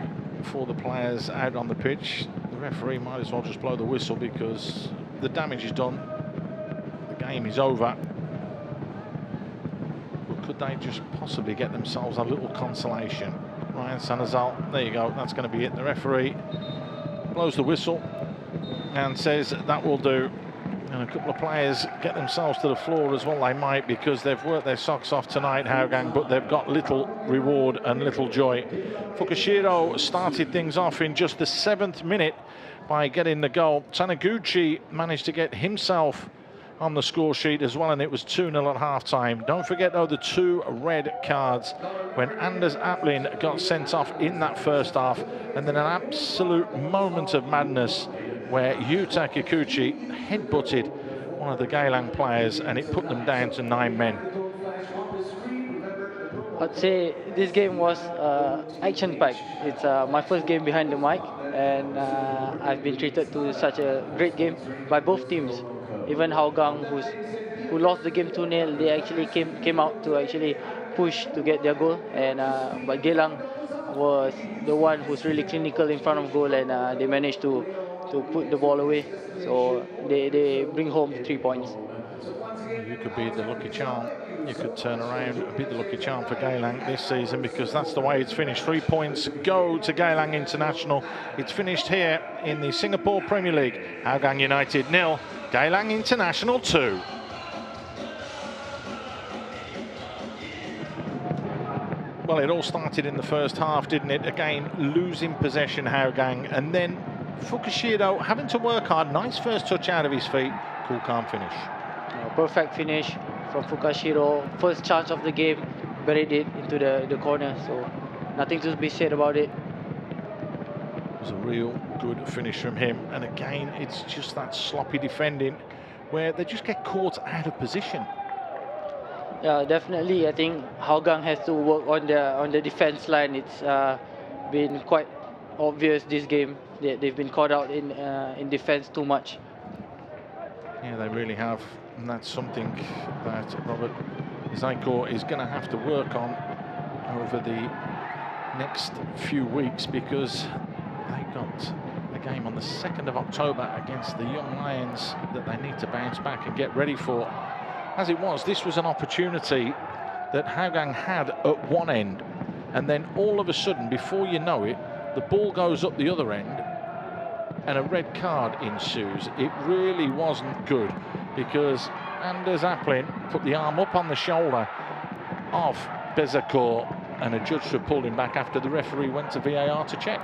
for the players out on the pitch. The referee might as well just blow the whistle, because the damage is done. The game is over. But could they just possibly get themselves a little consolation? Ryan Sanazal, there you go, that's going to be it. The referee blows the whistle and says that will do. And a couple of players get themselves to the floor as well. They might, because they've worked their socks off tonight, Hougang, but they've got little reward and little joy. Fukushiro started things off in just the 7th minute by getting the goal. Taniguchi managed to get himself on the score sheet as well, and it was 2-0 at half-time. Don't forget, though, the 2 red cards when Anders Aplin got sent off in that first half, and then an absolute moment of madness where Yuta Kikuchi headbutted one of the Geylang players, and it put them down to 9 men. I'd say this game was action-packed. It's my first game behind the mic, and I've been treated to such a great game by both teams. Even Hougang, who lost the game 2-0, they actually came out to actually push to get their goal. And but Geylang was the one who's really clinical in front of goal, and they managed to put the ball away. So they bring home 3 points. You could be the lucky charm You could turn around a bit the lucky charm for Geylang this season, because that's the way it's finished. 3 points go to Geylang International. It's finished here in the Singapore Premier League. Hougang United 0, Geylang International 2. Well, it all started in the first half, didn't it? Again, losing possession, Hougang, and then Fukushiro having to work hard. Nice first touch out of his feet. Cool, calm finish. Perfect finish from Fukushiro. First chance of the game, buried it into the corner. So nothing to be said about it. It was a real good finish from him. And again, it's just that sloppy defending where they just get caught out of position. Yeah, definitely. I think Hougang has to work on the defense line. It's been quite obvious this game that they've been caught out in defense too much. Yeah, they really have, and that's something that Robert Zaiko is going to have to work on over the next few weeks, because they got a game on the 2nd of October against the Young Lions that they need to bounce back and get ready for. As it was, this was an opportunity that Hougang had at one end, and then all of a sudden, before you know it, the ball goes up the other end and a red card ensues. It really wasn't good, because Anders Aplin put the arm up on the shoulder of Bezakor, and a judge pulled him back after the referee went to VAR to check.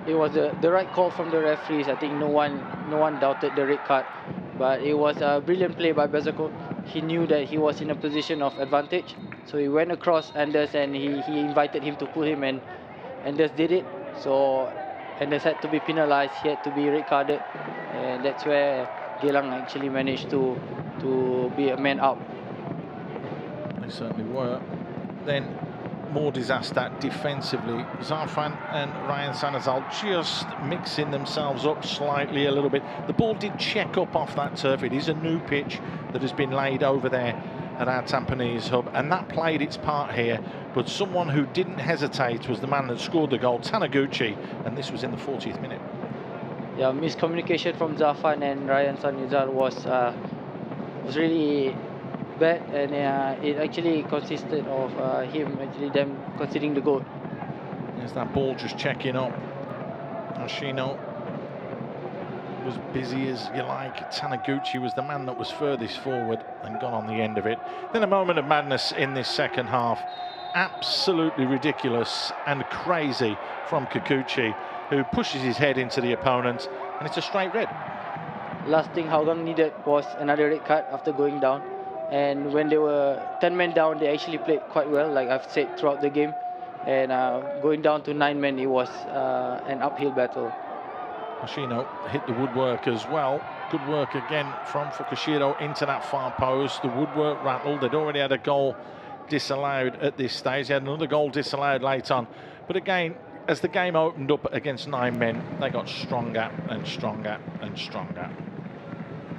It was the right call from the referees. I think no one doubted the red card, but it was a brilliant play by Bezakor. He knew that he was in a position of advantage, so he went across Anders and he invited him to pull him, and Anders did it. So Anders had to be penalised. He had to be red carded, and that's where Geylang actually managed to be a man up. They certainly were. Then more disaster defensively. Zarfan and Ryan Sanazal just mixing themselves up slightly a little bit. The ball did check up off that turf. It is a new pitch that has been laid over there at our Tampines Hub, and that played its part here. But someone who didn't hesitate was the man that scored the goal, Taniguchi, and this was in the 40th minute. Yeah, miscommunication from Zarfan and Ryan Sanazal was really bad, and it actually consisted of them conceding the goal. There's that ball just checking up. Yoshino was busy as you like. Taniguchi was the man that was furthest forward and got on the end of it. Then a moment of madness in this second half. Absolutely ridiculous and crazy from Kikuchi, who pushes his head into the opponent, and it's a straight red. Last thing Hougang needed was another red card after going down. And when they were 10 men down, they actually played quite well, like I've said throughout the game. And going down to 9 men, it was an uphill battle. Yoshino hit the woodwork as well. Good work again from Fukushiro into that far post. The woodwork rattled. They'd already had a goal disallowed at this stage. They had another goal disallowed late on. But again, as the game opened up against 9 men, they got stronger and stronger and stronger.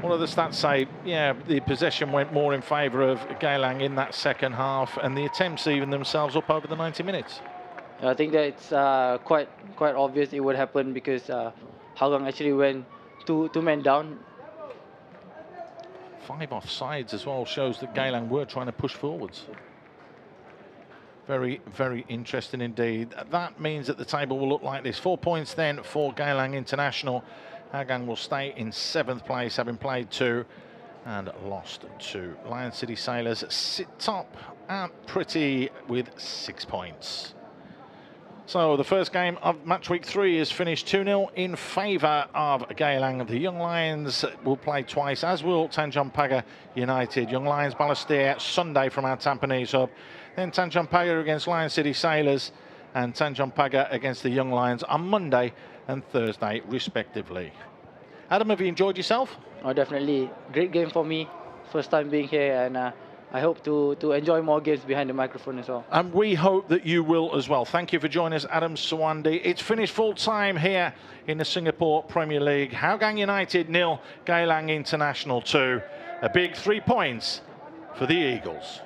What do the stats say? Yeah, the possession went more in favour of Geylang in that second half, and the attempts evened themselves up over the 90 minutes. I think that it's quite obvious it would happen, because Hougang actually went two men down. 5 offsides as well shows that Geylang were trying to push forwards. Very, very interesting indeed. That means that the table will look like this. 4 points then for Geylang International. Hougang will stay in 7th place, having played 2 and lost 2. Lion City Sailors sit top and pretty with 6 points. So the first game of match week 3 is finished 2-0 in favour of Geylang. The Young Lions will play twice, as will Tanjong Pagar United. Young Lions Balestier Sunday from our Tampines Hub. Then Tanjong Pagar against Lion City Sailors, and Tanjong Pagar against the Young Lions on Monday and Thursday respectively. Adam, have you enjoyed yourself? Oh, definitely. Great game for me. First time being here, and I hope to enjoy more games behind the microphone as well. And we hope that you will as well. Thank you for joining us, Adam Sawandi. It's finished full time here in the Singapore Premier League. Hougang United 0, Geylang International 2. A big 3 points for the Eagles.